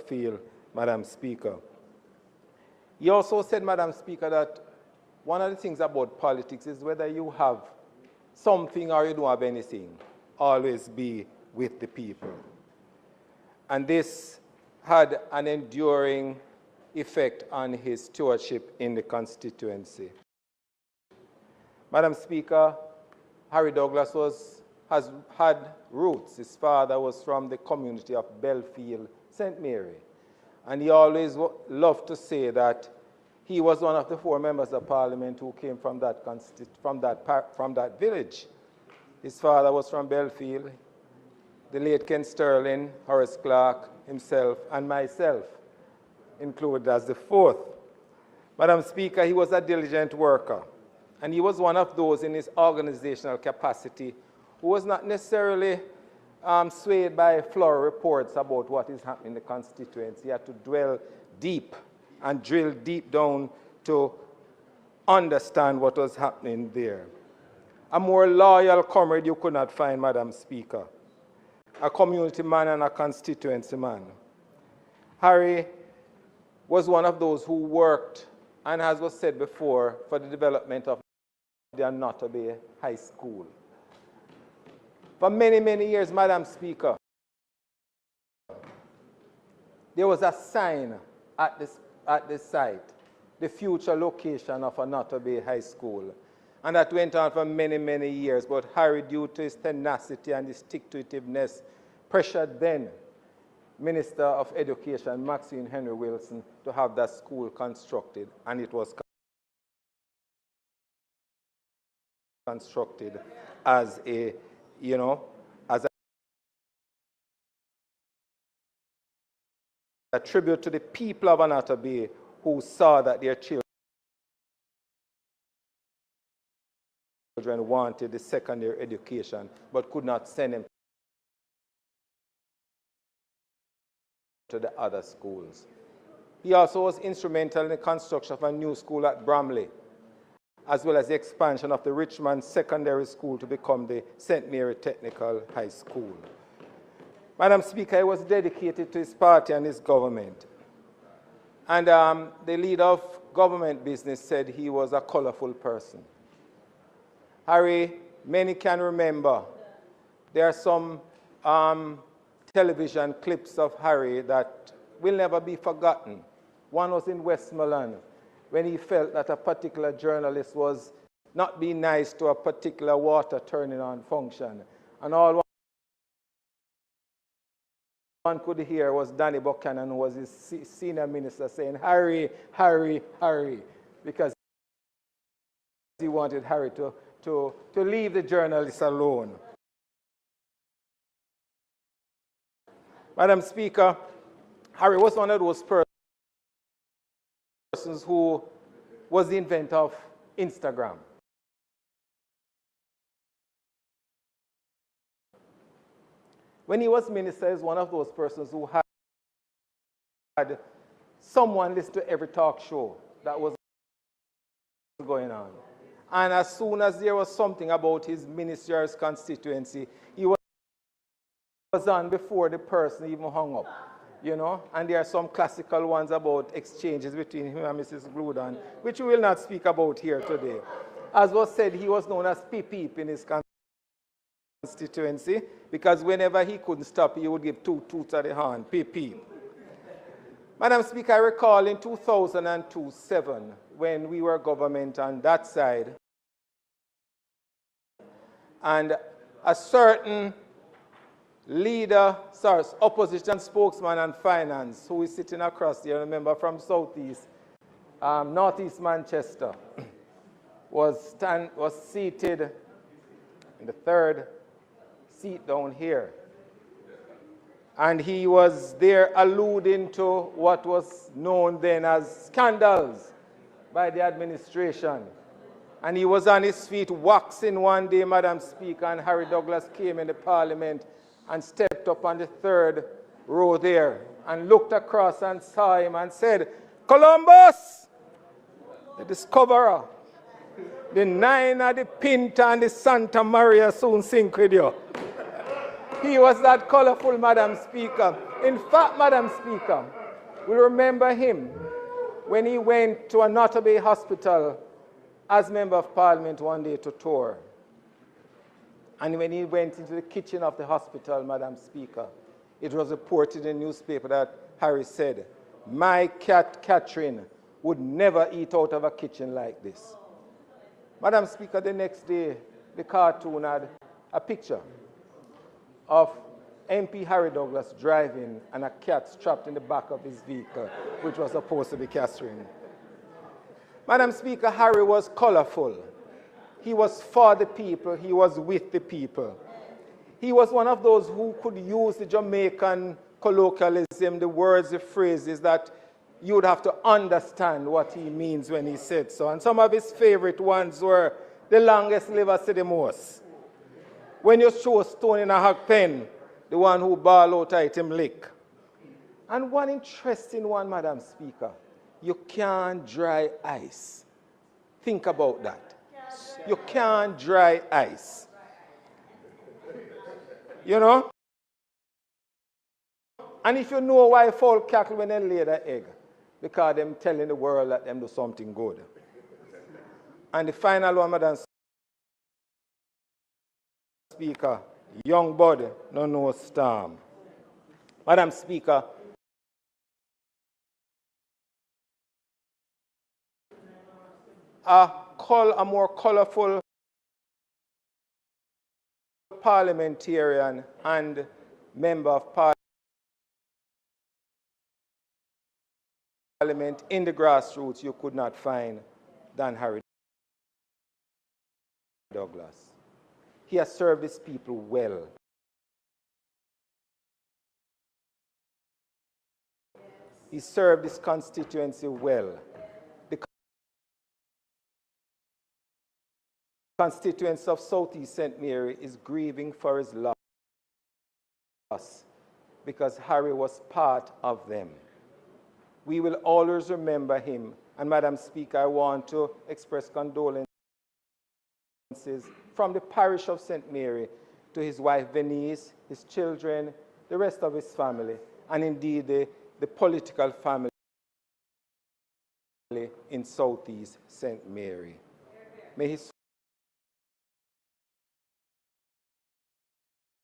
field, Madam Speaker. He also said, Madam Speaker, that one of the things about politics is whether you have something or you don't have anything, always be with the people. And this had an enduring effect on his stewardship in the constituency. Madam Speaker, Harry Douglas has had roots. His father was from the community of Belfield, St. Mary. And he always loved to say that he was one of the 4 members of Parliament who came from that village. His father was from Belfield, the late Ken Sterling, Horace Clark, himself, and myself, included as the 4th. Madam Speaker, he was a diligent worker, and he was one of those in his organizational capacity who was not necessarily swayed by floral reports about what is happening in the constituency. He had to dwell deep and drill deep down to understand what was happening there. A more loyal comrade you could not find, Madam Speaker. A community man and a constituency man. Harry was one of those who worked, and as was said before, for the development of the Anoto Bay High School. For many, many years, Madam Speaker, there was a sign at the site, the future location of Anoto Bay High School. And that went on for many, many years. But Harry, due to his tenacity and his stick-to-itiveness, pressured then Minister of Education, Maxine Henry Wilson, to have that school constructed. And it was constructed as a, as a tribute to the people of Anoto Bay who saw that their children wanted the secondary education but could not send them to the other schools. He also was instrumental in the construction of a new school at Bramley, as well as the expansion of the Richmond Secondary School to become the St. Mary Technical High School. Madam Speaker, he was dedicated to his party and his government. And the leader of government business said he was a colorful person. Harry, many can remember, there are some television clips of Harry that will never be forgotten. One was in Westmoreland, when he felt that a particular journalist was not being nice to a particular water turning on function. And all one could hear was Danny Buchanan, who was his senior minister, saying, "Harry, Harry, Harry," because he wanted Harry to leave the journalists alone. Madam Speaker, Harry was one of those persons who was the inventor of Instagram. When he was minister, he was one of those persons who had someone listen to every talk show that was going on. And as soon as there was something about his ministry or his constituency, he was on before the person even hung up, And there are some classical ones about exchanges between him and Mrs. Gludan, which we will not speak about here today. As was said, he was known as Peep in his constituency, because whenever he couldn't stop, he would give 2 toots at the horn, Peep. Madam Speaker, I recall in 2002-07, when we were government on that side, and a certain opposition spokesman on finance, who is sitting across here, remember, from Southeast, Northeast Manchester, was seated in the 3rd seat down here. And he was there alluding to what was known then as scandals by the administration. And he was on his feet waxing one day, Madam Speaker, and Harry Douglas came in the Parliament and stepped up on the 3rd row there and looked across and saw him and said, "Columbus, the discoverer, the Nina, the Pinta, and the Santa Maria soon sink with you." He was that colorful, Madam Speaker. In fact, Madam Speaker, we remember him when he went to a Notre Bay hospital as Member of Parliament one day to tour. And when he went into the kitchen of the hospital, Madam Speaker, it was reported in the newspaper that Harry said, "My cat, Catherine, would never eat out of a kitchen like this." Madam Speaker, the next day, the cartoon had a picture of MP Harry Douglas driving and a cat strapped in the back of his vehicle, which was supposed to be Catherine. Madam Speaker, Harry was colorful. He was for the people. He was with the people. He was one of those who could use the Jamaican colloquialism, the words, the phrases that you would have to understand what he means when he said so. And some of his favorite ones were, "The longest liver say the most. When you throw a stone in a hog pen, the one who ball out item lick." And one interesting one, Madam Speaker, you can't dry ice. Think about that. You can't dry ice. You know? And if you know why fowl cattle when they lay the egg, because them telling the world that them do something good. And the final one, Madam Speaker, young bud, no storm. Madam Speaker, a more colorful parliamentarian and member of Parliament in the grassroots you could not find than Harry Douglas. He has served his people well. He served his constituency well. The constituency of Southeast St. Mary is grieving for his loss because Harry was part of them. We will always remember him. And Madam Speaker, I want to express condolences from the parish of St. Mary to his wife Venice, his children, the rest of his family, and indeed the political family in Southeast St. Mary. May his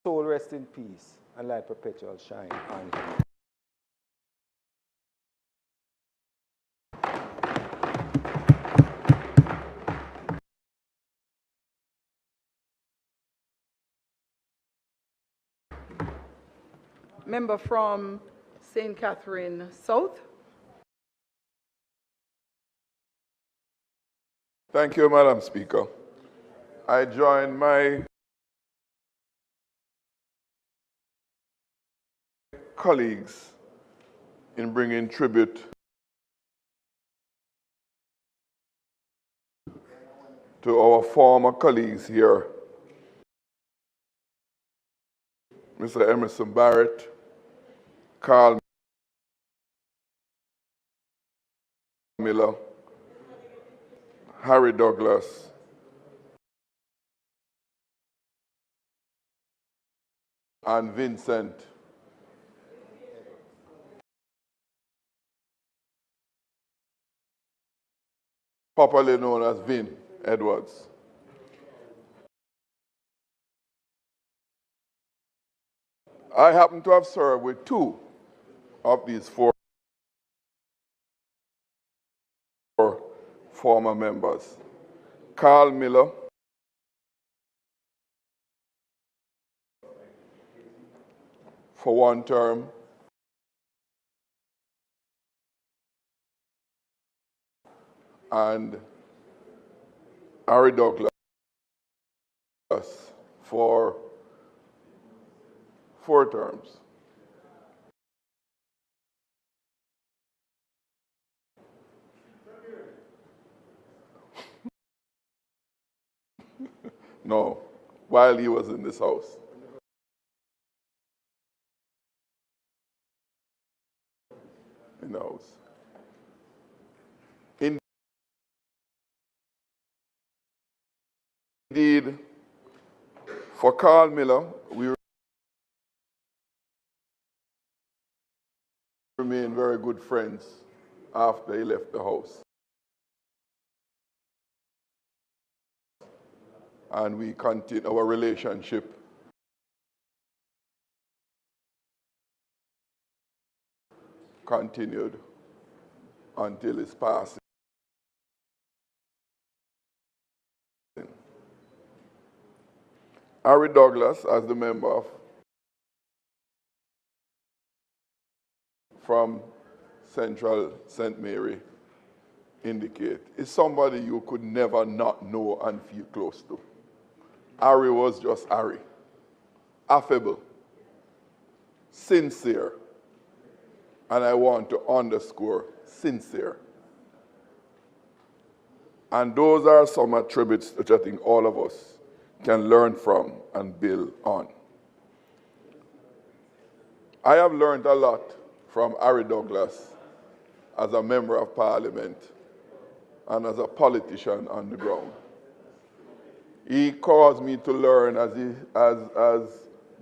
soul rest in peace and light perpetual shine on him. Member from St. Catherine South. Thank you, Madam Speaker. I join my colleagues in bringing tribute to our former colleagues here, Mr. Emerson Barrett, Carl Miller, Harry Douglas, and Vincent popularly known as Vin Edwards. I happen to have served with two of these four former members. Carl Miller, for one term, and Harry Douglas for 4 terms. No, while he was in this house. In the house. Indeed, for Carl Miller, we remain very good friends after he left the house. And we continue our relationship continued until his passing. Harry Douglas, as the member from Central St. Mary indicate, is somebody you could never not know and feel close to. Harry was just Harry. Affable, sincere, and I want to underscore sincere. And those are some attributes which I think all of us can learn from and build on. I have learned a lot from Harry Douglas as a member of parliament and as a politician on the ground. He caused me to learn as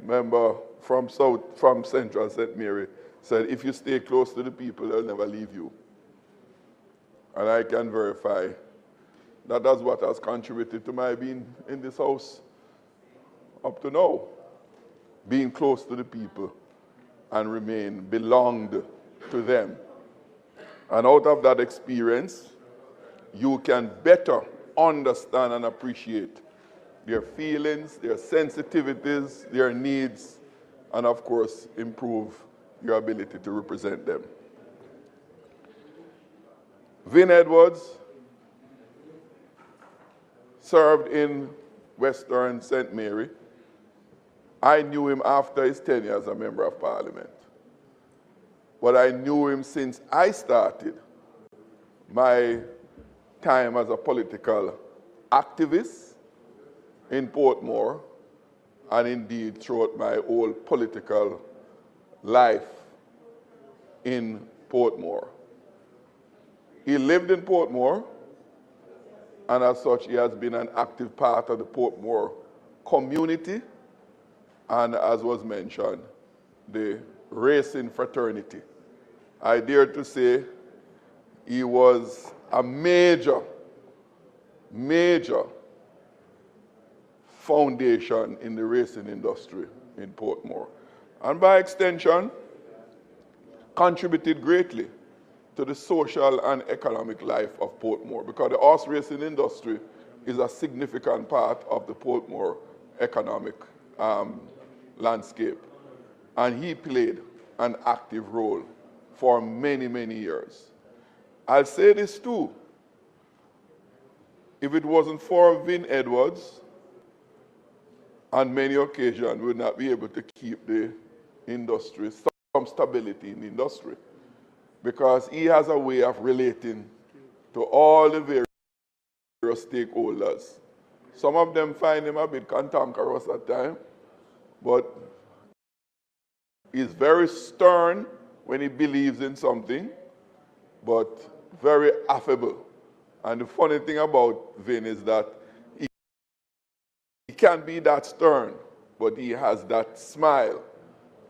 member from Central St. Mary said, if you stay close to the people, they'll never leave you. And I can verify that that's what has contributed to my being in this house up to now. Being close to the people and remain belonged to them. And out of that experience, you can better understand and appreciate their feelings, their sensitivities, their needs, and of course, improve your ability to represent them. Vin Edwards served in Western St. Mary. I knew him after his tenure as a member of parliament. But I knew him since I started my time as a political activist in Portmore, and indeed throughout my whole political life in Portmore. He lived in Portmore, and as such, he has been an active part of the Portmore community, and as was mentioned, the racing fraternity. I dare to say he was a major foundation in the racing industry in Portmore. And by extension, contributed greatly to the social and economic life of Portmore, because the horse racing industry is a significant part of the Portmore economic landscape. And he played an active role for many, many years. I'll say this too. If it wasn't for Vin Edwards, on many occasions, we would not be able to keep the industry, some stability in the industry, because he has a way of relating to all the various stakeholders. Some of them find him a bit cantankerous at times, but he's very stern when he believes in something, but very affable. And the funny thing about Vin is that he can be that stern, but he has that smile.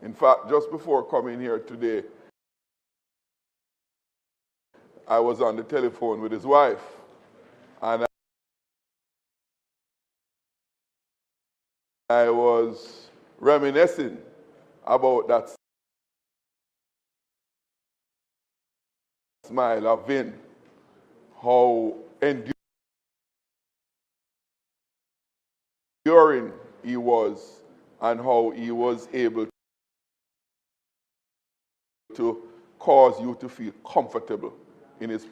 In fact, just before coming here today, I was on the telephone with his wife, and I was reminiscing about that smile of Vin, how enduring he was, and how he was able to cause you to feel comfortable in his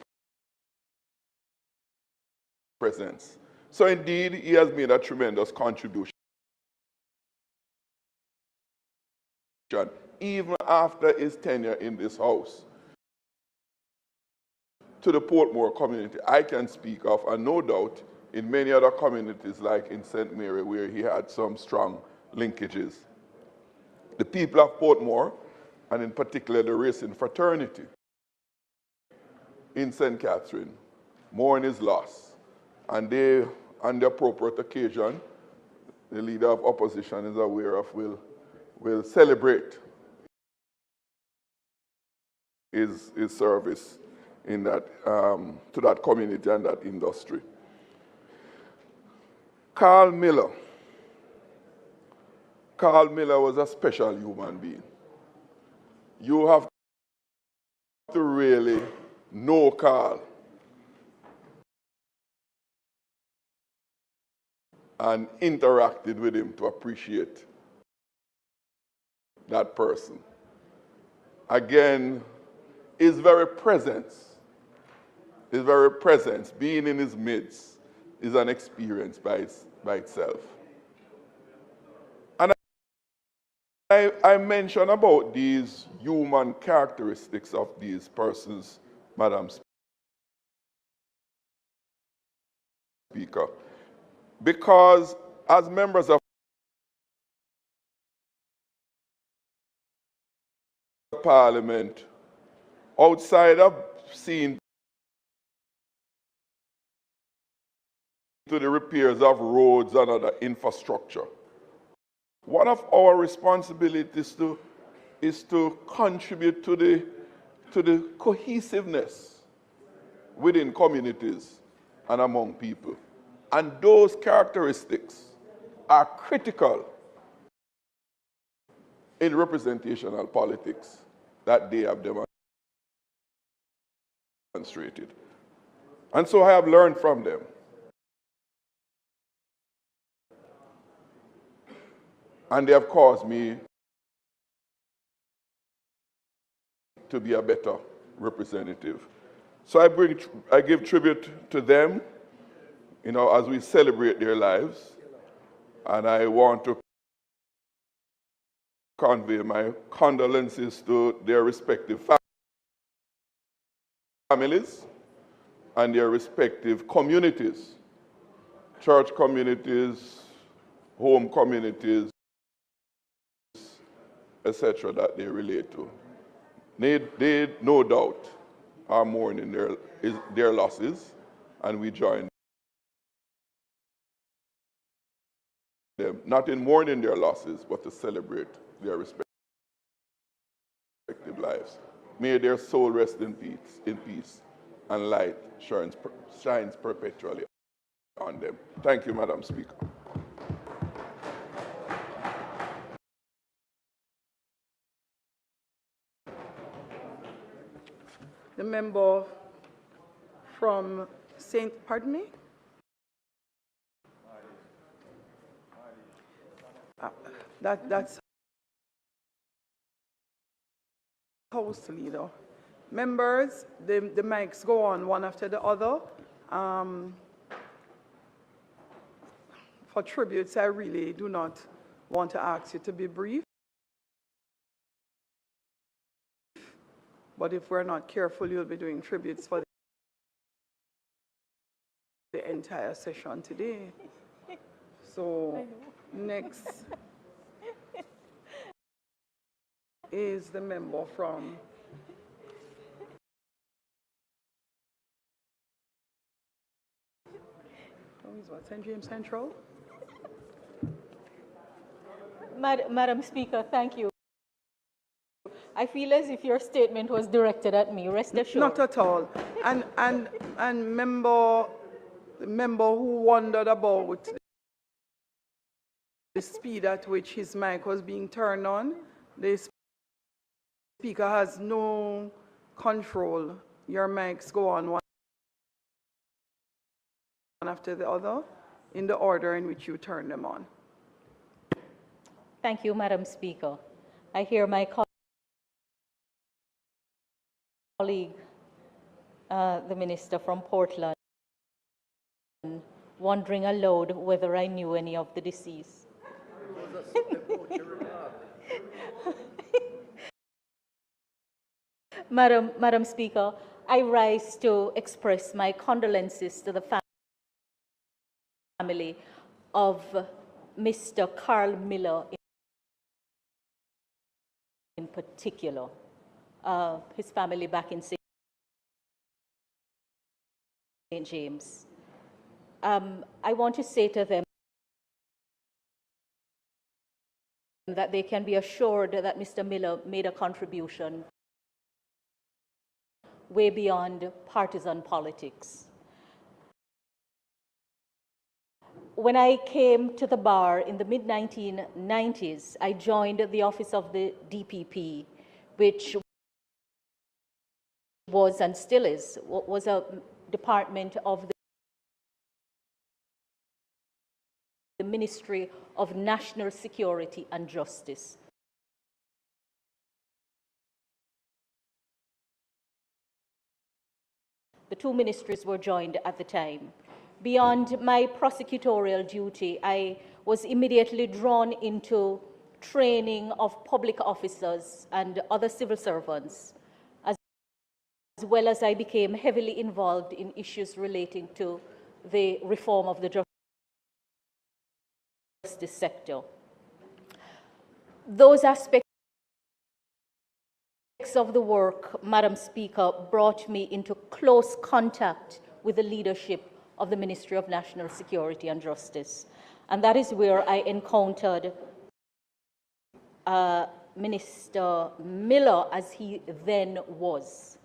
presence. So indeed, he has made a tremendous contribution, even after his tenure in this house, to the Portmore community. I can speak of, and no doubt, in many other communities like in St. Mary, where he had some strong linkages. The people of Portmore, and in particular the racing fraternity in St. Catherine, mourn his loss. And they, on the appropriate occasion, the leader of opposition is aware of, will celebrate his service in that, to that community and that industry. Carl Miller. Carl Miller was a special human being. You have to really know Carl and interacted with him to appreciate that person. Again, his very presence, being in his midst, is an experience by itself. And I mentioned about these human characteristics of these persons, Madam Speaker, because as members of Parliament, outside of seeing to the repairs of roads and other infrastructure, one of our responsibilities is to contribute to the cohesiveness within communities and among people. And those characteristics are critical in representational politics that they have demonstrated. And so I have learned from them. And they have caused me to be a better representative. So I give tribute to them, as we celebrate their lives. And I want to convey my condolences to their respective families and their respective communities, church communities, home communities, etc., that they relate to. They no doubt are mourning their losses, and we join them, not in mourning their losses, but to celebrate their respective lives. May their soul rest in peace, and light shines perpetually on them. Thank you, Madam Speaker. The member from pardon me? That's House Leader. Members, the mics go on one after the other. For tributes, I really do not want to ask you to be brief. But if we're not careful, you'll be doing tributes for the entire session today. So next is the member from St. James Central. Madam Speaker, thank you. I feel as if your statement was directed at me. Rest assured. Not at all. And member who wondered about the speed at which his mic was being turned on, the speaker has no control. Your mics go on one after the other in the order in which you turn them on. Thank you, Madam Speaker. I hear my colleague, the minister from Portland, wondering aloud whether I knew any of the deceased. Madam Speaker, I rise to express my condolences to the family of Mr. Carl Miller in particular, his family back in St. James. I want to say to them that they can be assured that Mr. Miller made a contribution way beyond partisan politics. When I came to the bar in the mid-1990s, I joined the office of the DPP, which was and still was a department of the Ministry of National Security and Justice. The two ministries were joined at the time. Beyond my prosecutorial duty, I was immediately drawn into training of public officers and other civil servants, as well as I became heavily involved in issues relating to the reform of the justice sector. Those aspects of the work, Madam Speaker, brought me into close contact with the leadership of the Ministry of National Security and Justice. And that is where I encountered Minister Miller, as he then was,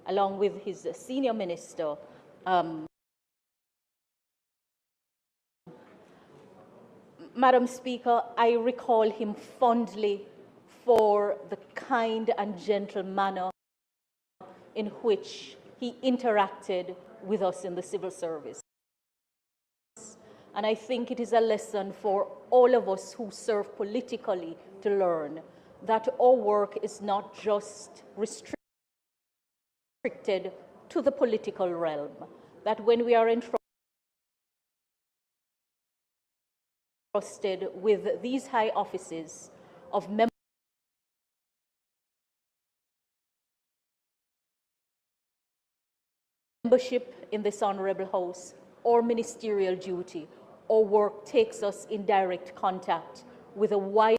along with his senior minister, Madam Speaker, I recall him fondly for the kind and gentle manner in which he interacted with us in the civil service. And I think it is a lesson for all of us who serve politically to learn that our work is not just restricted to the political realm, that when we are entrusted with these high offices of membership in this honorable house or ministerial duty, our work takes us in direct contact with a wider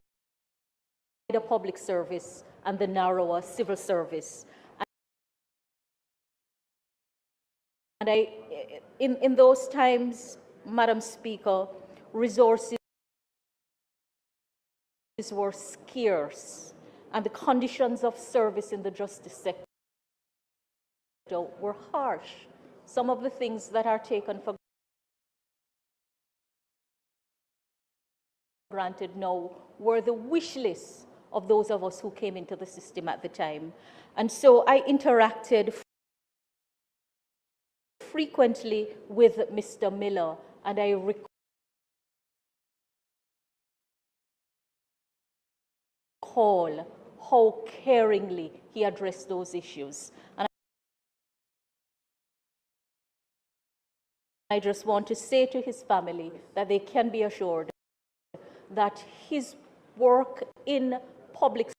public service and the narrower civil service. And in those times, Madam Speaker, resources were scarce and the conditions of service in the justice sector were harsh. Some of the things that are taken for granted now were the wish lists of those of us who came into the system at the time. And so I interacted frequently with Mr. Miller, and I recall how caringly he addressed those issues. And I just want to say to his family that they can be assured that his work in public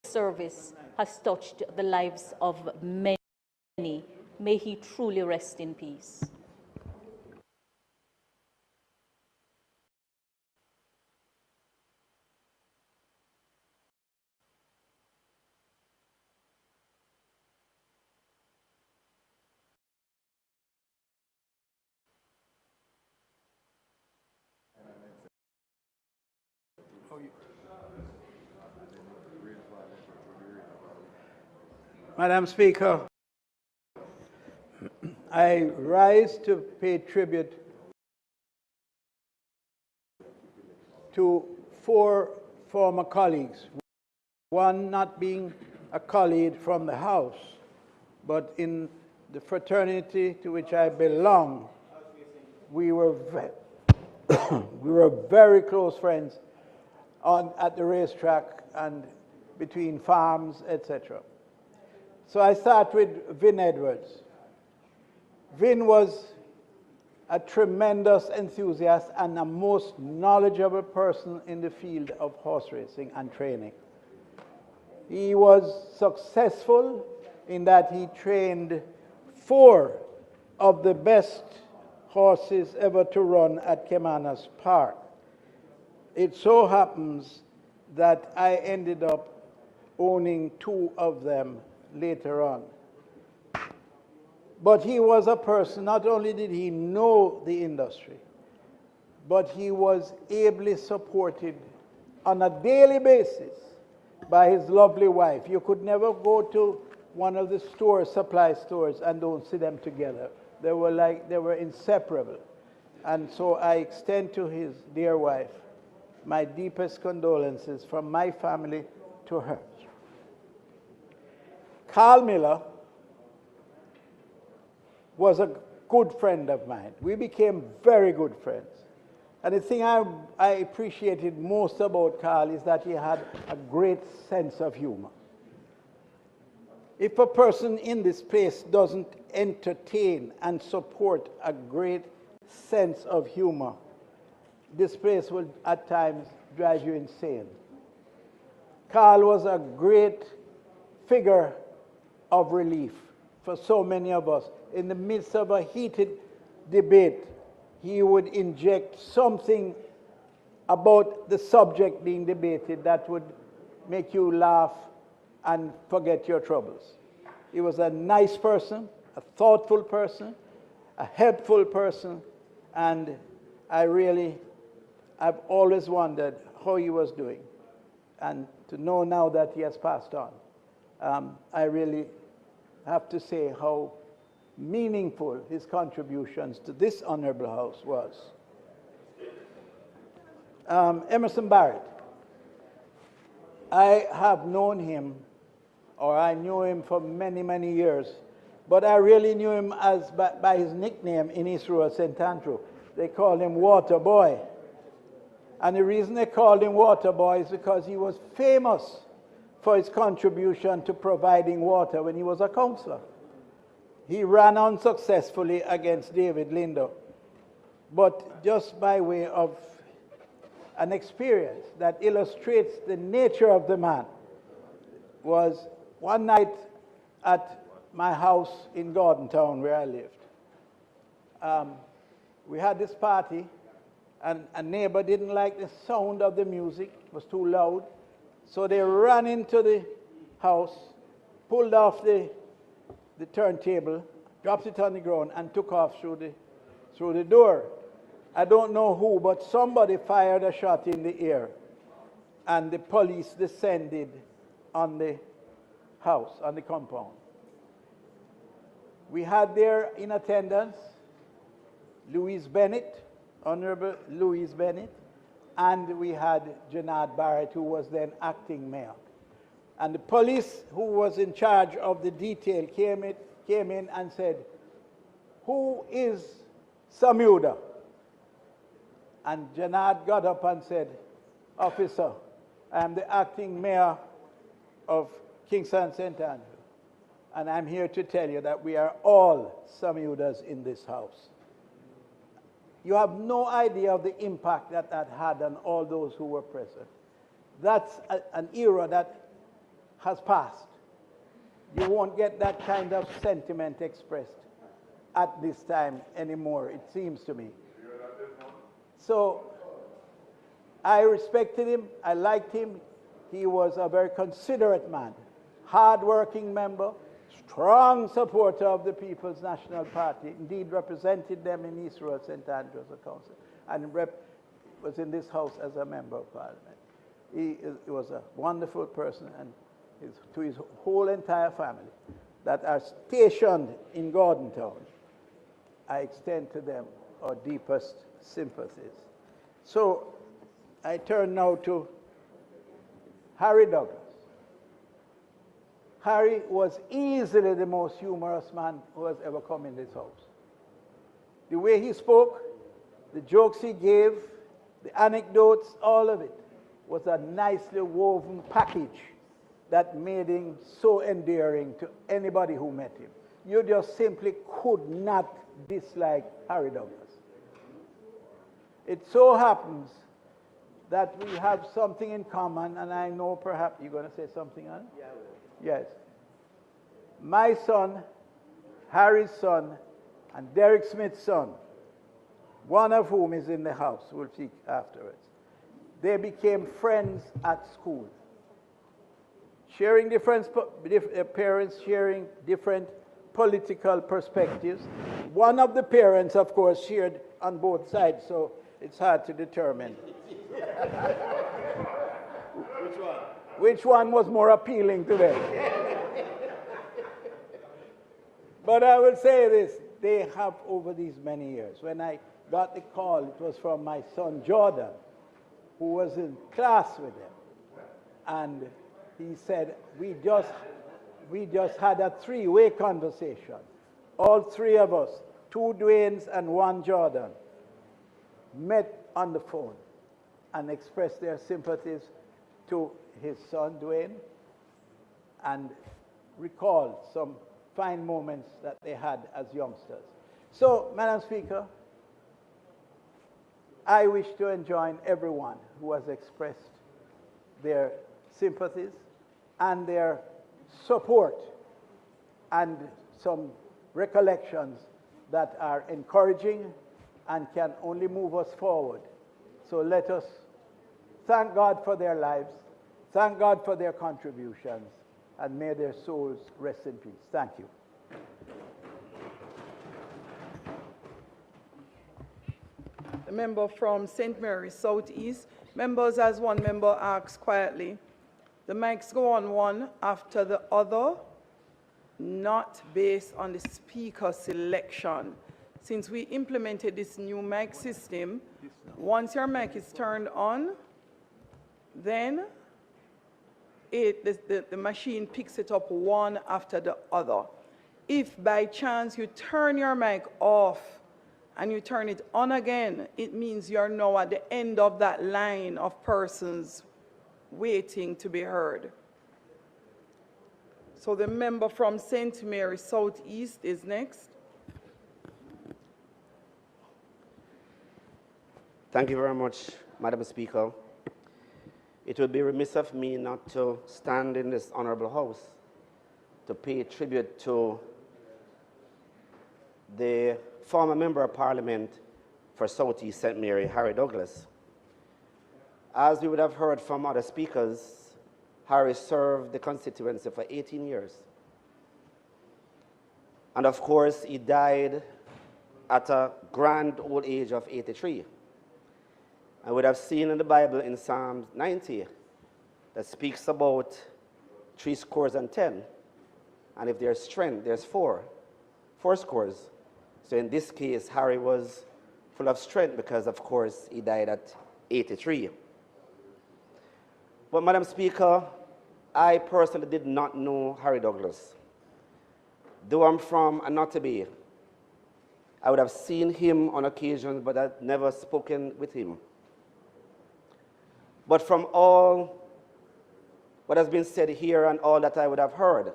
service has touched the lives of many. May he truly rest in peace. Madam Speaker, I rise to pay tribute to 4 former colleagues, one not being a colleague from the House, but in the fraternity to which I belong, we were very close friends at the racetrack and between farms, etc. So I start with Vin Edwards. Vin was a tremendous enthusiast and a most knowledgeable person in the field of horse racing and training. He was successful in that he trained 4 of the best horses ever to run at Caymanas Park. It so happens that I ended up owning 2 of them later on. But he was a person, not only did he know the industry, but he was ably supported on a daily basis by his lovely wife. You could never go to one of the stores, supply stores, and don't see them together. They were inseparable. And so I extend to his dear wife my deepest condolences from my family to her. Carl Miller was a good friend of mine. We became very good friends. And the thing I appreciated most about Carl is that he had a great sense of humor. If a person in this place doesn't entertain and support a great sense of humor, this place will at times drive you insane. Carl was a great figure of relief for so many of us. In the midst of a heated debate, he would inject something about the subject being debated that would make you laugh and forget your troubles. He was a nice person, a thoughtful person, a helpful person, and I've always wondered how he was doing. And to know now that he has passed on, I really have to say how meaningful his contributions to this honorable house was. Emerson Barrett. I have known him, or I knew him for many, many years, but I really knew him by his nickname in Israel, St. Andrew. They called him Water Boy. And the reason they called him Water Boy is because he was famous for his contribution to providing water when he was a councillor. He ran unsuccessfully against David Lindo, but just by way of an experience that illustrates the nature of the man was one night at my house in Gordon Town where I lived. We had this party, and a neighbor didn't like the sound of the music, it was too loud, so they ran into the house, pulled off the turntable, dropped it on the ground, and took off through the door. I don't know who, but somebody fired a shot in the air, and the police descended on the house, on the compound. We had there in attendance Louise Bennett, Honorable Louise Bennett, and we had Janad Barrett, who was then acting mayor. And the police, who was in charge of the detail, came in and said, "Who is Samuda?" And Janad got up and said, "Officer, I am the acting mayor of Kingston St. Andrew, and I'm here to tell you that we are all Samudas in this house." You have no idea of the impact that had on all those who were present. That's an era that has passed. You won't get that kind of sentiment expressed at this time anymore, it seems to me. So I respected him, I liked him. He was a very considerate man, hard-working member, strong supporter of the People's National Party, indeed represented them in Israel, St. Andrews, a council, and was in this house as a member of parliament. He was a wonderful person, and to his whole entire family that are stationed in Gordon Town, I extend to them our deepest sympathies. So I turn now to Harry Douglas. Harry was easily the most humorous man who has ever come in this house. The way he spoke, the jokes he gave, the anecdotes, all of it was a nicely woven package that made him so endearing to anybody who met him. You just simply could not dislike Harry Douglas. It so happens that we have something in common, and I know perhaps you're going to say something on it? Yeah, I will. Yes. My son, Harry's son, and Derek Smith's son, one of whom is in the house, we'll speak afterwards. They became friends at school, sharing parents sharing different political perspectives. One of the parents, of course, shared on both sides, so it's hard to determine. Which one? which one was more appealing to them. But I will say this, they have over these many years. When I got the call, it was from my son Jordan, who was in class with them. And he said, we just had a three-way conversation. All three of us, two Dwaynes and one Jordan, met on the phone and expressed their sympathies to his son Dwayne and recalled some fine moments that they had as youngsters. So, Madam Speaker, I wish to join everyone who has expressed their sympathies and their support and some recollections that are encouraging and can only move us forward. So let us thank God for their lives, thank God for their contributions, and may their souls rest in peace. Thank you. The member from St. Mary's Southeast. Members, as one member asks quietly, the mics go on one after the other, not based on the speaker selection. Since we implemented this new mic system, once your mic is turned on, then the machine picks it up one after the other. If by chance you turn your mic off and you turn it on again, it means you're now at the end of that line of persons waiting to be heard. So the member from St. Mary's Southeast is next. Thank you very much, Madam Speaker. It would be remiss of me not to stand in this honorable house to pay tribute to the former Member of Parliament for Southeast St. Mary, Harry Douglas. As we would have heard from other speakers, Harry served the constituency for 18 years. And of course, he died at a grand old age of 83. I would have seen in the Bible in Psalm 90 that speaks about 70. And if there's strength, there's four scores. So in this case, Harry was full of strength because, of course, he died at 83. But, Madam Speaker, I personally did not know Harry Douglas. Though I'm from Anotabe, I would have seen him on occasion, but I'd never spoken with him. But from all what has been said here and all that I would have heard,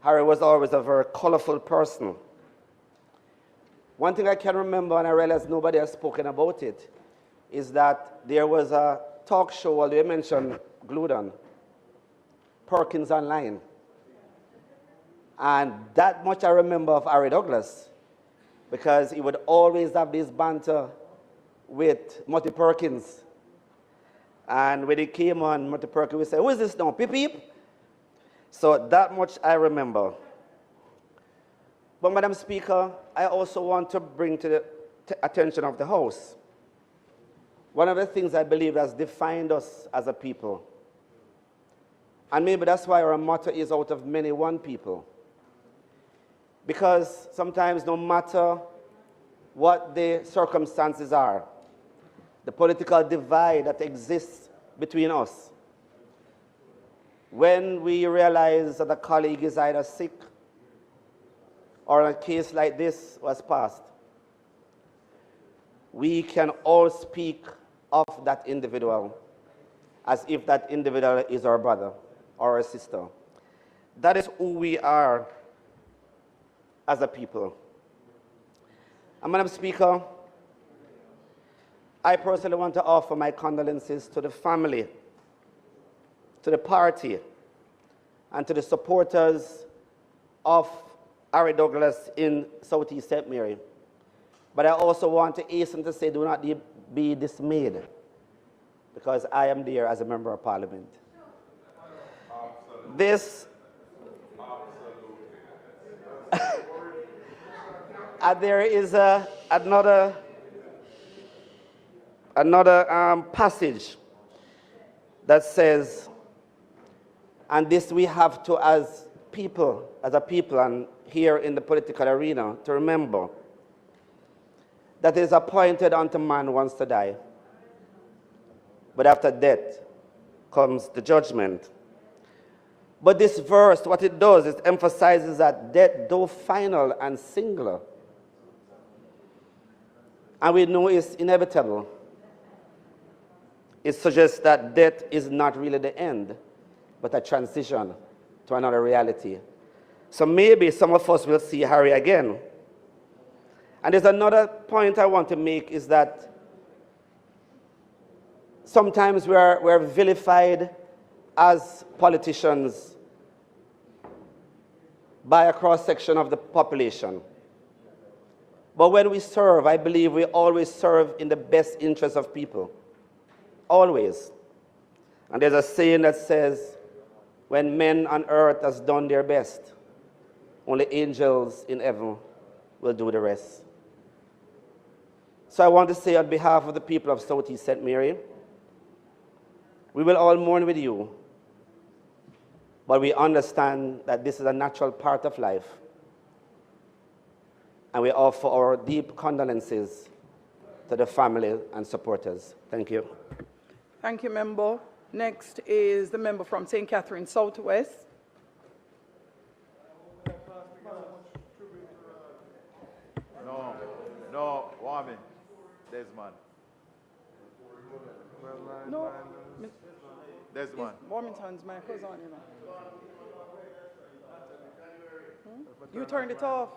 Harry was always a very colorful person. One thing I can remember, and I realize nobody has spoken about it, is that there was a talk show, well, they mentioned Gludon, Perkins Online. And that much I remember of Harry Douglas, because he would always have this banter with Murty Perkins. And when he came on, Murty Perkins would say, "Who is this now, Peep Peep?" So that much I remember. But, Madam Speaker, I also want to bring to the attention of the House one of the things I believe has defined us as a people. And maybe that's why our motto is "out of many, one people." Because sometimes, no matter what the circumstances are, the political divide that exists between us, when we realize that a colleague is either sick or a case like this was passed, we can all speak of that individual as if that individual is our brother or our sister. That is who we are as a people. And, Madam Speaker, I personally want to offer my condolences to the family, to the party, and to the supporters of Harry Douglas in Southeast St. Mary. But I also want to hasten to say, do not be dismayed, because I am there as a Member of Parliament. Absolutely. This, and there is another passage that says, And this we have to, as people, as a people, and here in the political arena, to remember that it is appointed unto man once to die, but after death comes the judgment. But this verse, what it does, it emphasizes that death, though final and singular, and we know it's inevitable, it suggests that death is not really the end, but a transition to another reality. So maybe some of us will see Harry again. And there's another point I want to make, is that sometimes we're vilified as politicians by a cross-section of the population. But when we serve, I believe we always serve in the best interest of people. Always. And there's a saying that says, when men on earth has done their best, only angels in heaven will do the rest. So I want to say on behalf of the people of Southeast St. Mary, we will all mourn with you, but we understand that this is a natural part of life. And we offer our deep condolences to the family and supporters. Thank you. Thank you, member. Next is the member from St. Catherine Southwest. No, Wami, Desmond. No, Desmond. Warmington's my cousin, you know. You turned it off.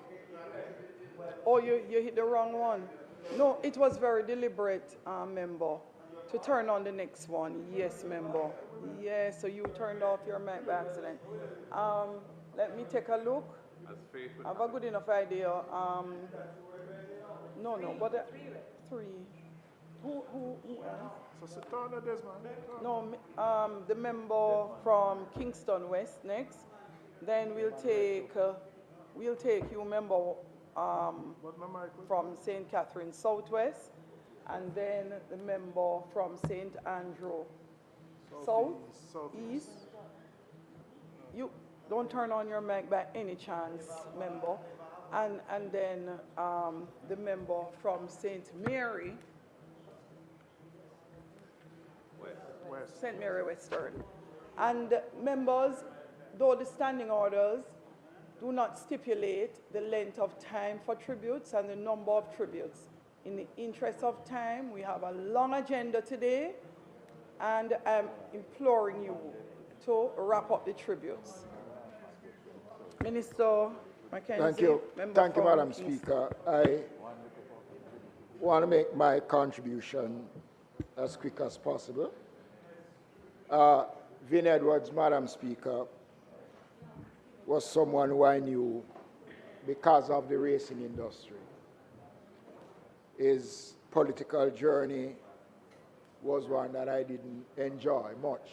Oh, you hit the wrong one. No, it was very deliberate, member, to turn on the next one. Yes, member. Yes, so you turned off your mic by accident. Let me take a look. I have a good enough idea. No, but three. Who else? No, the member from Kingston West next. Then we'll take you, member from St. Catherine Southwest, and then the member from St. Andrew Southeast. You don't turn on your mic by any chance, member. And then the member from St. Mary, St. Mary Western. And members, though the standing orders do not stipulate the length of time for tributes and the number of tributes, in the interest of time, we have a long agenda today, and I'm imploring you to wrap up the tributes. Minister Mackenzie. Thank you. Thank you, Madam Kingston. Speaker. I want to make my contribution as quick as possible. Vin Edwards, Madam Speaker, was someone who I knew because of the racing industry. His political journey was one that I didn't enjoy much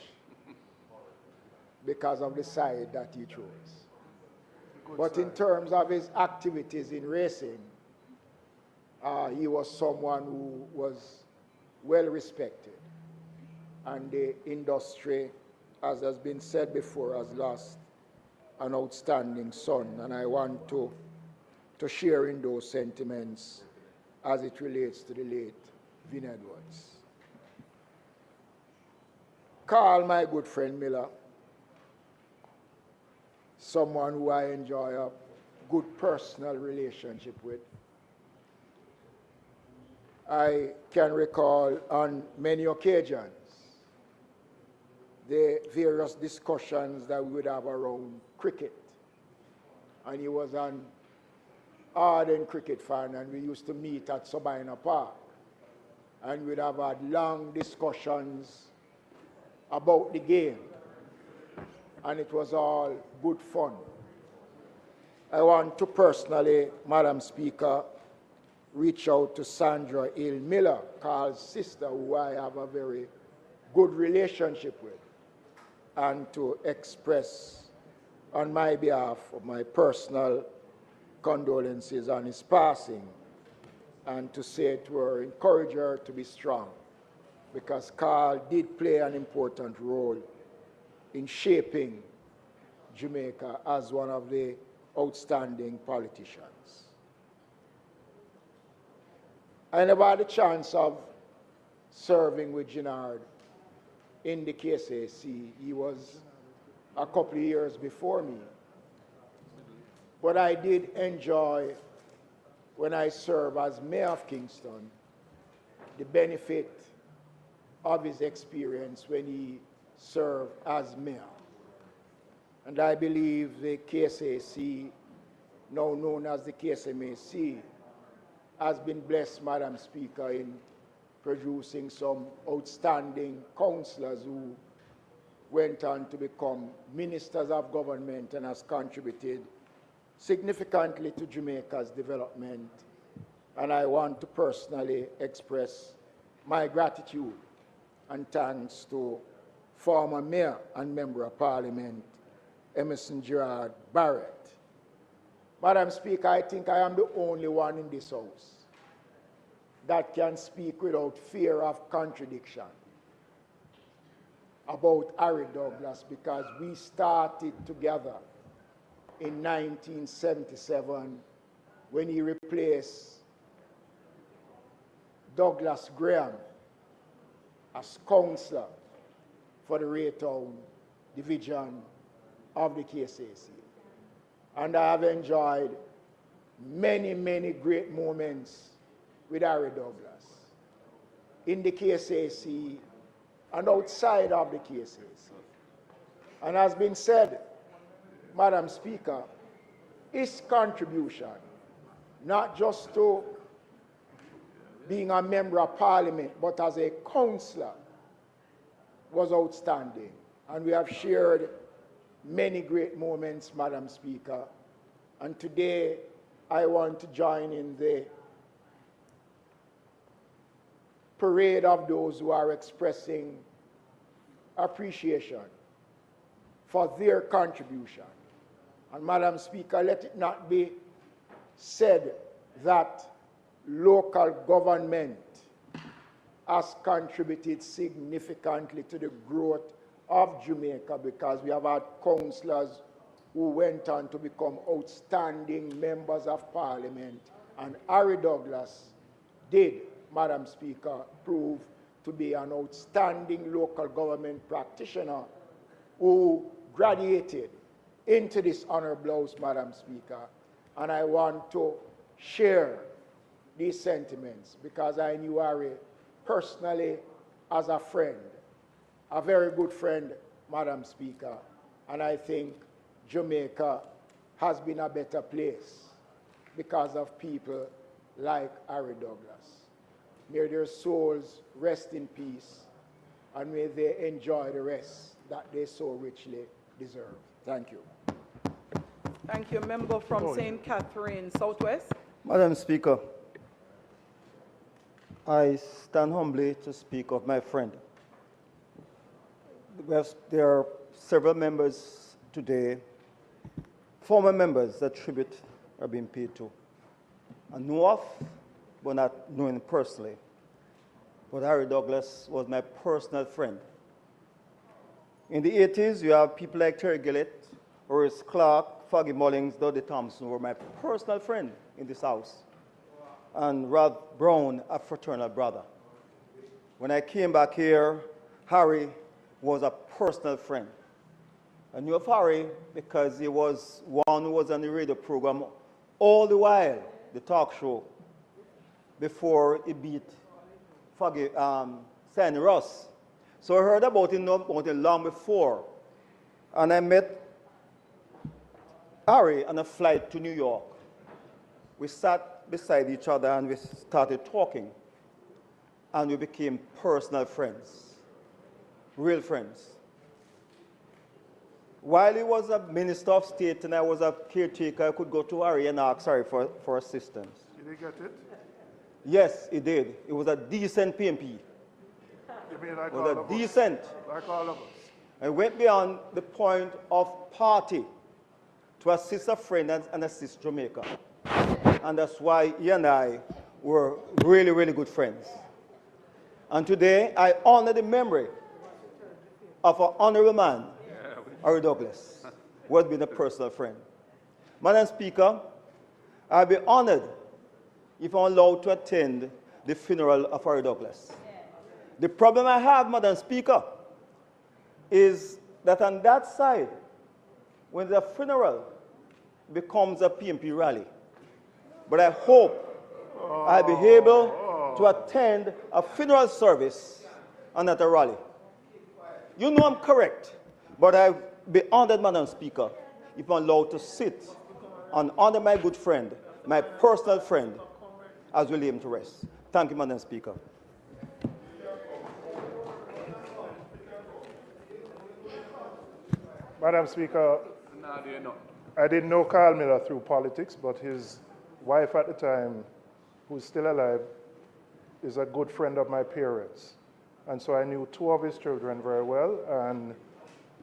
because of the side that he chose. But in terms of his activities in racing, he was someone who was well respected. And the industry, as has been said before, has lost an outstanding son. And I want to share in those sentiments as it relates to the late Vin Edwards. Carl, my good friend Miller, someone who I enjoy a good personal relationship with. I can recall on many occasions the various discussions that we would have around cricket. And he was an ardent cricket fan, and we used to meet at Sabina Park. And we'd have had long discussions about the game. And it was all good fun. I want to personally, Madam Speaker, reach out to Sandra Hill Miller, Carl's sister, who I have a very good relationship with, and to express on my behalf of my personal condolences on his passing, and to say to her, encourage her to be strong, because Carl did play an important role in shaping Jamaica as one of the outstanding politicians. I never had the chance of serving with Gennard in the KSAC. He was a couple of years before me. But I did enjoy, when I served as mayor of Kingston, the benefit of his experience when he served as mayor. And I believe the KSAC, now known as the KSMAC, has been blessed, Madam Speaker, in producing some outstanding councillors who went on to become ministers of government and has contributed significantly to Jamaica's development. And I want to personally express my gratitude and thanks to former Mayor and Member of Parliament, Emerson Gerard Barrett. Madam Speaker, I think I am the only one in this House that can speak without fear of contradiction about Harry Douglas, because we started together in 1977 when he replaced Douglas Graham as councillor for the Raytown division of the KSAC. And I have enjoyed many, many great moments with Harry Douglas in the KSAC and outside of the KSAC. And as been said, Madam Speaker, his contribution, not just to being a member of Parliament, but as a councillor, was outstanding. And we have shared many great moments, Madam Speaker. And today, I want to join in the parade of those who are expressing appreciation for their contribution. And Madam Speaker, let it not be said that local government has contributed significantly to the growth of Jamaica, because we have had councillors who went on to become outstanding members of Parliament. And Harry Douglas did, Madam Speaker, prove to be an outstanding local government practitioner who graduated into this honorable House, Madam Speaker. And I want to share these sentiments because I knew Harry personally as a friend, a very good friend, Madam Speaker. And I think Jamaica has been a better place because of people like Harry Douglas. May their souls rest in peace, and may they enjoy the rest that they so richly deserve. Thank you. Thank you. Member from St. Catherine, Southwest. Madam Speaker, I stand humbly to speak of my friend. There are several members today, former members, that tribute are being paid to. I know of, but not knowing personally. But Harry Douglas was my personal friend. In the 80s, you have people like Terry Gillett, Horace Clark, Foggy Mullings, Dudley Thompson were my personal friend in this house. And Ralph Brown, a fraternal brother. When I came back here, Harry was a personal friend. I knew of Harry because he was one who was on the radio program all the while, the talk show, before he beat Foggy, Sandy Ross. So I heard about him long before. And I met Harry on a flight to New York. We sat beside each other and we started talking. And we became personal friends, real friends. While he was a minister of state and I was a caretaker, I could go to Harry and ask Harry for assistance. Did he get it? Yes, he did. He was a decent PMP. You mean like He all was of a us? decent. Like all of us. I went beyond the point of party to assist a friend and assist Jamaica. And that's why he and I were really, really good friends. And today, I honor the memory of an honorable man, Harry Douglas, who has been a personal friend. Madam Speaker, I'll be honored if I'm allowed to attend the funeral of Harry Douglas. The problem I have, Madam Speaker, is that on that side, when the funeral becomes a PMP rally, but I hope I'll be able to attend a funeral service and not a rally. You know I'm correct, but I'll be honored, Madam Speaker, if I'm allowed to sit and honor my good friend, my personal friend, as we lay him to rest. Thank you, Madam Speaker. Madam Speaker, I didn't know Carl Miller through politics, but his wife at the time, who's still alive, is a good friend of my parents. And so I knew two of his children very well, and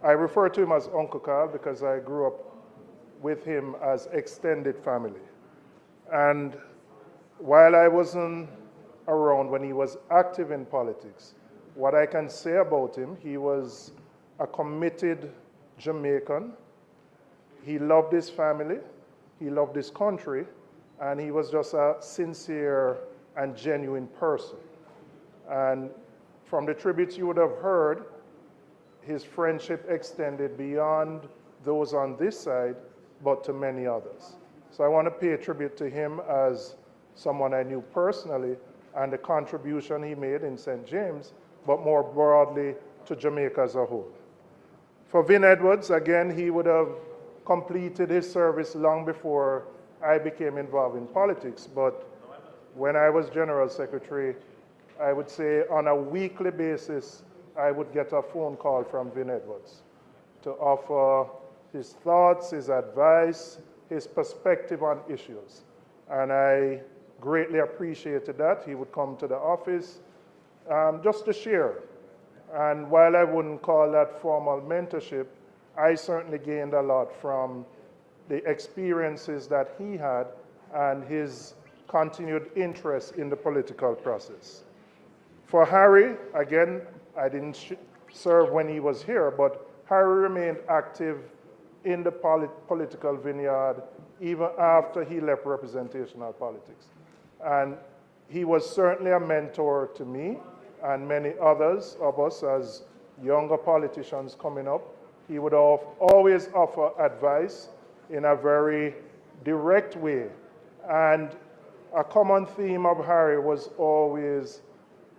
I refer to him as Uncle Carl because I grew up with him as extended family. And while I wasn't around when he was active in politics, what I can say about him, he was a committed Jamaican. He loved his family, he loved his country, and he was just a sincere and genuine person. And from the tributes you would have heard, his friendship extended beyond those on this side, but to many others. So I want to pay tribute to him as someone I knew personally and the contribution he made in St. James, but more broadly to Jamaica as a whole. For Vin Edwards, again, he would have completed his service long before I became involved in politics, but when I was General Secretary, I would say on a weekly basis, I would get a phone call from Vin Edwards to offer his thoughts, his advice, his perspective on issues. And I greatly appreciated that. He would come to the office just to share. And while I wouldn't call that formal mentorship, I certainly gained a lot from the experiences that he had and his continued interest in the political process. For Harry, again, I didn't serve when he was here, but Harry remained active in the political vineyard even after he left representational politics. And he was certainly a mentor to me and many others of us as younger politicians coming up. He would always offer advice in a very direct way. And a common theme of Harry was always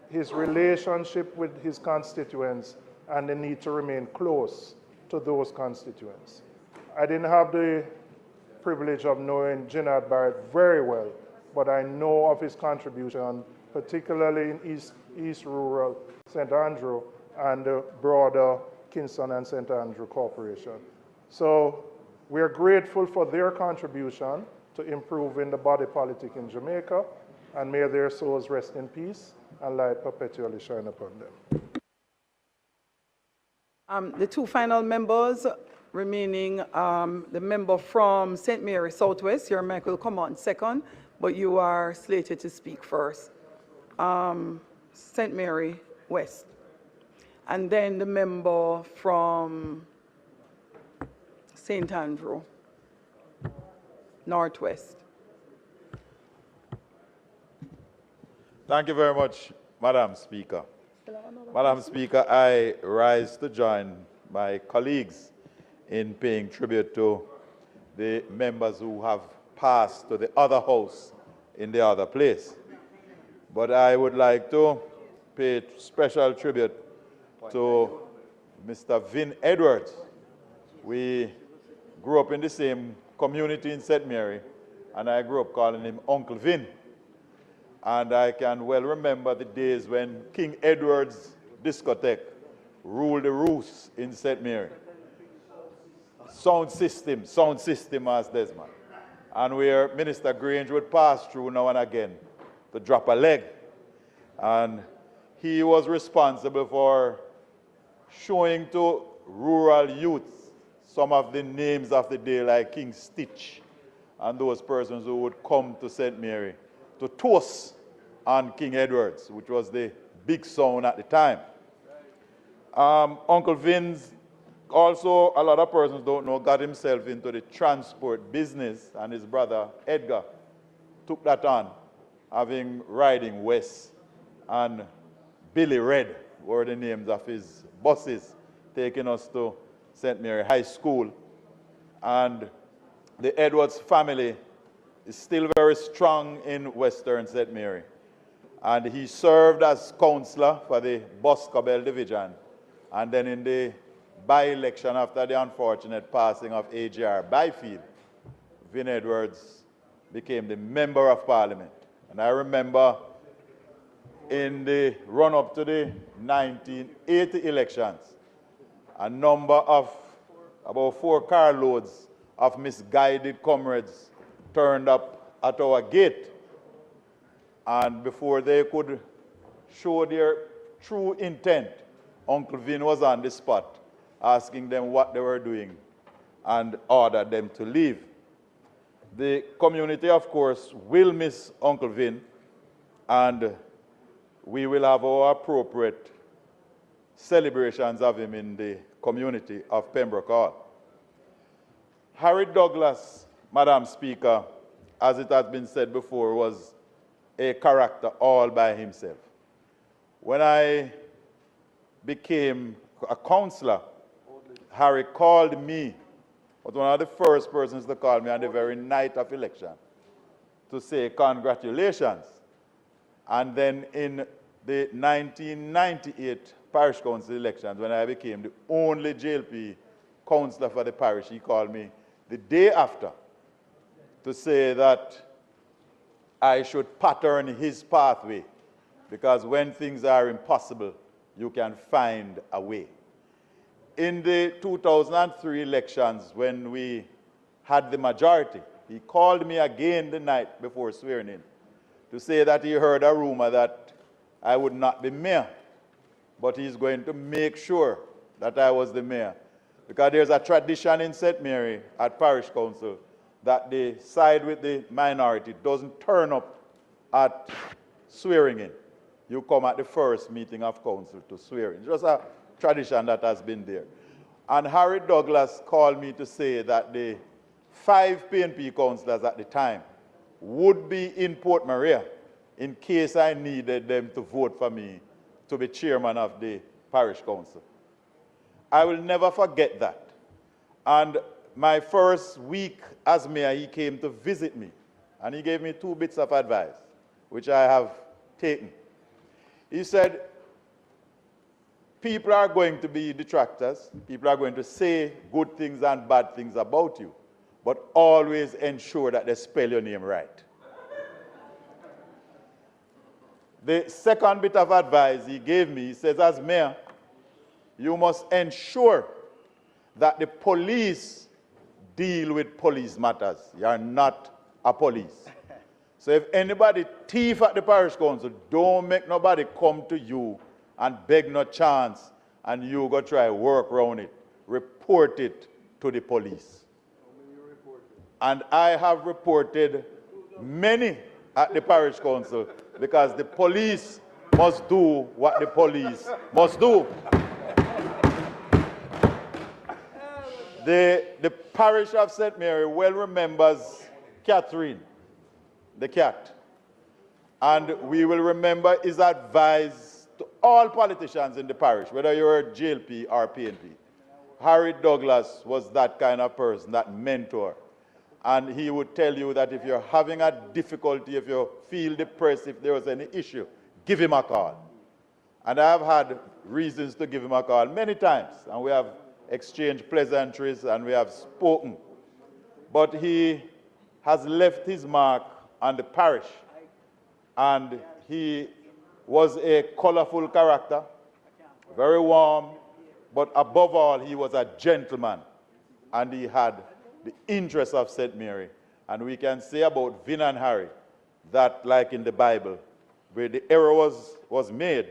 his relationship with his constituents and the need to remain close to those constituents. I didn't have the privilege of knowing Ginard Barrett very well, but I know of his contribution, particularly in East Rural St. Andrew and the broader Kingston and St. Andrew Corporation. So we're grateful for their contribution to improving the body politic in Jamaica, and may their souls rest in peace and light perpetually shine upon them. The two final members remaining, the member from St. Mary Southwest, your mic will come on second, but you are slated to speak first. St. Mary West. And then the member from St. Andrew Northwest. Thank you very much, Madam Speaker. Madam Speaker, I rise to join my colleagues in paying tribute to the members who have passed to the other house in the other place. But I would like to pay special tribute to Mr. Vin Edwards. We grew up in the same community in St. Mary, and I grew up calling him Uncle Vin. And I can well remember the days when King Edward's discotheque ruled the roost in St. Mary. Sound system as Desmond. And where Minister Grange would pass through now and again to drop a leg. And he was responsible for showing to rural youths some of the names of the day, like King Stitch and those persons who would come to St. Mary to toast on King Edwards, which was the big sound at the time. Uncle Vin's also, a lot of persons don't know, got himself into the transport business, and his brother Edgar took that on, having riding west. And Billy Red were the names of his buses, taking us to St. Mary High School. And the Edwards family is still very strong in Western St. Mary. And he served as councillor for the Boscobel division. And then in the by-election after the unfortunate passing of A.J.R. Byfield, Vin Edwards became the Member of Parliament. And I remember in the run-up to the 1980 elections, a number of about 4 carloads of misguided comrades turned up at our gate. And before they could show their true intent, Uncle Vin was on the spot, asking them what they were doing and ordered them to leave. The community, of course, will miss Uncle Vin, and we will have our appropriate celebrations of him in the community of Pembroke Hall. Harry Douglas, Madam Speaker, as it has been said before, was a character all by himself. When I became a councillor, Harry called me, was one of the first persons to call me on the very night of election, to say congratulations. And then in the 1998 parish council elections, when I became the only JLP councillor for the parish, he called me the day after to say that I should pattern his pathway, because when things are impossible, you can find a way. In the 2003 elections, when we had the majority, he called me again the night before swearing in to say that he heard a rumor that I would not be mayor, but he's going to make sure that I was the mayor. Because there's a tradition in St. Mary at Parish Council that the side with the minority doesn't turn up at swearing in. You come at the first meeting of council to swear in. It's just a tradition that has been there. And Harry Douglas called me to say that the 5 PNP councillors at the time would be in Port Maria in case I needed them to vote for me to be chairman of the parish council. I will never forget that. And my first week as mayor, he came to visit me, and he gave me 2 bits of advice, which I have taken. He said, people are going to be detractors, people are going to say good things and bad things about you, but always ensure that they spell your name right. The second bit of advice he gave me, he says, as mayor, you must ensure that the police deal with police matters. You are not a police. So if anybody thief at the parish council, don't make nobody come to you and beg no chance, and you go try work around it. Report it to the police. And I have reported many at the parish council, because the police must do what the police must do. The parish of St. Mary well remembers Catherine, the cat. And we will remember his advice to all politicians in the parish, whether you're a JLP or PNP. Harry Douglas was that kind of person, that mentor. And he would tell you that if you're having a difficulty, if you feel depressed, if there was any issue, give him a call. And I have had reasons to give him a call many times, and we have exchanged pleasantries and we have spoken. But he has left his mark on the parish, and he was a colorful character, very warm, but above all, he was a gentleman, and he had the interests of St. Mary. And we can say about Vin and Harry that, like in the Bible, where the error was made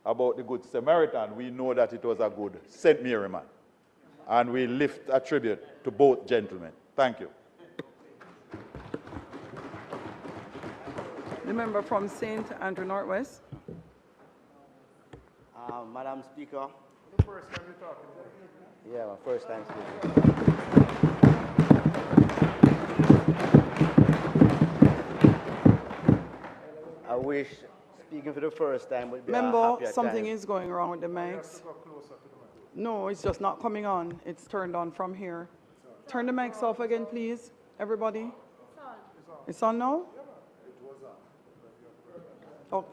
about the Good Samaritan, we know that it was a good St. Mary man. And we lift a tribute to both gentlemen. Thank you. The member from St. Andrew Northwest. Madam Speaker. Yeah, my first time speaking. I wish speaking for the first time would be a Member, happier something time. is going wrong with the mics. No, it's just not coming on. It's turned on from here. Turn the mics off again, please, everybody. It's on now? Okay.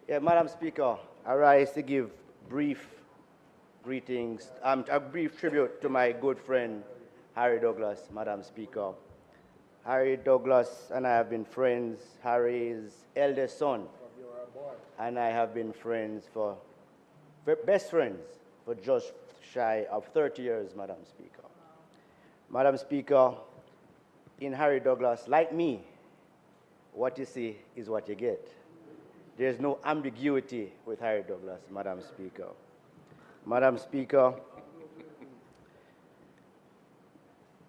Yeah, Madam Speaker, I rise to give brief greetings, a brief tribute to my good friend, Harry Douglas, Madam Speaker. Harry Douglas and I have been friends. Harry is eldest son, and I have been friends best friends for just shy of 30 years, Madam Speaker. Madam Speaker, in Harry Douglas, like me, what you see is what you get. There's no ambiguity with Harry Douglas, Madam Speaker. Madam Speaker,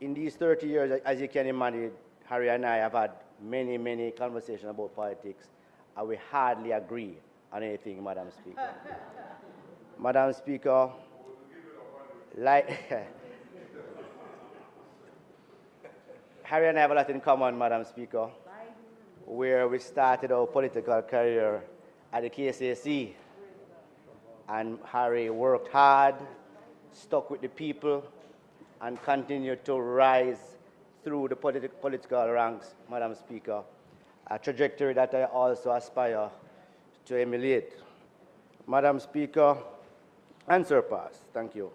in these 30 years, as you can imagine, Harry and I have had many, many conversations about politics, and we hardly agree on anything, Madam Speaker. Madam Speaker, like Harry and I have a lot in common, Madam Speaker, where we started our political career at the KCAC. And Harry worked hard, stuck with the people, and continued to rise through the political ranks, Madam Speaker, a trajectory that I also aspire to emulate. Madam Speaker, and surpass. Thank you.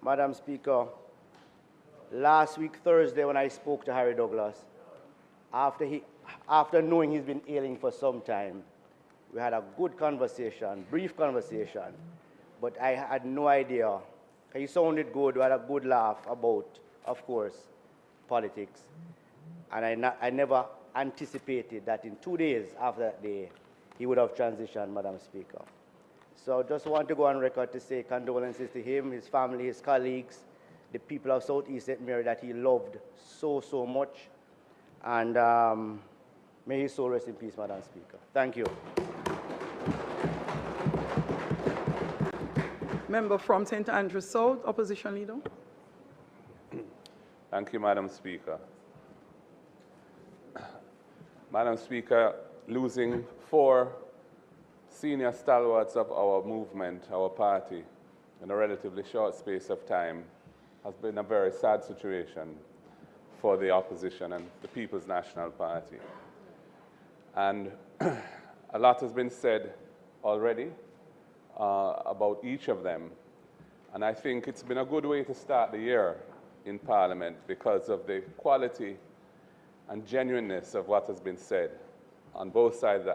Madam Speaker, last week, Thursday, when I spoke to Harry Douglas, after knowing he's been ailing for some time, we had a good conversation, brief conversation, but I had no idea. He sounded good, we had a good laugh about, of course, politics. And I never anticipated that in 2 days after that day, he would have transitioned, Madam Speaker. So just want to go on record to say condolences to him, his family, his colleagues, the people of Southeast St. Mary that he loved so, so much. And may his soul rest in peace, Madam Speaker. Thank you. Member from St. Andrews South, Opposition Leader. Thank you, Madam Speaker. Madam Speaker, losing 4 senior stalwarts of our movement, our party, in a relatively short space of time has been a very sad situation for the opposition and the People's National Party. And a lot has been said already about each of them. And I think it's been a good way to start the year in Parliament because of the quality and genuineness of what has been said on both sides of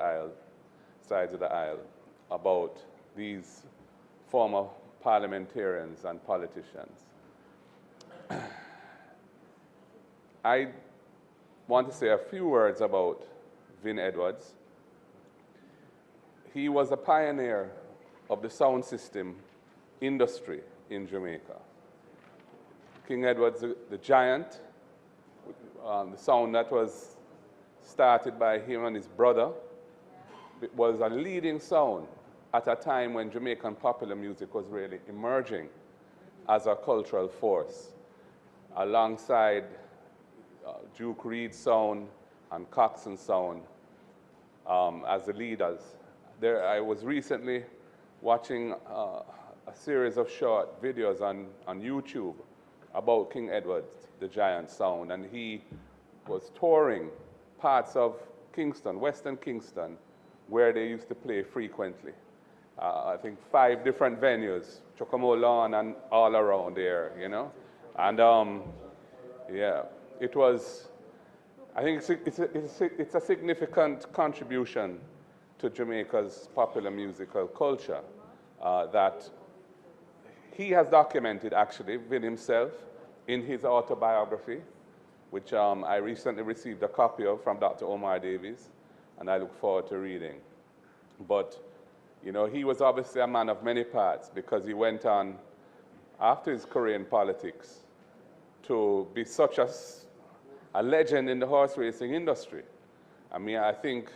the aisle about these former parliamentarians and politicians. I want to say a few words about Vin Edwards. He was a pioneer of the sound system industry in Jamaica. King Edwards, the giant, the sound that was started by him and his brother, it was a leading sound at a time when Jamaican popular music was really emerging as a cultural force, alongside Duke Reid's sound and Coxson's sound as the leaders. I was recently watching a series of short videos on YouTube about King Edwards, the giant sound, and he was touring parts of Kingston, Western Kingston, where they used to play frequently. I think 5 different venues, Chocomo Lawn and all around there, you know. And yeah, it was, I think it's a significant contribution to Jamaica's popular musical culture that he has documented, actually, with himself in his autobiography, which I recently received a copy of from Dr. Omar Davies, and I look forward to reading. But, you know, he was obviously a man of many parts because he went on, after his career in politics, to be such a legend in the horse racing industry. I mean, I think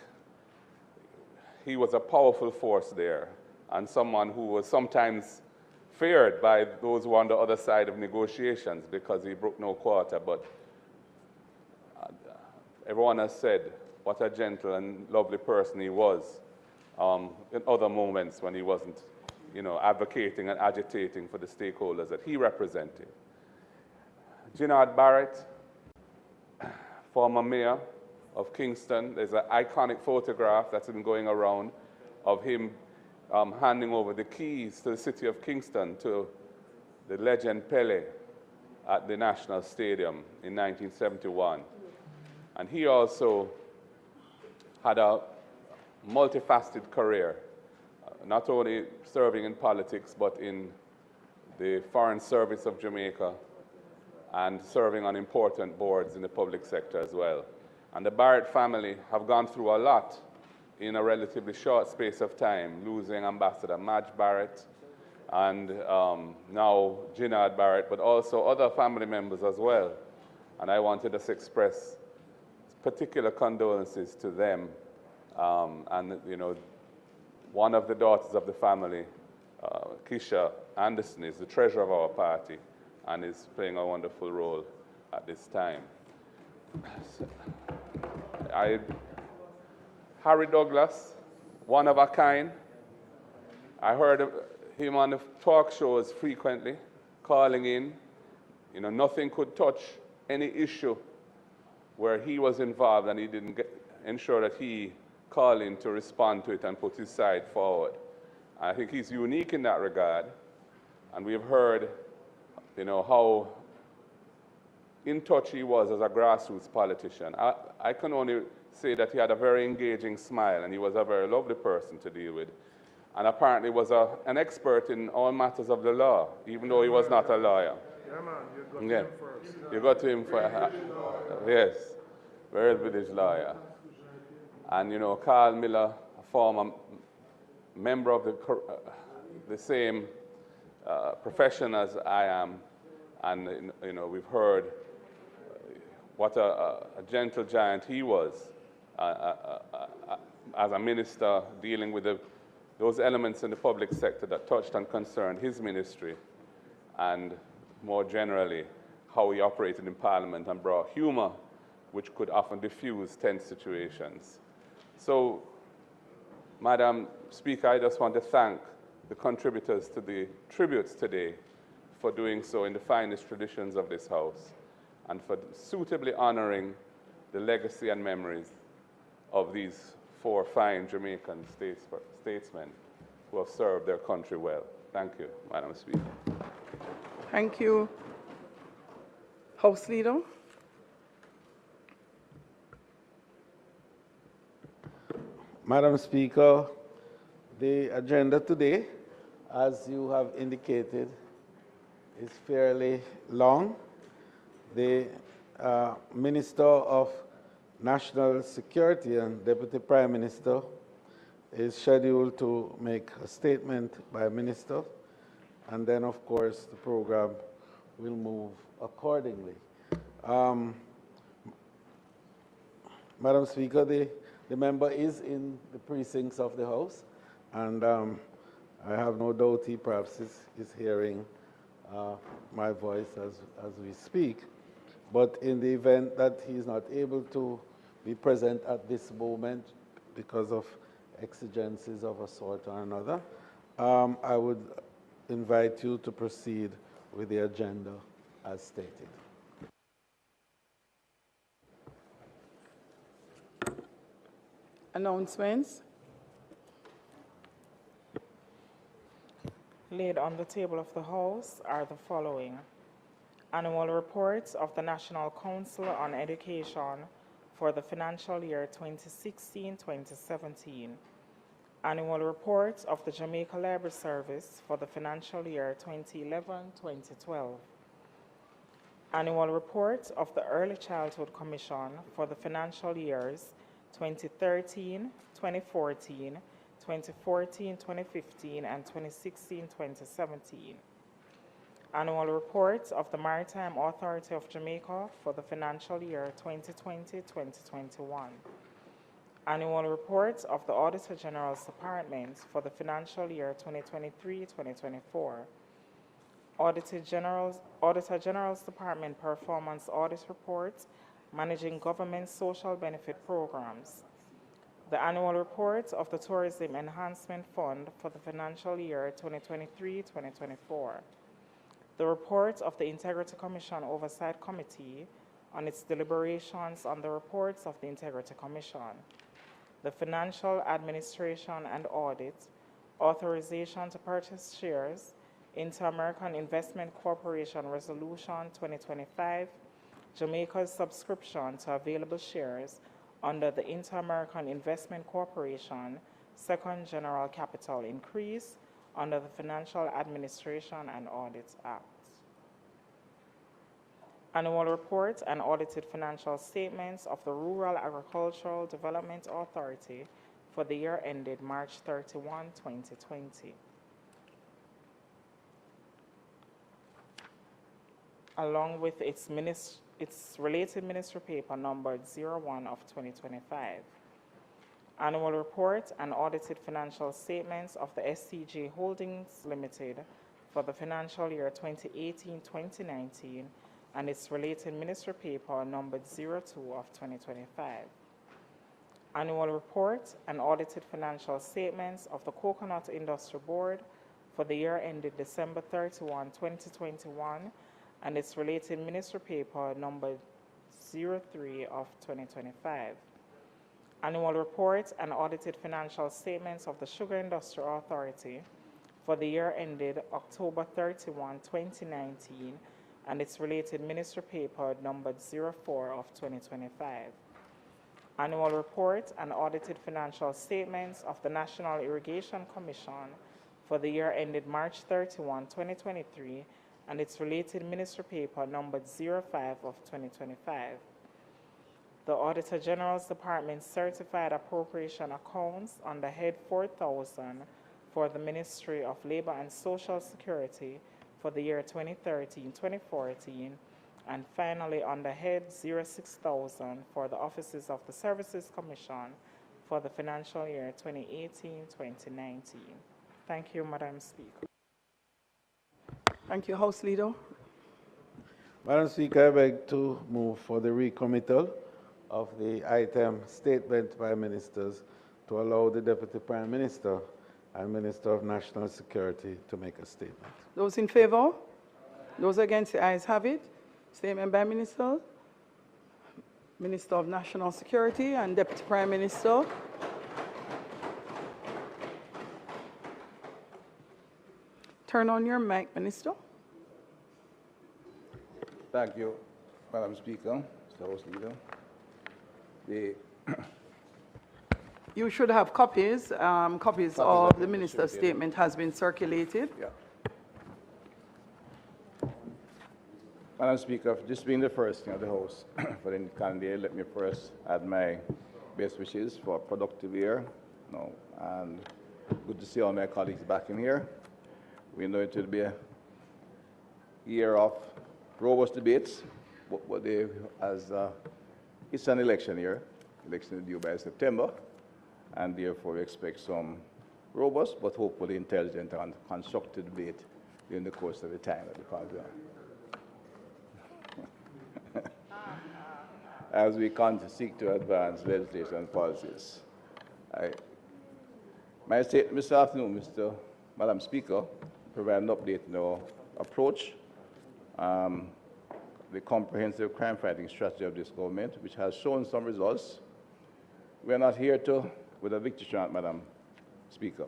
he was a powerful force there and someone who was sometimes feared by those who were on the other side of negotiations because he broke no quarter. But everyone has said what a gentle and lovely person he was in other moments when he wasn't, advocating and agitating for the stakeholders that he represented. Ginard Barrett, former mayor of Kingston. There's an iconic photograph that's been going around of him handing over the keys to the city of Kingston to the legend Pele at the National Stadium in 1971. And he also had a multifaceted career, not only serving in politics, but in the Foreign Service of Jamaica and serving on important boards in the public sector as well. And the Barrett family have gone through a lot in a relatively short space of time, losing Ambassador Madge Barrett and now Ginard Barrett, but also other family members as well. And I wanted to express particular condolences to them. One of the daughters of the family, Keisha Anderson, is the treasurer of our party and is playing a wonderful role at this time. Harry Douglas, one of a kind. I heard him on the talk shows frequently, calling in. Nothing could touch any issue where he was involved and he didn't ensure that he called in to respond to it and put his side forward. I think he's unique in that regard. And we've heard, how in touch he was as a grassroots politician. I can only say that he had a very engaging smile and he was a very lovely person to deal with. And apparently was an expert in all matters of the law, even though he was not a lawyer. Yeah, man, you got to him first. You got to him first. Yes, very British lawyer. And Carl Miller, a former member of the same profession as I am, and we've heard what a gentle giant he was as a minister dealing with those elements in the public sector that touched and concerned his ministry, and more generally how he operated in Parliament and brought humor, which could often diffuse tense situations. So, Madam Speaker, I just want to thank the contributors to the tributes today for doing so in the finest traditions of this House and for suitably honoring the legacy and memories of these 4 fine Jamaican statesmen who have served their country well. Thank you, Madam Speaker. Thank you. House Leader. Madam Speaker, the agenda today, as you have indicated, is fairly long. The Minister of National Security and Deputy Prime Minister is scheduled to make a statement by Minister, and then, of course, the program will move accordingly. Madam Speaker, the member is in the precincts of the House, and I have no doubt he perhaps is hearing my voice as we speak. But in the event that he is not able to be present at this moment because of exigencies of a sort or another, I would invite you to proceed with the agenda as stated. Announcements. Laid on the table of the House are the following: annual reports of the National Council on Education for the financial year 2016-2017, annual reports of the Jamaica Library Service for the financial year 2011-2012, annual reports of the Early Childhood Commission for the financial years 2013, 2014, 2014, 2015, and 2016, 2017. Annual reports of the Maritime Authority of Jamaica for the financial year 2020-2021. Annual reports of the Auditor General's Department for the financial year 2023-2024. Auditor General's Department Performance Audit Report, Managing Government Social Benefit Programs. The annual report of the Tourism Enhancement Fund for the financial year 2023-2024. The report of the Integrity Commission Oversight Committee on its deliberations on the reports of the Integrity Commission. The Financial Administration and Audit, Authorization to Purchase Shares, Inter-American Investment Corporation Resolution 2025, Jamaica's subscription to available shares under the Inter-American Investment Corporation Second General Capital Increase under the Financial Administration and Audit Act. Annual report and audited financial statements of the Rural Agricultural Development Authority for the year ended March 31, 2020. Along with its related ministry paper numbered 01 of 2025. Annual report and audited financial statements of the SCJ Holdings Limited for the financial year 2018-2019 and its related ministry paper numbered 02 of 2025. Annual report and audited financial statements of the Coconut Industry Board for the year ended December 31, 2021 and its related ministry paper number 03 of 2025. Annual report and audited financial statements of the Sugar Industry Authority for the year ended October 31, 2019 and its related ministry paper numbered 04 of 2025. Annual report and audited financial statements of the National Irrigation Commission for the year ended March 31, 2023 and its related ministry paper numbered 05 of 2025. The Auditor General's Department certified appropriation accounts under Head 4000 for the Ministry of Labor and Social Security for the year 2013-2014, and finally under Head 06000 for the Offices of the Services Commission for the financial year 2018-2019. Thank you, Madam Speaker. Thank you, House Leader. Madam Speaker, I beg to move for the recommittal of the item statement by ministers to allow the Deputy Prime Minister and Minister of National Security to make a statement. Those in favor? Those against, the ayes have it. Statement by Minister, Minister of National Security and Deputy Prime Minister. Turn on your mic, Minister. Thank you, Madam Speaker, Mr. House Leader. You should have copies. Copies of the minister's statement has been circulated. Yeah. Madam Speaker, this being the first thing of the House for the candidate, let me first add my best wishes for a productive year. And good to see all my colleagues back in here. We know it will be a year of robust debates, but it's an election year. Election is due by September, and therefore we expect some robust but hopefully intelligent and constructive debate during the course of the time at the Parliament. As we seek to advance legislation and policies. My statement this afternoon, Madam Speaker, provide an update on our approach, the comprehensive crime fighting strategy of this government, which has shown some results. We are not here with a victory chant, Madam Speaker,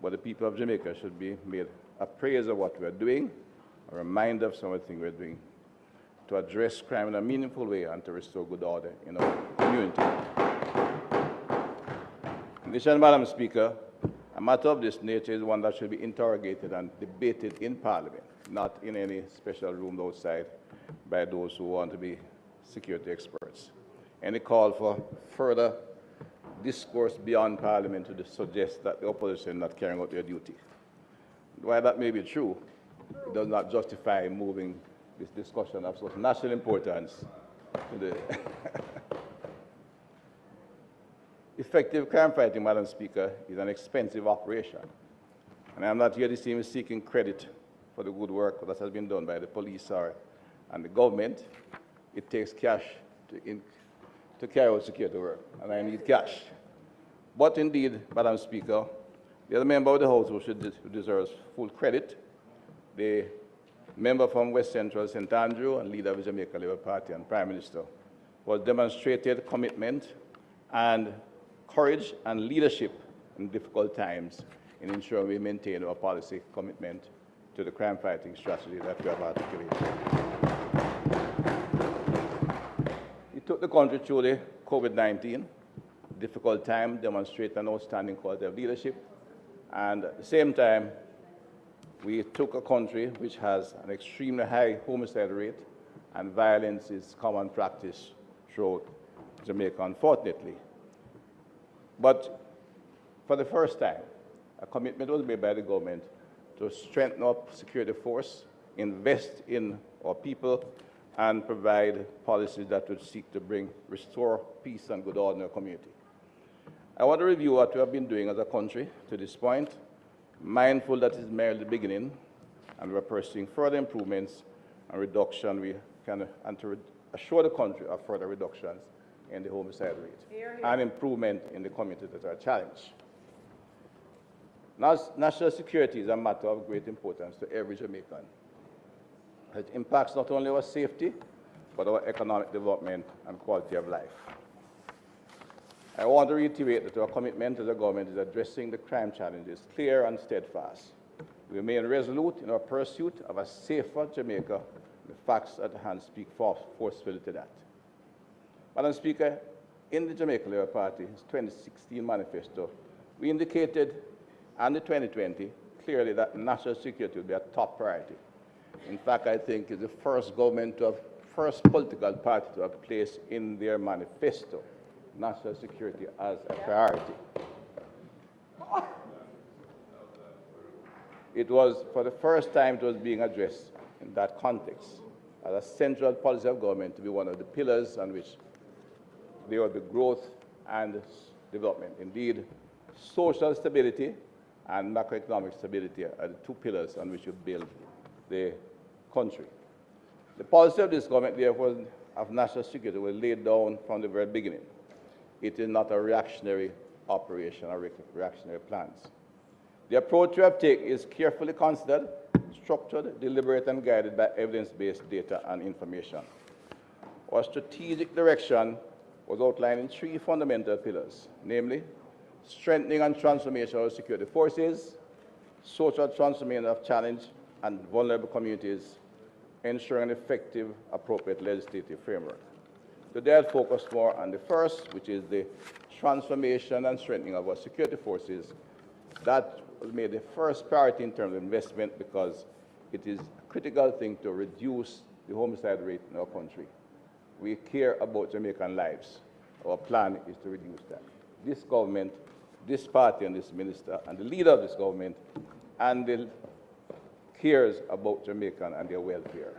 but the people of Jamaica should be made appraised of what we are doing, a reminder of some of the things we are doing to address crime in a meaningful way and to restore good order in our community. In addition, Madam Speaker, a matter of this nature is one that should be interrogated and debated in Parliament, not in any special room outside by those who want to be security experts. Any call for further discourse beyond Parliament to suggest that the opposition is not carrying out their duty. While that may be true, it does not justify moving this discussion of such national importance to the effective crime fighting, Madam Speaker, is an expensive operation. And I'm not here this evening seeking credit for the good work that has been done by the police and the government. It takes cash to carry out security work, and I need cash. But indeed, Madam Speaker, the other member of the House who deserves full credit, the member from West Central St. Andrew and leader of the Jamaica Labour Party and Prime Minister, was demonstrated commitment and courage and leadership in difficult times in ensuring we maintain our policy commitment to the crime-fighting strategy that we have articulated. He took the country through the COVID-19 difficult time, demonstrated an outstanding quality of leadership, and at the same time, we took a country which has an extremely high homicide rate, and violence is common practice throughout Jamaica, unfortunately. But for the first time, a commitment was made by the government to strengthen our security force, invest in our people, and provide policies that would seek to restore peace and good order in our community. I want to review what we have been doing as a country to this point, mindful that it is merely the beginning, and we're pursuing further improvements and reduction and to assure the country of further reductions in the homicide rate and improvement in the communities that are challenged. National security is a matter of great importance to every Jamaican. It impacts not only our safety, but our economic development and quality of life. I want to reiterate that our commitment as a government is addressing the crime challenges clear and steadfast. We remain resolute in our pursuit of a safer Jamaica. The facts at hand speak forcefully to that. Madam Speaker, in the Jamaica Labour Party's 2016 manifesto, we indicated, and the 2020, clearly that national security would be a top priority. In fact, I think it's the first political party to have placed in their manifesto national security as a priority. It was, for the first time, it was being addressed in that context as a central policy of government to be one of the pillars on which there will be growth and development. Indeed, social stability and macroeconomic stability are the two pillars on which you build the country. The policy of this government, therefore, of national security was laid down from the very beginning. It is not a reactionary operation or reactionary plans. The approach we have taken is carefully considered, structured, deliberate, and guided by evidence-based data and information. Our strategic direction was outlined in three fundamental pillars, namely, strengthening and transformation of security forces, social transformation of challenged and vulnerable communities, ensuring an effective, appropriate legislative framework. Today, I'll focus more on the first, which is the transformation and strengthening of our security forces. That was made the first priority in terms of investment because it is a critical thing to reduce the homicide rate in our country. We care about Jamaican lives. Our plan is to reduce that. This government, this party and this minister and the leader of this government and the cares about Jamaican and their welfare.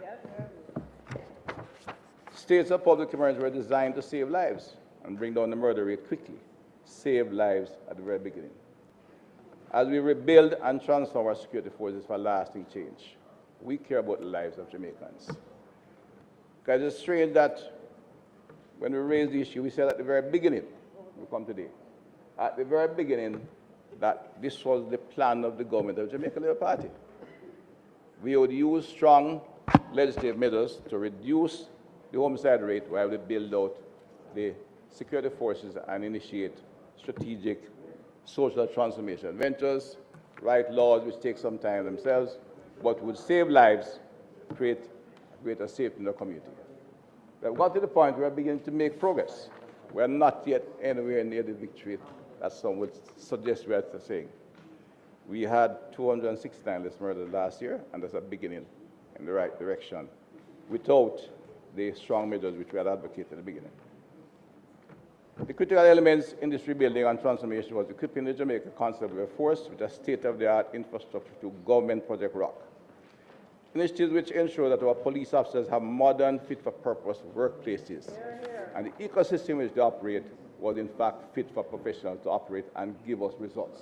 States of public emergency were designed to save lives and bring down the murder rate quickly, save lives at the very beginning. As we rebuild and transform our security forces for lasting change, we care about the lives of Jamaicans. Because it's strange that when we raised the issue, we said at the very beginning, we come today, at the very beginning, that this was the plan of the government of the Jamaica Labour Party. We would use strong legislative measures to reduce the homicide rate while we build out the security forces and initiate strategic social transformation ventures, write laws which take some time themselves, but would save lives, create greater safety in the community. We have got to the point where we are beginning to make progress. We are not yet anywhere near the victory that some would suggest we are saying. We had 269 less murders last year, and that's a beginning in the right direction, without the strong measures which we had advocated at the beginning. The critical elements in this rebuilding and transformation was equipping the Jamaica Constabulary Force with a state-of-the-art infrastructure through Government Project ROC. Initiatives which ensure that our police officers have modern, fit-for-purpose workplaces, and the ecosystem in which they operate was in fact fit for professionals to operate and give us results.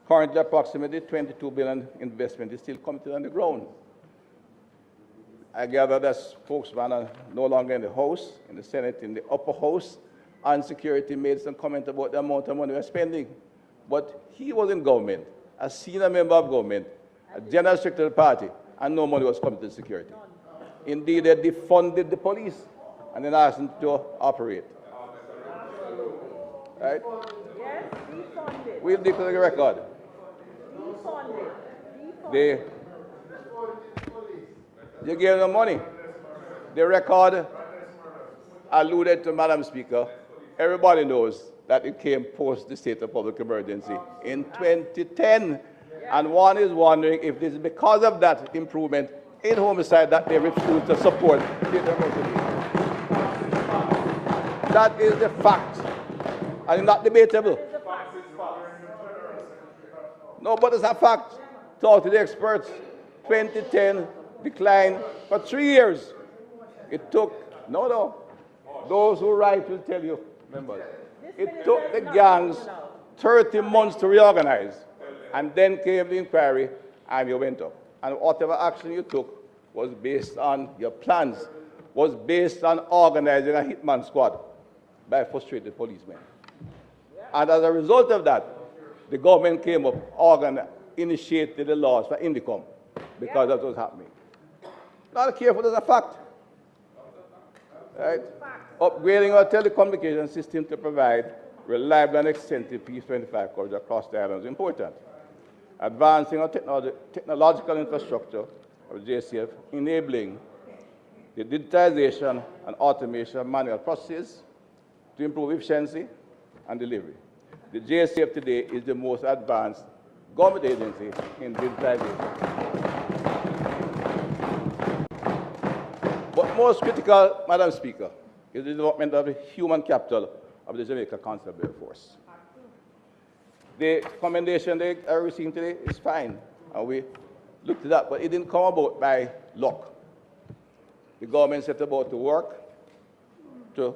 Currently, approximately 22 billion investment is still committed on the ground. I gather that spokesman are no longer in the House, in the Senate, in the upper House, and security made some comment about the amount of money we're spending. But he was in government, a senior member of government, a general secretary of the party, and no money was committed to security. Indeed, they defunded the police and then asked them to operate. Right? Yes, defunded. We'll declare the record. Defunded. They gave them money. The record alluded to, Madam Speaker. Everybody knows that it came post the state of public emergency in 2010. And one is wondering if this is because of that improvement in homicide that they refuse to support state of emergency. That is the fact, and not debatable. No, but it's a fact. Talk to the experts. 2010 decline for 3 years. It took, those who write will tell you, members, it took the gangs 30 months to reorganize, and then came the inquiry, and you went up. And whatever action you took was based on your plans, was based on organizing a hitman squad by frustrated policemen. And as a result of that, the government came up, initiated the laws for Indicom, because that's what's happening. Not careful, as a fact. Right? Upgrading our telecommunication system to provide reliable and extensive P25 coverage across the island is important. Advancing our technological infrastructure of JCF, enabling the digitization and automation of manual processes to improve efficiency and delivery. The JCF today is the most advanced government agency in digitization. But most critical, Madam Speaker, is the development of the human capital of the Jamaica Constabulary Force. The commendation they are receiving today is fine, and we looked at that, but it didn't come about by luck. The government set about to work to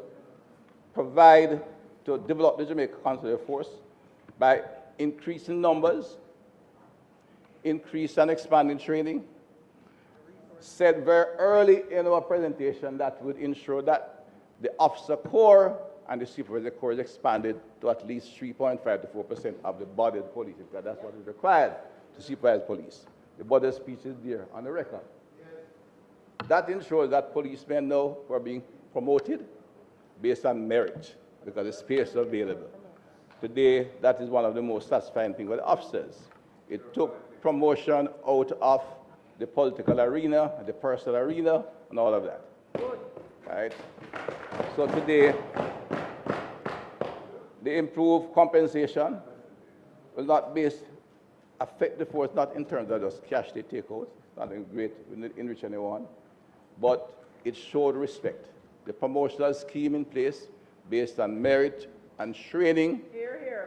provide, to develop the Jamaica Constabulary Force by increasing numbers, increase and expanding training, said very early in our presentation that would ensure that the officer corps and the supervisor corps is expanded to at least 3.5 to 4% of the body of the police, because that's what is required to supervise police. The body of speech is there on the record. That ensures that policemen now are being promoted based on merit, because the space is available. Today, that is one of the most satisfying things for the officers. It took promotion out of the political arena, the personal arena, and all of that. Right? So today, the improved compensation will not affect the force, not in terms of just cash they take out, not in great enrich anyone, but it showed respect. The promotional scheme in place based on merit and training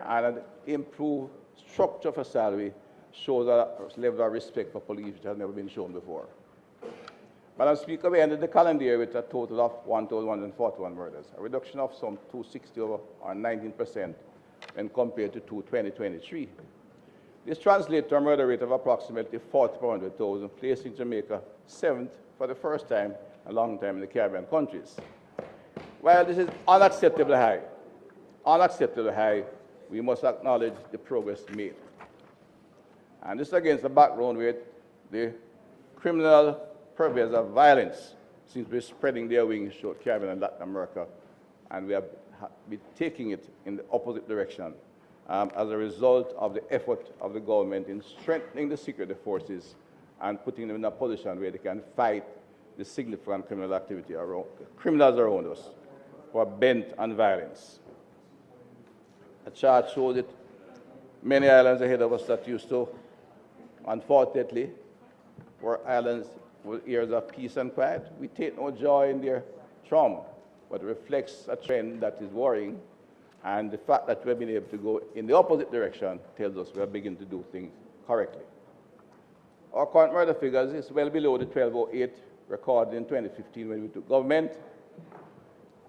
and an improved structure for salary shows a level of respect for police which has never been shown before. Madam Speaker, we ended the calendar year with a total of 1,141 murders, a reduction of some 260 or 19% when compared to 2023. This translates to a murder rate of approximately 40 per 100,000, placing Jamaica 7th for the first time in a long time in the Caribbean countries. While this is unacceptably high, we must acknowledge the progress made. And this is against the background where the criminal purveyors of violence seem to be spreading their wings throughout Caribbean and Latin America, and we have been taking it in the opposite direction as a result of the effort of the government in strengthening the security forces and putting them in a position where they can fight the significant criminal activity criminals around us who are bent on violence. A chart shows that many islands ahead of us that used to, unfortunately, were islands with years of peace and quiet. We take no joy in their trauma, but it reflects a trend that is worrying, and the fact that we've been able to go in the opposite direction tells us we're beginning to do things correctly. Our current murder figures is well below the 1208 recorded in 2015 when we took government,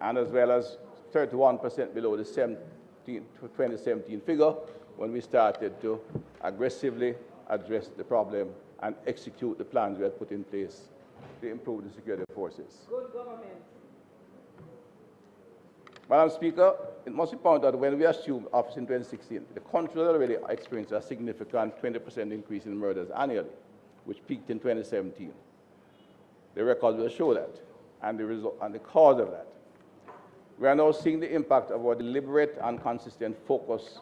and as well as 31% below the 2017 figure, when we started to aggressively address the problem and execute the plans we had put in place to improve the security forces. Good government. Madam Speaker, it must be pointed out that when we assumed office in 2016, the country had already experienced a significant 20% increase in murders annually, which peaked in 2017. The records will show that, and the cause of that. We are now seeing the impact of our deliberate and consistent focus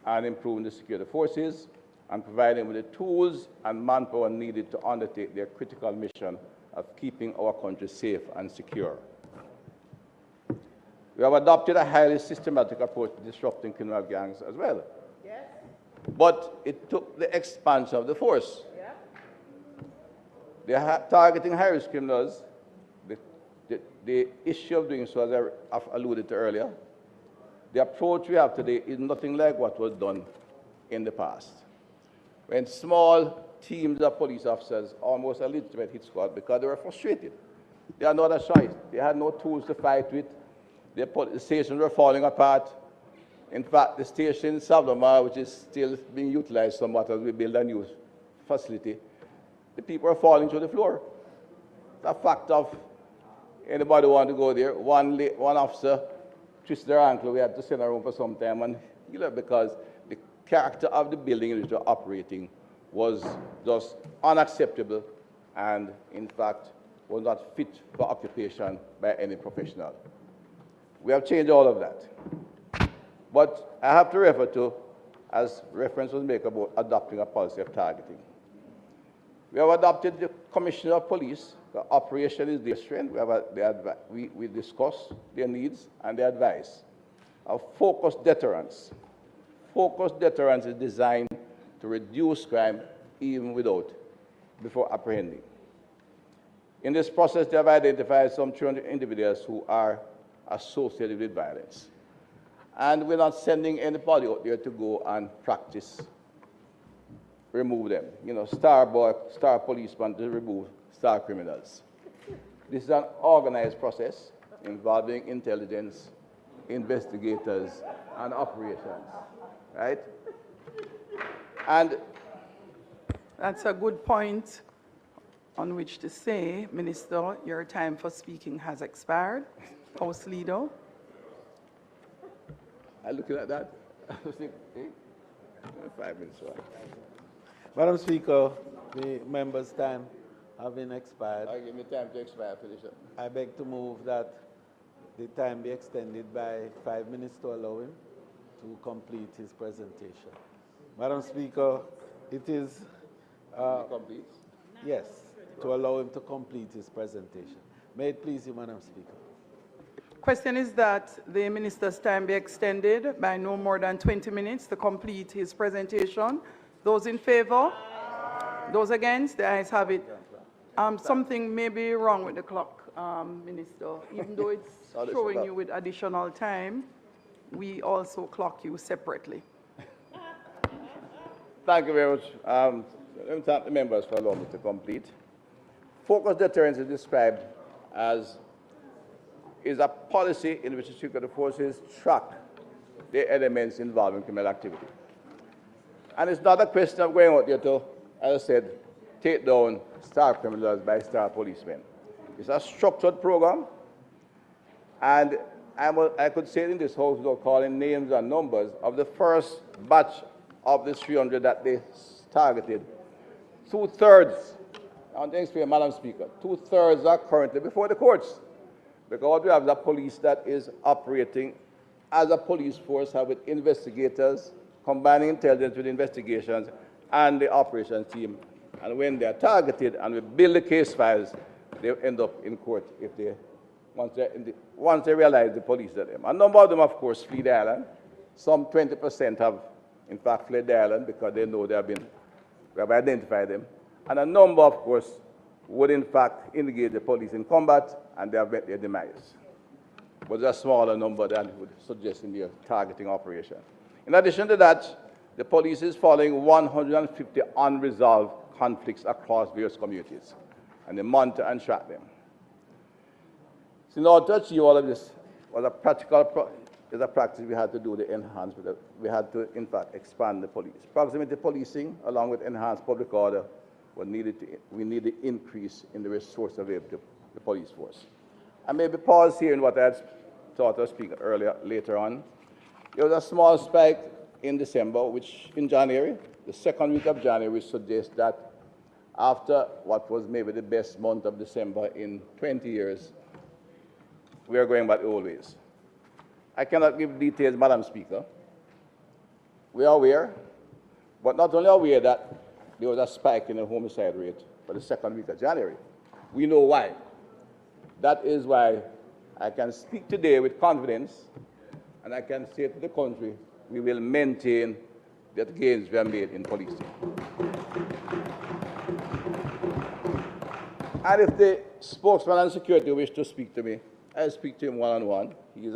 on improving the security forces and providing them with the tools and manpower needed to undertake their critical mission of keeping our country safe and secure. We have adopted a highly systematic approach to disrupting criminal gangs as well. Yes. But it took the expansion of the force. Yeah. They are targeting high-risk criminals. The issue of doing so, as I've alluded to earlier, the approach we have today is nothing like what was done in the past. When small teams of police officers, almost a legitimate hit squad, because they were frustrated. They had no other choice. They had no tools to fight with. The stations were falling apart. In fact, the station in Savlomar, which is still being utilized somewhat as we build a new facility, the people are falling through the floor. It's a fact of anybody want to go there. One officer twisted their ankle. We had to send her home for some time, and because the character of the building in which they were operating was just unacceptable and, in fact, was not fit for occupation by any professional. We have changed all of that. But I have to refer to, as reference was made about adopting a policy of targeting. We have adopted the Commissioner of Police. The operation is their strength. We discuss their needs and their advice. A focused deterrence. Focused deterrence is designed to reduce crime even before apprehending. In this process, they have identified some 300 individuals who are associated with violence. And we're not sending anybody out there to go and practice, remove them. Star policeman to remove star criminals. This is an organized process involving intelligence, investigators, and operations, right? And that's a good point on which to say, Minister, your time for speaking has expired. House Leader. I'm looking at that. I was thinking, 5 minutes. Right? Madam Speaker, the member's time having expired. I give me time to expire, finish up. I beg to move that the time be extended by 5 minutes to allow him to complete his presentation. Madam Speaker, it is... complete? Yes, to allow him to complete his presentation. May it please you, Madam Speaker. Question is that the minister's time be extended by no more than 20 minutes to complete his presentation. Those in favor? Those against? The ayes have it. Something may be wrong with the clock, Minister. Even though it's showing you with additional time, we also clock you separately. Thank you very much. Let me thank the members for allowing me to complete. Focused deterrence is described as a policy in which the security forces track the elements involving criminal activity. And it's not a question of going out there to, as I said, take down star criminals by star policemen. It's a structured program, and I could say in this house without calling names and numbers, of the first batch of the 300 that they targeted, 2/3, I want to explain, Madam Speaker, 2/3 are currently before the courts. Because we have the police that is operating as a police force, have with investigators, combining intelligence with investigations, and the operations team. And when they are targeted and we build the case files, they end up in court if they, once they realize the police are them. A number of them, of course, flee the island. Some 20% have, in fact, fled the island because they know we have identified them. And a number, of course, would in fact engage the police in combat, and they have met their demise. But there's a smaller number than would suggest in their targeting operation. In addition to that, the police is following 150 unresolved conflicts across various communities, and they monitor and track them. So in order to achieve all of this was a practical is a practice we had to do the enhancement. We had to, in fact, expand the police. Proximity policing, along with enhanced public order, we needed increase in the resource available to the police force. I maybe pause here in what I had thought of speaking earlier, later on. There was a small spike in December, which in January, the second week of January, which suggests that after what was maybe the best month of December in 20 years, we are going back the old ways. I cannot give details, Madam Speaker. We are aware, but not only aware that there was a spike in the homicide rate for the second week of January, we know why. That is why I can speak today with confidence, and I can say to the country, we will maintain the gains we have made in policing. And if the spokesman on security wish to speak to me, I'll speak to him one-on-one. He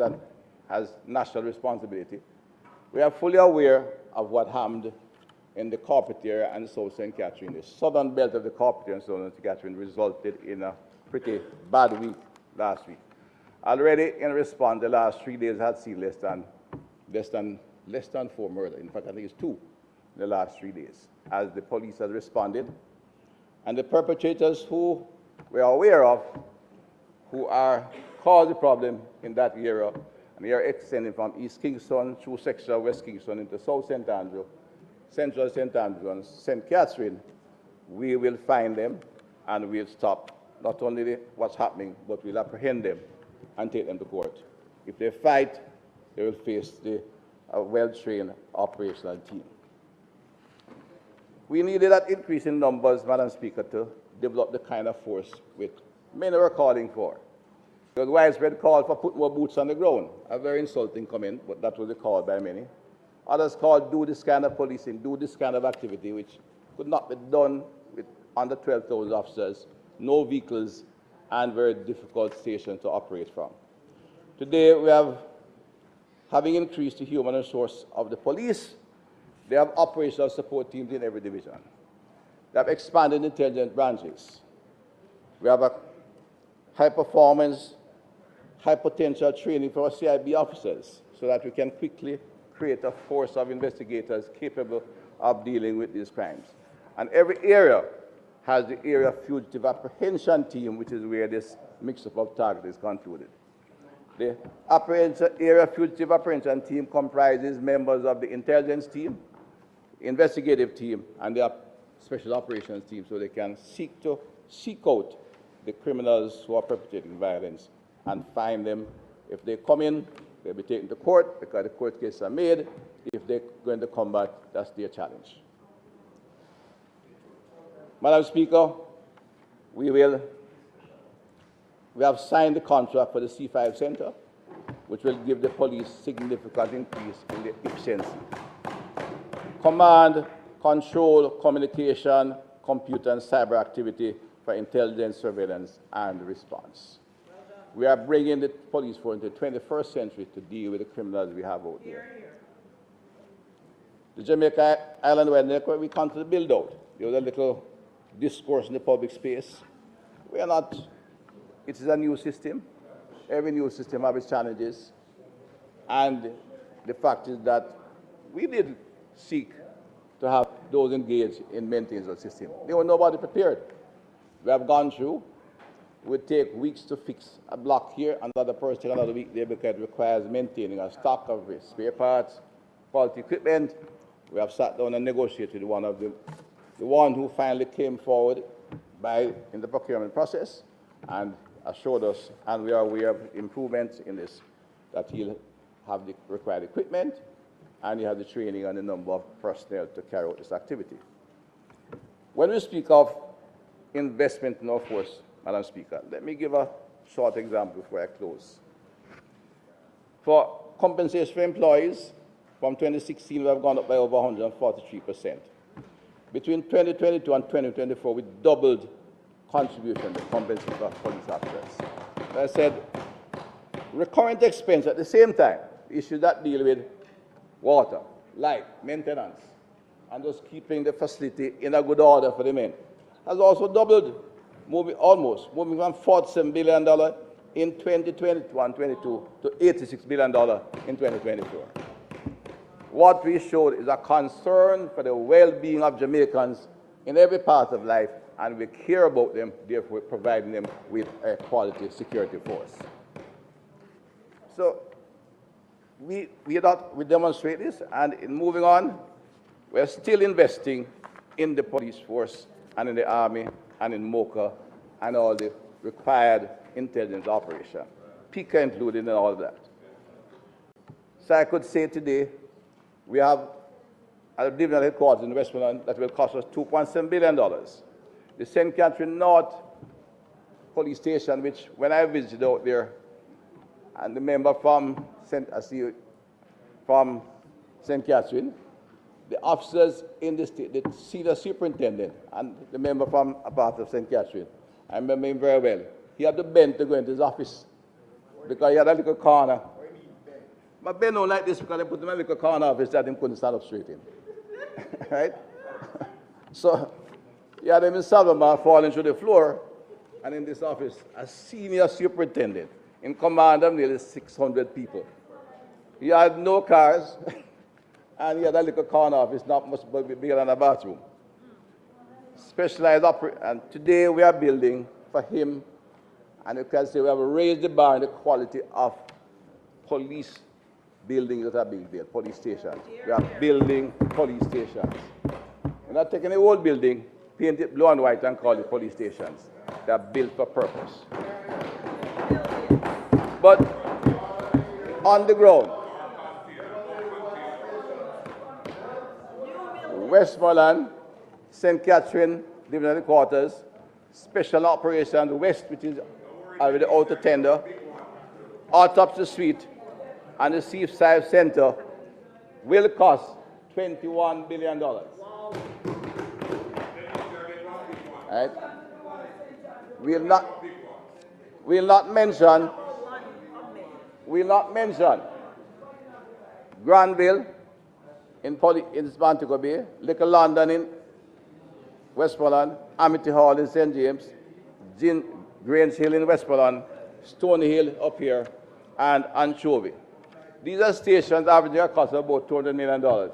has national responsibility. We are fully aware of what happened in the Carpet area and South St. Catherine. The southern belt of the Carpet and South St. Catherine resulted in a pretty bad week last week. Already in response, the last 3 days had seen less than 4 murders. In fact, I think it's 2 in the last 3 days, as the police has responded. And the perpetrators who we are aware of, who are caused the problem in that area, and they are extending from East Kingston through section of West Kingston into South St. Andrew, Central St. Andrew, and St. Catherine, we will find them and we'll stop not only what's happening, but we'll apprehend them and take them to court. If they fight, they will face the well-trained operational team. We needed that increase in numbers, Madam Speaker, to develop the kind of force which many were calling for. There was widespread call for put more boots on the ground, a very insulting comment, but that was the call by many. Others called, do this kind of policing, do this kind of activity, which could not be done with under 12,000 officers, no vehicles, and very difficult stations to operate from. Today, we have, having increased the human resource of the police, they have operational support teams in every division. They have expanded intelligence branches. We have a high-performance, high-potential training for our CIB officers so that we can quickly create a force of investigators capable of dealing with these crimes. And every area has the area fugitive apprehension team, which is where this mix-up of target is concluded. The area fugitive apprehension team comprises members of the intelligence team, investigative team, and the special operations team, so they can seek out the criminals who are perpetrating violence and find them. If they come in, they'll be taken to court because the court cases are made. If they're going to combat, that's their challenge. Madam Speaker, we have signed the contract for the C5 Center, which will give the police significant increase in the efficiency. Command, control, communication, computer and cyber activity for intelligence, surveillance, and response. We are bringing the police force into the 21st century to deal with the criminals we have out there. The Jamaica Island Wide Network, we come to the build out. There was a little discourse in the public space. We are not, it is a new system. Every new system has its challenges. And the fact is that we did seek to have those engaged in maintaining the system. There was nobody prepared. We have gone through. It would take weeks to fix a block here, another person take another week there because it requires maintaining a stock of spare parts, faulty equipment. We have sat down and negotiated with one of them, the one who finally came forward in the procurement process and assured us, and we are aware of improvements in this, that he'll have the required equipment and he has the training and the number of personnel to carry out this activity. When we speak of investment in our force, Madam Speaker, let me give a short example before I close. For compensation for employees, from 2016 we have gone up by over 143%. Between 2022 and 2024, we doubled contribution to compensation for police officers. As I said, recurrent expense at the same time, issues that deal with water, light, maintenance, and just keeping the facility in a good order for the men, has also doubled, moving from $47 billion in 2021-22 to $86 billion in 2024. What we showed is a concern for the well-being of Jamaicans in every part of life, and we care about them, therefore providing them with a quality security force. So we demonstrate this, and in moving on, we're still investing in the police force and in the army and in MOCA and all the required intelligence operation, PICA included in all of that. So I could say today, we have a divisional headquarters in Westmoreland that will cost us $2.7 billion. The St. Catherine North police station, which when I visited out there, and the member from St. Catherine, the officers in the state, the senior superintendent, and the member from a part of St. Catherine, I remember him very well. He had to bend to go into his office because he had a little corner. But Ben don't like this because they put him in a little corner office that he couldn't stand up straight in. Right? So he had him in Salvamar falling through the floor, and in this office, a senior superintendent in command of nearly 600 people. He had no cars, and he had a little corner office, not much bigger than a bathroom. Specialized and today we are building for him, and you can say we have raised the bar in the quality of police buildings that are being built, police stations. We are building police stations. We're not taking the old building, paint it blue and white and call it police stations. They are built for purpose. But on the ground, Westmoreland, St. Catherine Divisional Headquarters, Special Operations West, which is already out of tender, Autopsy Suite, and the Seaside Center will cost $21 billion. Right? We'll not mention Granville in Montego Bay, Little London in Westmoreland, Amity Hall in St. James, Grange Hill in Westmoreland, Stony Hill up here, and Anchovy. These are stations averaging a cost of about $200 million.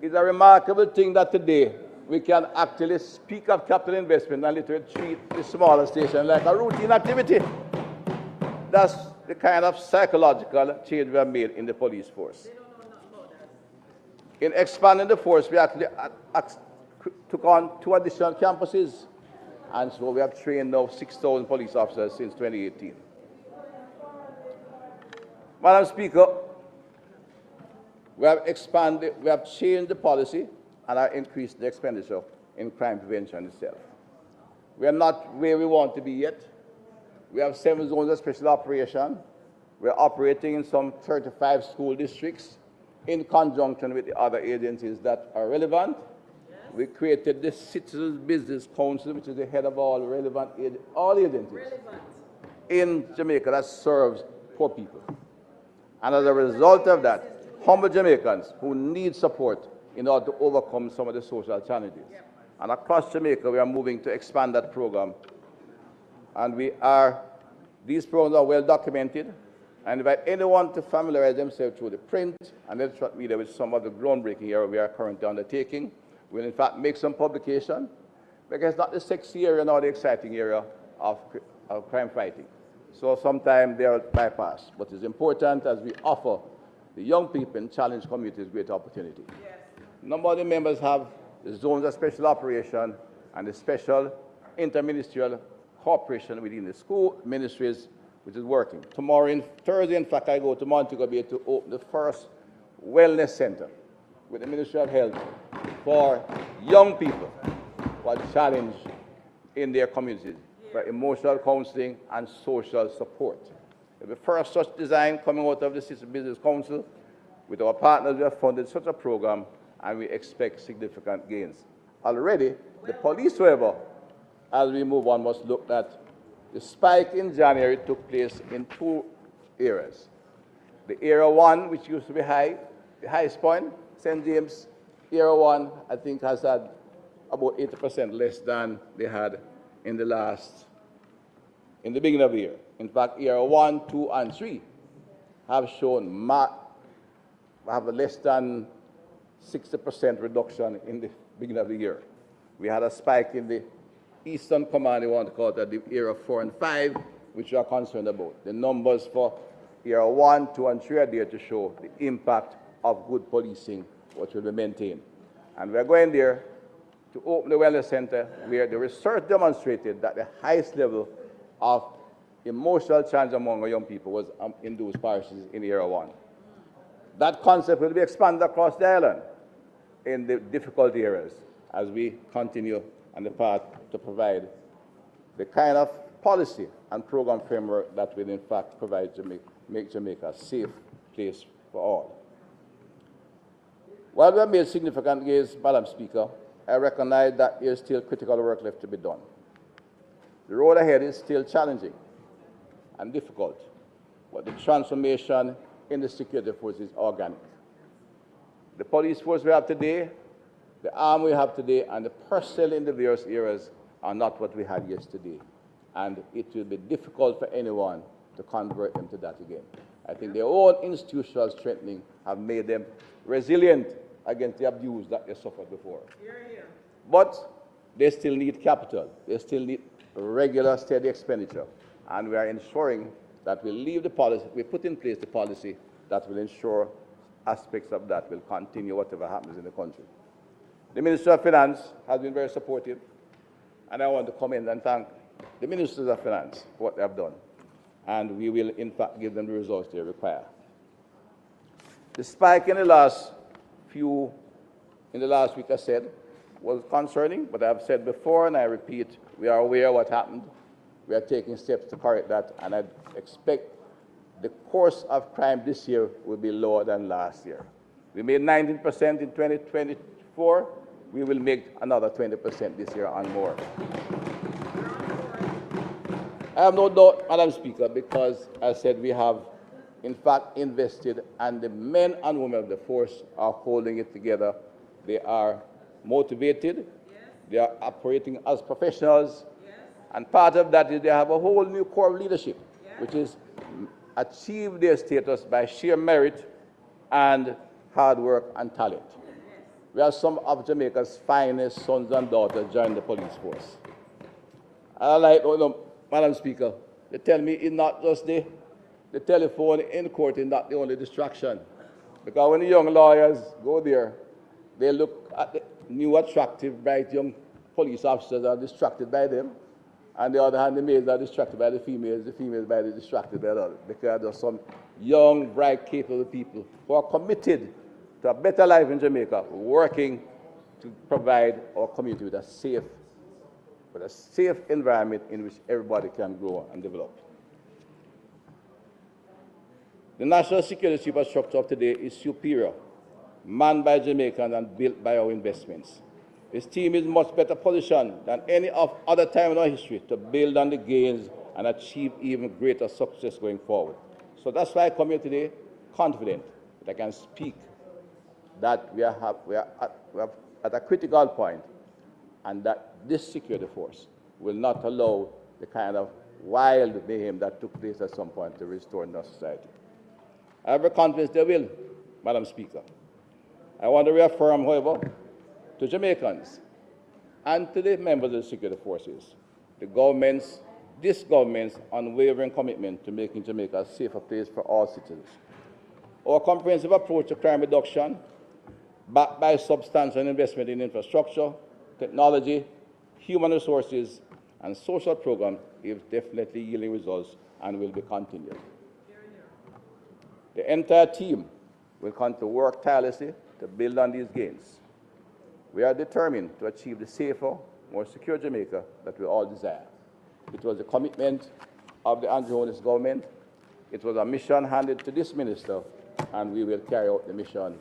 It's a remarkable thing that today we can actually speak of capital investment and literally treat the smaller station like a routine activity. That's the kind of psychological change we have made in the police force. In expanding the force, we actually took on 2 additional campuses, and so we have trained now 6,000 police officers since 2018. Madam Speaker, we have changed the policy and have increased the expenditure in crime prevention itself. We are not where we want to be yet. We have 7 zones of special operation. We are operating in some 35 school districts in conjunction with the other agencies that are relevant. We created the Citizens Business Council, which is the head of all relevant agencies in Jamaica that serves poor people. And as a result of that, humble Jamaicans who need support in order to overcome some of the social challenges. And across Jamaica, we are moving to expand that program. And these programs are well documented. And invite anyone to familiarize themselves through the print and electronic media with some of the groundbreaking area we are currently undertaking. We'll in fact make some publication, because it's not the sexy area nor the exciting area of crime fighting. So sometimes they are bypassed. But it's important as we offer the young people in challenged communities great opportunity. Yes. A number of the members have the zones of special operation and the special interministerial cooperation within the school ministries, which is working. Thursday, in fact, I go to Montego Bay to open the first wellness center with the Ministry of Health for young people who are challenged in their communities for emotional counseling and social support. The first such design coming out of the Citizens Business Council. With our partners, we have funded such a program, and we expect significant gains. Already, the police, however, as we move on, must look at the spike in January took place in 2 areas. The Area 1, which used to be high, the highest point, St. James, Area 1, I think, has had about 80% less than they had in the last in the beginning of the year. In fact, year 1, 2, and 3 have shown have a less than 60% reduction in the beginning of the year. We had a spike in the Eastern Command, we want to call it, at the era 4 and 5, which we are concerned about. The numbers for year 1, 2, and 3 are there to show the impact of good policing, which will be maintained. And we're going there to open the wellness center where the research demonstrated that the highest level of emotional challenge among our young people was in those parishes in era 1. That concept will be expanded across the island in the difficult areas as we continue on the path to provide the kind of policy and program framework that will in fact make Jamaica a safe place for all. While we have made significant gains, Madam Speaker, I recognize that there is still critical work left to be done. The road ahead is still challenging and difficult, but the transformation in the security force is organic. The police force we have today, the army we have today, and the personnel in the various areas are not what we had yesterday. And it will be difficult for anyone to convert them to that again. I think their own institutional strengthening have made them resilient against the abuse that they suffered before. But they still need capital. They still need regular, steady expenditure. And we are ensuring that we put in place the policy that will ensure aspects of that will continue whatever happens in the country. The Minister of Finance has been very supportive, and I want to commend and thank the Ministers of Finance for what they have done. And we will, in fact, give them the results they require. The spike in the last week, I said, was concerning, but I have said before, and I repeat, we are aware of what happened. We are taking steps to correct that, and I expect the course of crime this year will be lower than last year. We made 19% in 2024. We will make another 20% this year and more. I have no doubt, Madam Speaker, because I said we have, in fact, invested, and the men and women of the force are holding it together. They are motivated. Yes. They are operating as professionals. Yes. And part of that is they have a whole new core of leadership, yes, which is achieve their status by sheer merit and hard work and talent. Yes. We have some of Jamaica's finest sons and daughters join the police force. I like, Madam Speaker, they tell me it's not just the telephone in court is not the only distraction. Because when the young lawyers go there, they look at the new, attractive, bright young police officers are distracted by them. On the other hand, the males are distracted by the females distracted by the others. Because there are some young, bright, capable people who are committed to a better life in Jamaica, working to provide our community with a safe environment in which everybody can grow and develop. The national security superstructure of today is superior, manned by Jamaicans and built by our investments. This team is much better positioned than any other time in our history to build on the gains and achieve even greater success going forward. So that's why I come here today confident that I can speak that we are at a critical point, and that this security force will not allow the kind of wild mayhem that took place at some point to restore in our society. I have a confidence they will, Madam Speaker. I want to reaffirm, however, to Jamaicans and to the members of the security forces, this government's unwavering commitment to making Jamaica a safer place for all citizens. Our comprehensive approach to crime reduction, backed by substantial investment in infrastructure, technology, human resources, and social programs, is definitely yielding results and will be continued. The entire team will continue to work tirelessly to build on these gains. We are determined to achieve the safer, more secure Jamaica that we all desire. It was the commitment of the Andrew Holness government. It was a mission handed to this minister, and we will carry out the mission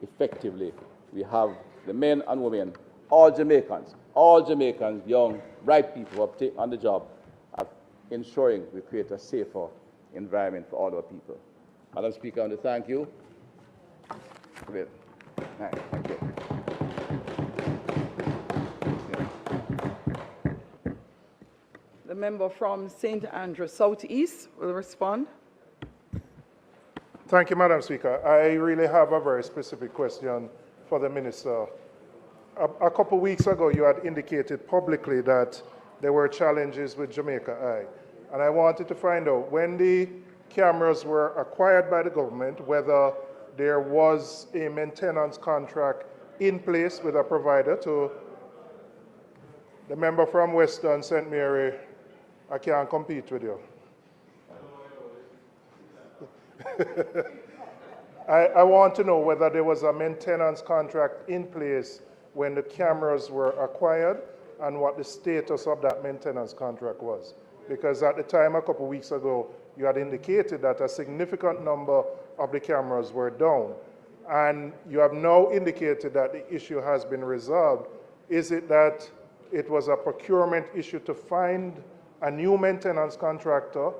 effectively. We have the men and women, all Jamaicans, young, bright people who have taken on the job of ensuring we create a safer environment for all our people. Madam Speaker, I want to thank you. Thank you. The member from St. Andrew Southeast will respond. Thank you, Madam Speaker. I really have a very specific question for the Minister. A couple of weeks ago, you had indicated publicly that there were challenges with Jamaica Eye. And I wanted to find out, when the cameras were acquired by the government, whether there was a maintenance contract in place with a provider. To the member from Western St. Mary, I can't compete with you. I want to know whether there was a maintenance contract in place when the cameras were acquired and what the status of that maintenance contract was. Because at the time, a couple of weeks ago, you had indicated that a significant number of the cameras were down. And you have now indicated that the issue has been resolved. Is it that it was a procurement issue to find a new maintenance contractor?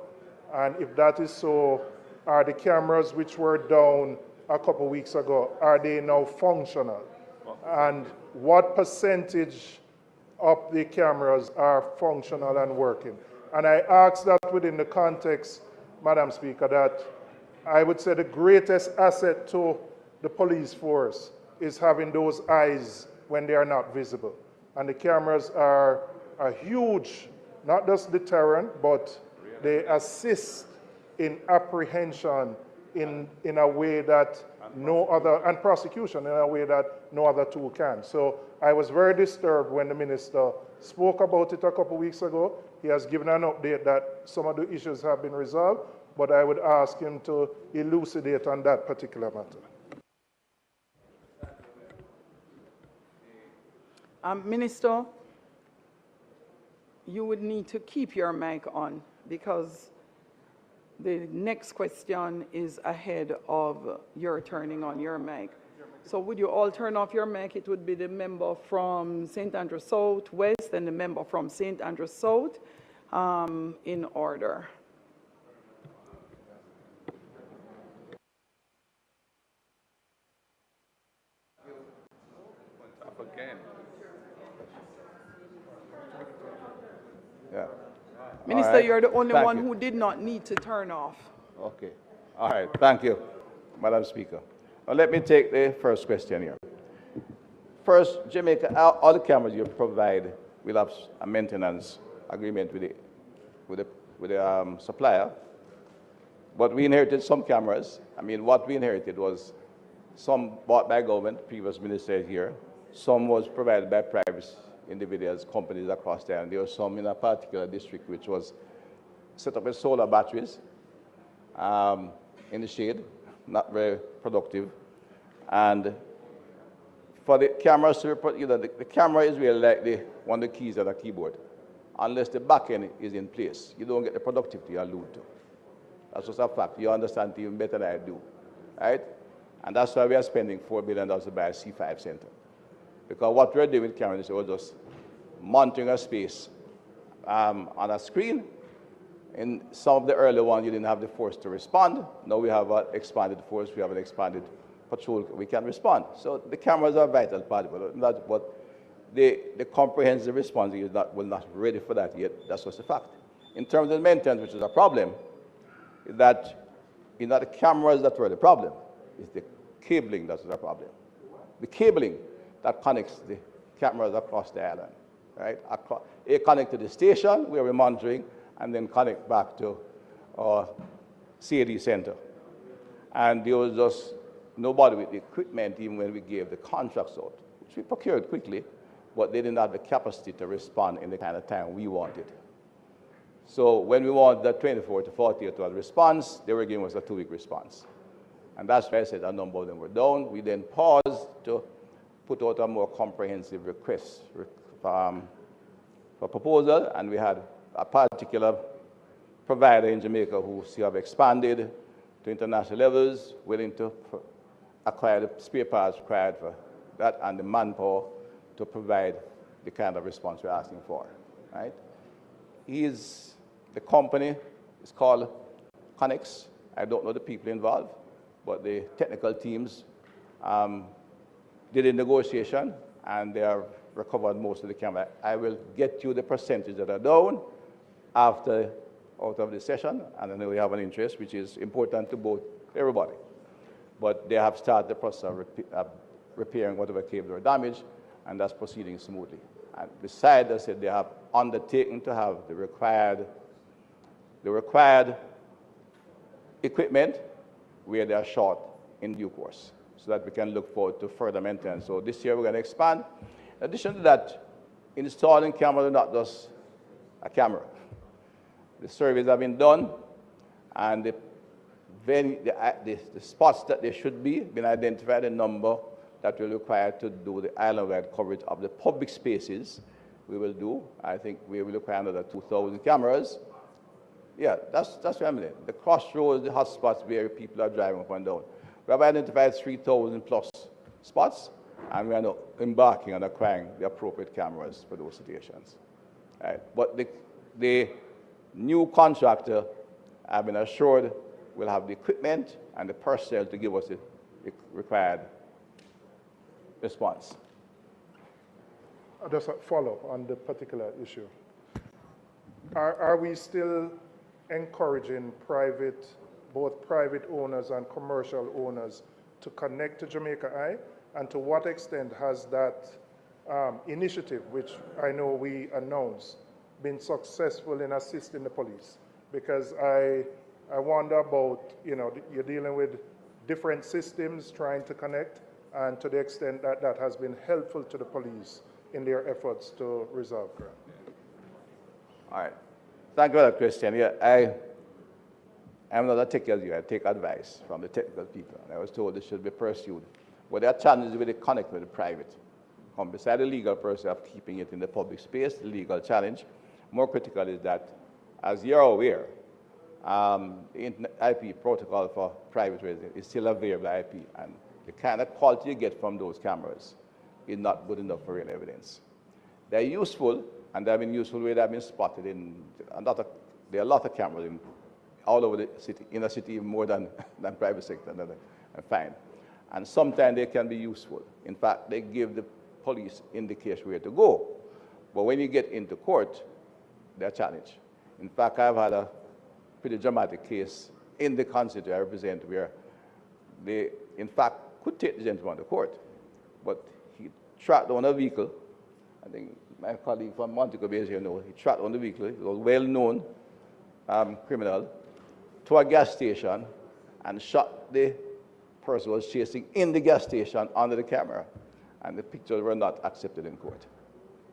And if that is so, are the cameras which were down a couple of weeks ago, are they now functional? And what percentage of the cameras are functional and working? And I ask that within the context, Madam Speaker, that I would say the greatest asset to the police force is having those eyes when they are not visible. And the cameras are a huge, not just deterrent, but they assist in apprehension in a way that no other, and prosecution in a way that no other tool can. So I was very disturbed when the minister spoke about it a couple of weeks ago. He has given an update that some of the issues have been resolved, but I would ask him to elucidate on that particular matter. Minister, you would need to keep your mic on because the next question is ahead of your turning on your mic. So would you all turn off your mic? It would be the member from St. Andrew South West and the member from St. Andrew South in order. Again. Yeah. Minister, right. you're the only Thank one you. who did not need to turn off. Okay. All right. Thank you, Madam Speaker. Now let me take the first question here. First, Jamaica, all the cameras you provide will have a maintenance agreement with the supplier. But we inherited some cameras. I mean, what we inherited was some bought by government, previous minister here. Some was provided by private individuals, companies across there. And there were some in a particular district which was set up with solar batteries in the shade, not very productive. And for the cameras to report, the camera is really like one of the keys on a keyboard. Unless the back end is in place, you don't get the productivity you allude to. That's just a fact. You understand even better than I do, right? And that's why we are spending $4 billion to buy a C5 center. Because what we're doing with cameras is we're just monitoring a space on a screen. In some of the early ones, you didn't have the force to respond. Now we have an expanded force. We have an expanded patrol. We can respond. So the cameras are a vital part of it. But the comprehensive response is we're not ready for that yet. That's just a fact. In terms of maintenance, which is a problem, is that it's not the cameras that were the problem. It's the cabling that's the problem. The cabling that connects the cameras across the island, right? It connects to the station where we're monitoring, and then connect back to our CAD center. And there was just nobody with the equipment even when we gave the contracts out, which we procured quickly, but they didn't have the capacity to respond in the kind of time we wanted. So when we wanted the 24 to 48 hour response, they were giving us a 2-week response. And that's why I said a number of them were down. We then paused to put out a more comprehensive request for proposal, and we had a particular provider in Jamaica who have expanded to international levels, willing to acquire the spare parts required for that and the manpower to provide the kind of response we're asking for, right? The company is called Connex. I don't know the people involved, but the technical teams did a negotiation, and they have recovered most of the camera. I will get you the percentage that are down out of the session, and I know we have an interest, which is important to both everybody. But they have started the process of repairing whatever cables were damaged, and that's proceeding smoothly. And besides, I said they have undertaken to have the required equipment where they are short in due course, so that we can look forward to further maintenance. So this year we're going to expand. In addition to that, installing cameras is not just a camera. The surveys have been done, and the spots that they should be been identified, a number that will require to do the island-wide coverage of the public spaces. We will do. I think we will require another 2,000 cameras. Yeah, that's what I mean. The crossroads, the hotspots where people are driving up and down. We have identified 3,000 plus spots, and we are now embarking on acquiring the appropriate cameras for those situations. Right. But the new contractor, I've been assured, will have the equipment and the personnel to give us the required response. Just a follow-up on the particular issue. Are we still encouraging both private owners and commercial owners to connect to Jamaica Eye? And to what extent has that initiative, which I know we announced, been successful in assisting the police? Because I wonder about, you're dealing with different systems trying to connect, and to the extent that that has been helpful to the police in their efforts to resolve crime. All right. Thank you for that question. Yeah, I'm not a technical as you. I take advice from the technical people. I was told this should be pursued. But there are challenges with the connect with the private. Beside the legal process of keeping it in the public space, the legal challenge, more critical is that, as you're aware, the IP protocol for private radio is still a variable IP, and the kind of quality you get from those cameras is not good enough for real evidence. They're useful, and they've been useful where they've been spotted in there are a lot of cameras all over the city, in the city even more than private sector, and fine. And sometimes they can be useful. In fact, they give the police indication where to go. But when you get into court, they're challenged. In fact, I've had a pretty dramatic case in the constituency I represent where they, in fact, could take the gentleman to court, but he tracked down a vehicle. I think my colleague from Montego Bay here knows. He tracked down the vehicle. He was a well-known criminal to a gas station and shot the person who was chasing in the gas station under the camera, and the pictures were not accepted in court.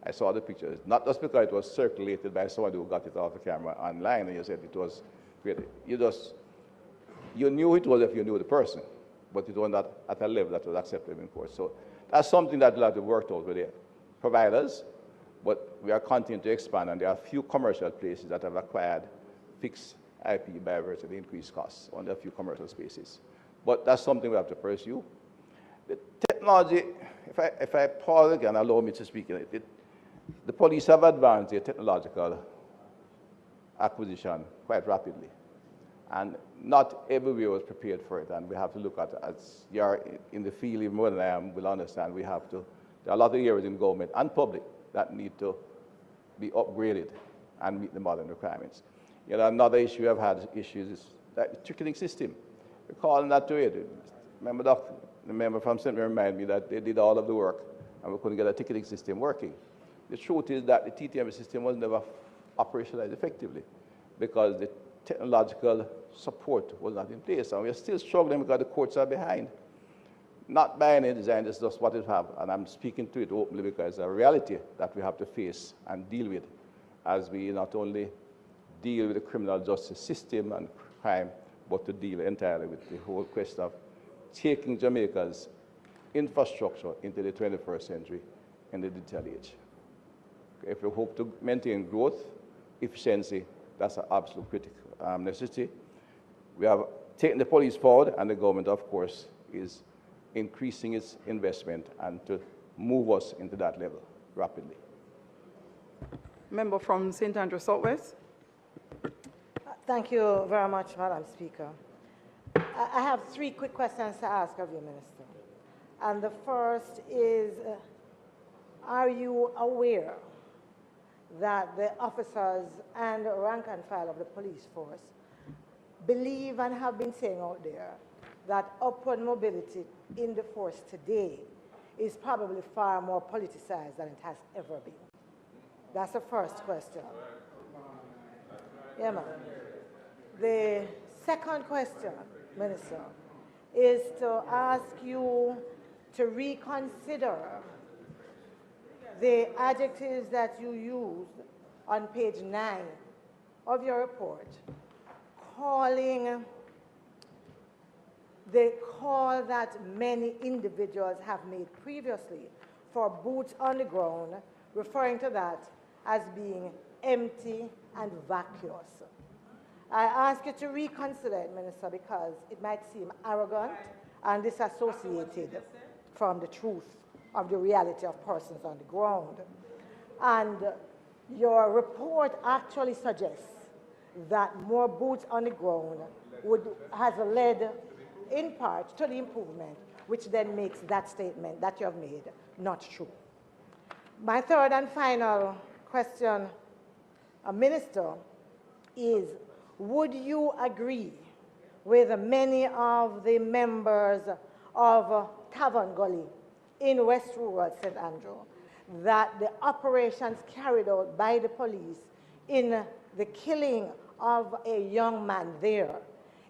I saw the pictures, not just because it was circulated by someone who got it off the camera online, and you said it was created. You knew it was if you knew the person, but it was not at a level that was acceptable in court. So that's something that we'll have to work out with the providers, but we are continuing to expand, and there are a few commercial places that have acquired fixed IP by virtue of the increased costs on a few commercial spaces. But that's something we have to pursue. The technology, if I pause again, allow me to speak. The police have advanced their technological acquisition quite rapidly. And not everywhere was prepared for it. And we have to look at, as you are in the field even more than I am, will understand, there are a lot of areas in government and public that need to be upgraded and meet the modern requirements. Another issue I've had is that ticketing system. We're calling that to it. Remember, the member from St. Mary reminded me that they did all of the work and we couldn't get a ticketing system working. The truth is that the TTM system was never operationalized effectively because the technological support was not in place. And we're still struggling because the courts are behind. Not by any design, it's just what it have. And I'm speaking to it openly because it's a reality that we have to face and deal with as we not only deal with the criminal justice system and crime, but to deal entirely with the whole question of taking Jamaica's infrastructure into the 21st century in the digital age. If we hope to maintain growth, efficiency, that's an absolute critical necessity. We have taken the police forward, and the government, of course, is increasing its investment and to move us into that level rapidly. Member from St. Andrew Southwest. Thank you very much, Madam Speaker. I have three quick questions to ask of you, Minister. And the first is, are you aware that the officers and rank and file of the police force believe and have been saying out there that upward mobility in the force today is probably far more politicized than it has ever been? That's the first question. Yeah, ma'am. The second question, Minister, is to ask you to reconsider the adjectives that you used on page 9 of your report, calling the call that many individuals have made previously for boots on the ground, referring to that as being empty and vacuous. I ask you to reconsider it, Minister, because it might seem arrogant and disassociated from the truth of the reality of persons on the ground. And your report actually suggests that more boots on the ground has led in part to the improvement, which then makes that statement that you have made not true. My third and final question, Minister, is would you agree with many of the members of Tavern Gully in West Rural St. Andrew that the operations carried out by the police in the killing of a young man there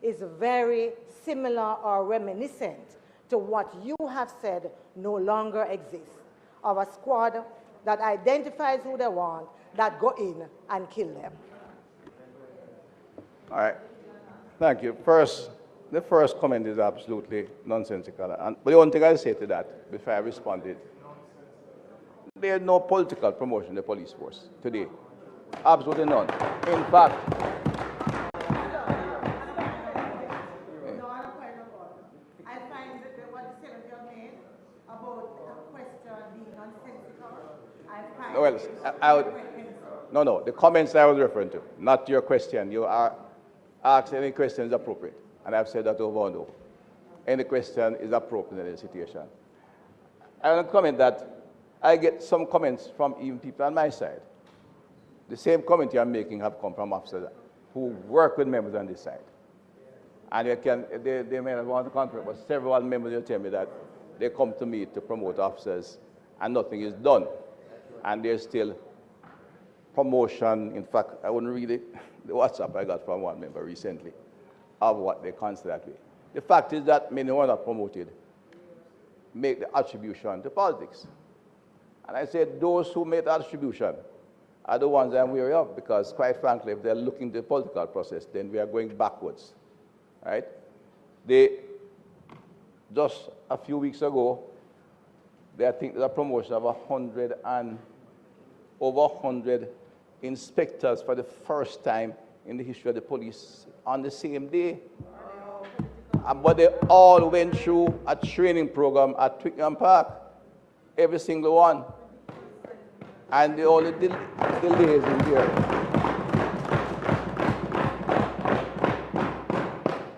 is very similar or reminiscent to what you have said no longer exists, of a squad that identifies who they want, that go in and kill them? All right. Thank you. First, the first comment is absolutely nonsensical. But the only thing I'll say to that before I responded, there's no political promotion in the police force today. Absolutely none. In fact, I find that what the statement you made about a question being nonsensical, I find no, the comments I was referring to, not your question. You are asked any question is appropriate, and I've said that over and over. Any question is appropriate in the situation. I want to comment that I get some comments from even people on my side. The same comment you're making have come from officers who work with members on this side. And they may not want to conflict, but several members will tell me that they come to me to promote officers and nothing is done. And there's still promotion. In fact, I wouldn't read it, the WhatsApp I got from one member recently of what they consider that way. The fact is that many who are not promoted make the attribution to politics. And I said those who make the attribution are the ones I'm wary of, because quite frankly, if they're looking at the political process, then we are going backwards, right? Just a few weeks ago, I think there's a promotion of over 100 inspectors for the first time in the history of the police on the same day. But they all went through a training program at Twickenham Park, every single one. And the only delays in here.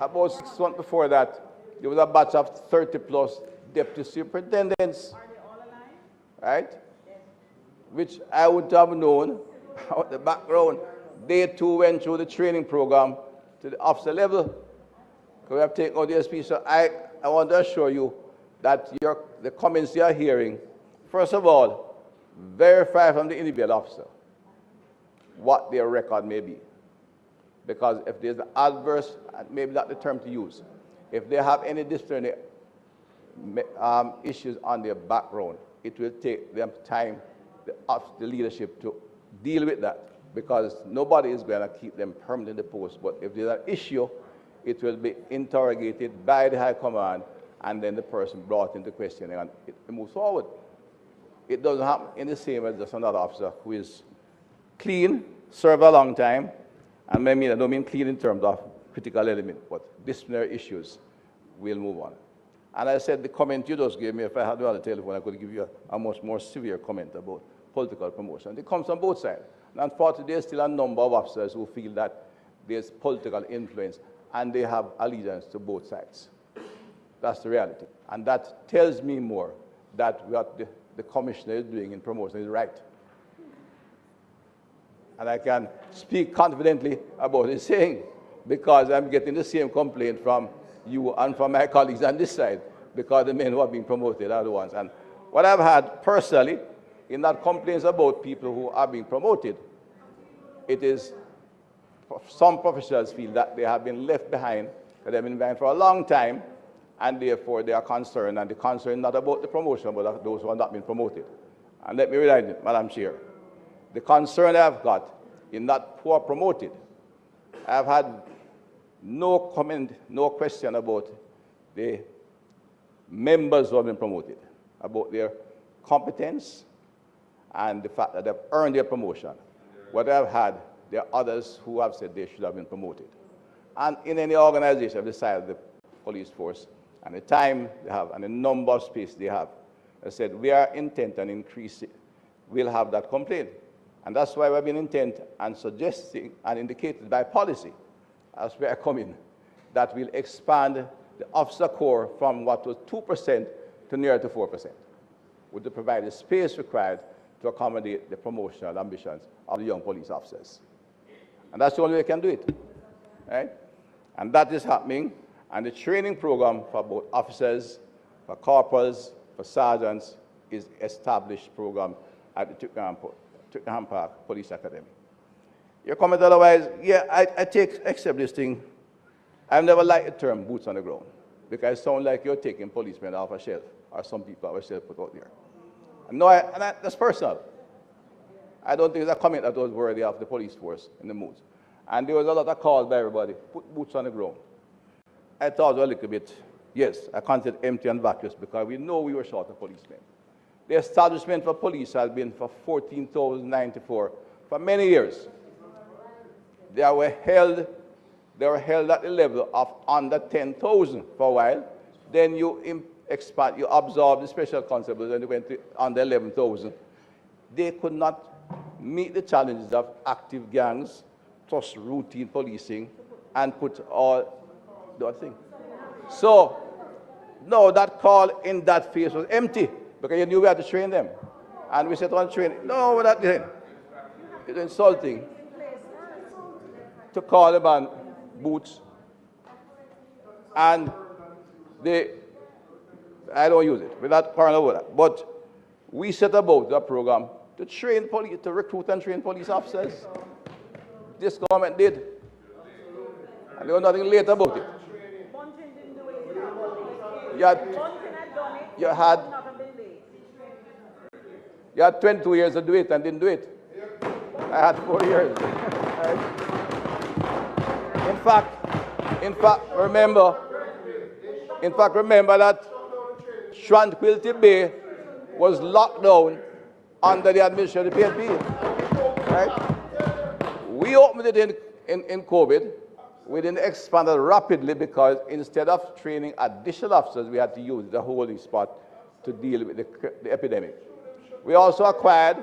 About 6 months before that, there was a batch of 30+ deputy superintendents. Are they all alive? Right? Yes. Which I would have known out the background. They too went through the training program to the officer level. We have taken out the SP. So I want to assure you that the comments you are hearing, first of all, verify from the individual officer what their record may be. Because if there's an adverse, maybe not the term to use, if they have any disciplinary issues on their background, it will take them time, the leadership, to deal with that, because nobody is going to keep them permanently in the post. But if there's an issue, it will be interrogated by the High Command, and then the person brought into questioning, and it moves forward. It doesn't happen in the same as just another officer who is clean, served a long time, and I don't mean clean in terms of critical element, but disciplinary issues will move on. And I said the comment you just gave me, if I had you on the telephone, I could give you a much more severe comment about political promotion. It comes on both sides. And unfortunately, there's still a number of officers who feel that there's political influence, and they have allegiance to both sides. That's the reality. And that tells me more that what the commissioner is doing in promotion is right. And I can speak confidently about this saying because I'm getting the same complaint from you and from my colleagues on this side because the men who are being promoted are the ones. And what I've had personally in that complaints about people who are being promoted, it is some professionals feel that they have been left behind, that they've been behind for a long time, and therefore they are concerned, and the concern is not about the promotion, but of those who have not been promoted. And let me remind you, Madam Chair, the concern I've got in not who are promoted, I've had no comment, no question about the members who have been promoted, about their competence and the fact that they've earned their promotion. What I've had, there are others who have said they should have been promoted. And in any organization of the size of the police force, and the time they have, and the number of space they have, I said, we are intent on increasing, we'll have that complaint. And that's why we've been intent and suggesting and indicated by policy, as we are coming, that we'll expand the officer corps from what was 2% to near to 4%, would provide the space required to accommodate the promotional ambitions of the young police officers. And that's the only way we can do it, right? And that is happening, and the training program for both officers, for corporals, for sergeants is established program at the Twickenham Park Police Academy. Your comment otherwise, yeah, I accept this thing. I've never liked the term boots on the ground, because it sounds like you're taking policemen off a shelf, or some people have a shelf put out there. And no, that's personal. I don't think it's a comment that was worthy of the police force in the mood. And there was a lot of calls by everybody, put boots on the ground. I thought a little bit, yes, I considered empty and vacuous because we know we were short of policemen. The establishment for police has been for 14,094 for many years. They were held at the level of under 10,000 for a while. Then you expand, you absorb the special constables and they went to under 11,000. They could not meet the challenges of active gangs, plus routine policing, and put all the thing. So, no, that call in that phase was empty because you knew we had to train them. And we said, on training. No, we're not doing it. It's insulting to call them on boots. And I don't use it. We're not quarreling over that. But we set about the program to train police, to recruit and train police officers. This government did. And there was nothing late about it. You had 22 years to do it and didn't do it. I had 4 years. In fact, remember that Tranquility Bay was locked down under the administration of the PNP. Right? We opened it in COVID. We didn't expand it rapidly because instead of training additional officers, we had to use the holding spot to deal with the epidemic. We also acquired,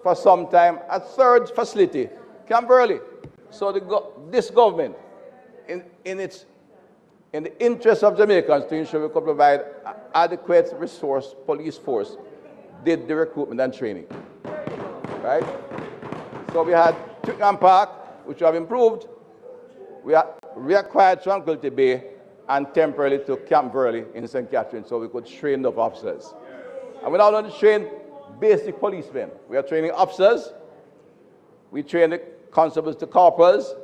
for some time, a third facility, Camp Burley. So this government, in the interest of Jamaicans to ensure we could provide adequate resource, police force, did the recruitment and training. Right? So we had Twickenham Park, which we have improved. We reacquired Tranquility Bay and temporarily to Camp Burley in St. Catherine so we could train the officers. And we're not only train basic policemen. We are training officers. We train the constables to corporals,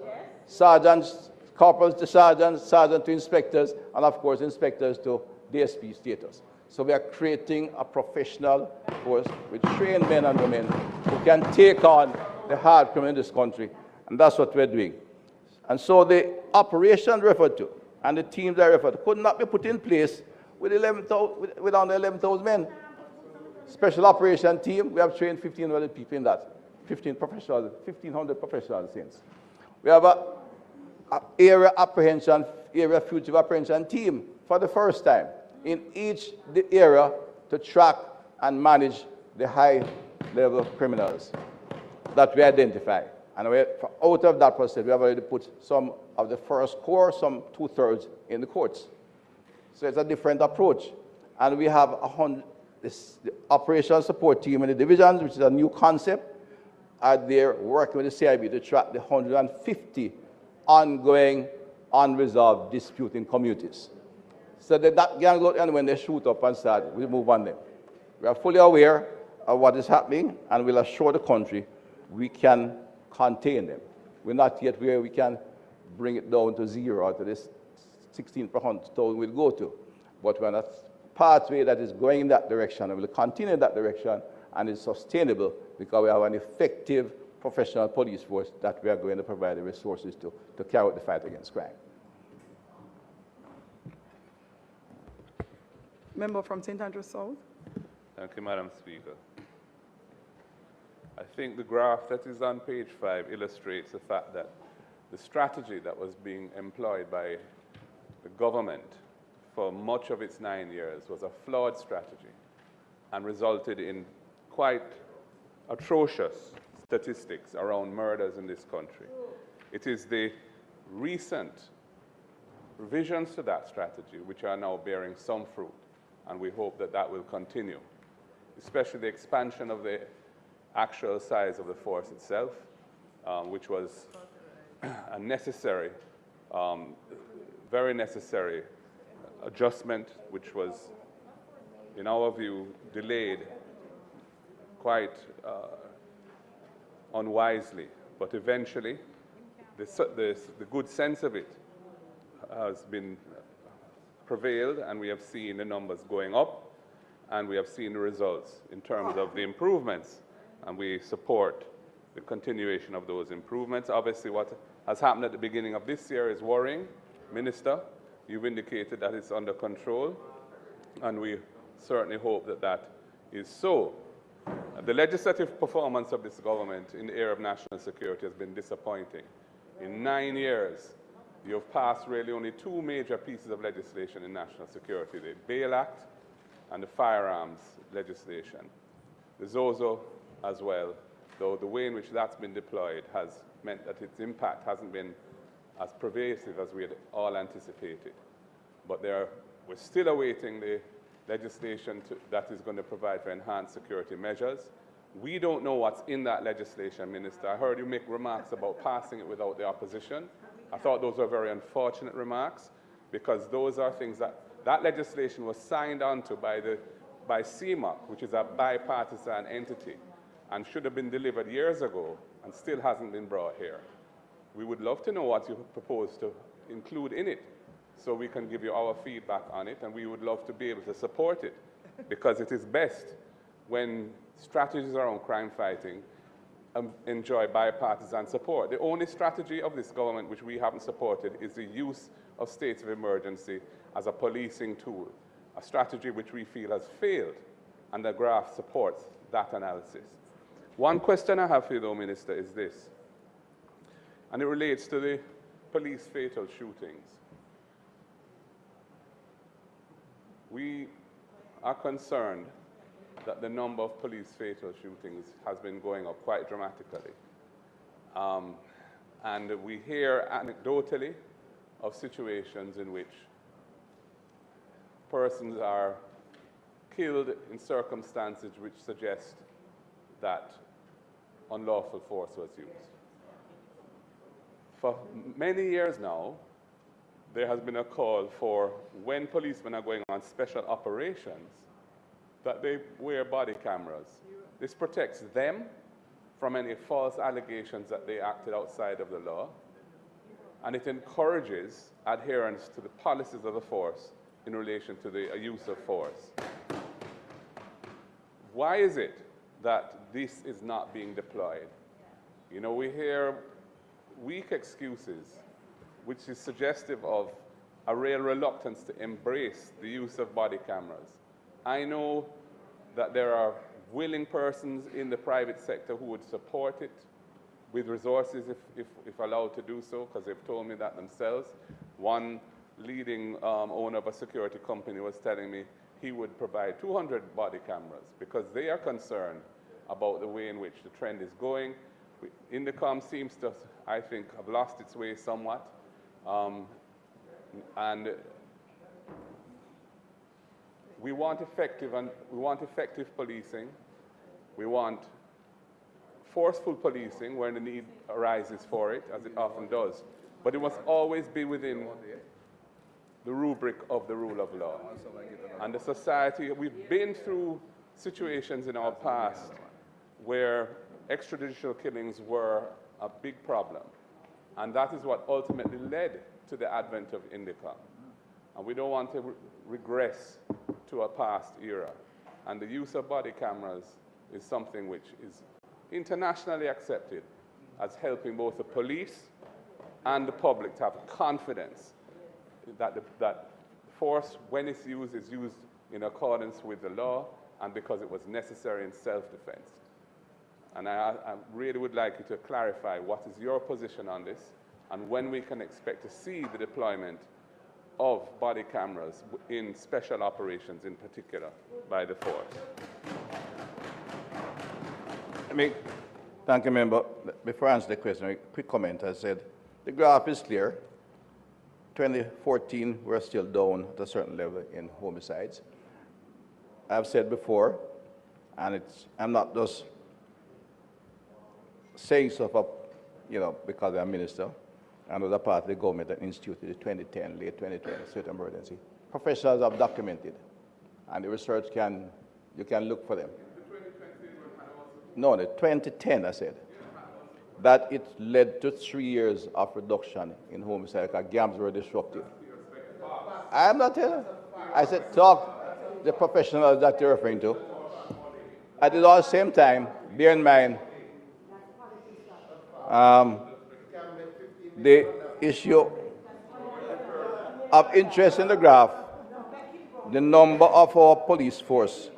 sergeants, corporals to sergeants, sergeants to inspectors, and of course inspectors to DSP status. So we are creating a professional force with trained men and women who can take on the hard criminal in this country, and that's what we're doing. And so the operation referred to and the teams I referred to could not be put in place with under 11,000 men. Special operation team, we have trained 1,500 people in that, 1,500 professionals since. We have a area fugitive apprehension team for the first time in each area to track and manage the high-level criminals that we identify. And out of that process, we have already put some of the first core, some 2/3 in the courts. So it's a different approach. And we have the operational support team in the divisions, which is a new concept, are there working with the CIB to track the 150 ongoing unresolved dispute in communities. So that gang go and when they shoot up and start, we move on them. We are fully aware of what is happening and will assure the country we can contain them. We're not yet where we can bring it down to zero, or to this 16% we'll go to. But we're on a pathway that is going in that direction and will continue in that direction and is sustainable because we have an effective professional police force that we are going to provide the resources to carry out the fight against crime. Member from St. Andrews South. Thank you, Madam Speaker. I think the graph that is on page 5 illustrates the fact that the strategy that was being employed by the government for much of its 9 years was a flawed strategy and resulted in quite atrocious statistics around murders in this country. It is the recent revisions to that strategy which are now bearing some fruit, and we hope that that will continue, especially the expansion of the actual size of the force itself, which was a necessary, very necessary adjustment, which was, in our view, delayed quite unwisely. But eventually, the good sense of it has been prevailed, and we have seen the numbers going up, and we have seen the results in terms of the improvements, and we support the continuation of those improvements. Obviously, what has happened at the beginning of this year is worrying. Minister, you've indicated that it's under control, and we certainly hope that that is so. The legislative performance of this government in the area of national security has been disappointing. In 9 years, you have passed really only 2 major pieces of legislation in national security, the Bail Act and the firearms legislation. The ZOZO as well, though the way in which that's been deployed has meant that its impact hasn't been as pervasive as we had all anticipated. But we're still awaiting the legislation that is going to provide for enhanced security measures. We don't know what's in that legislation, Minister. I heard you make remarks about passing it without the opposition. I thought those were very unfortunate remarks, because those are things that legislation was signed onto by CMOC, which is a bipartisan entity, and should have been delivered years ago and still hasn't been brought here. We would love to know what you propose to include in it so we can give you our feedback on it, and we would love to be able to support it, because it is best when strategies around crime fighting enjoy bipartisan support. The only strategy of this government which we haven't supported is the use of states of emergency as a policing tool, a strategy which we feel has failed, and the graph supports that analysis. One question I have for you, though, Minister, is this, and it relates to the police fatal shootings. We are concerned that the number of police fatal shootings has been going up quite dramatically. And we hear anecdotally of situations in which persons are killed in circumstances which suggest that unlawful force was used. For many years now, there has been a call for, when policemen are going on special operations, that they wear body cameras. This protects them from any false allegations that they acted outside of the law, and it encourages adherence to the policies of the force in relation to the use of force. Why is it that this is not being deployed? You know, we hear weak excuses, which is suggestive of a real reluctance to embrace the use of body cameras. I know that there are willing persons in the private sector who would support it with resources if allowed to do so, because they've told me that themselves. One leading owner of a security company was telling me he would provide 200 body cameras because they are concerned about the way in which the trend is going. Indicom seems to, I think, have lost its way somewhat. And we want effective policing. We want forceful policing when the need arises for it, as it often does, but it must always be within the rubric of the rule of law. And the society, we've been through situations in our past where extrajudicial killings were a big problem. And that is what ultimately led to the advent of Indica. And we don't want to regress to a past era. And the use of body cameras is something which is internationally accepted as helping both the police and the public to have confidence that that force, when it's used, is used in accordance with the law and because it was necessary in self-defense. And I really would like you to clarify what is your position on this and when we can expect to see the deployment of body cameras in special operations in particular by the force. Thank you, Member. Before I answer the question, a quick comment. I said the graph is clear. 2014, we're still down at a certain level in homicides. I've said before, and I'm not just saying stuff up, because I'm a minister, and was a part of the government that instituted the 2010, late 2020 state of emergency. Professionals have documented, and the research you can look for them. No, the 2010, I said, that it led to 3 years of reduction in homicide because gangs were disruptive. I'm not telling you. I said, talk the professionals that you're referring to. At the same time, bear in mind, the issue of interest in the graph, the number of our police force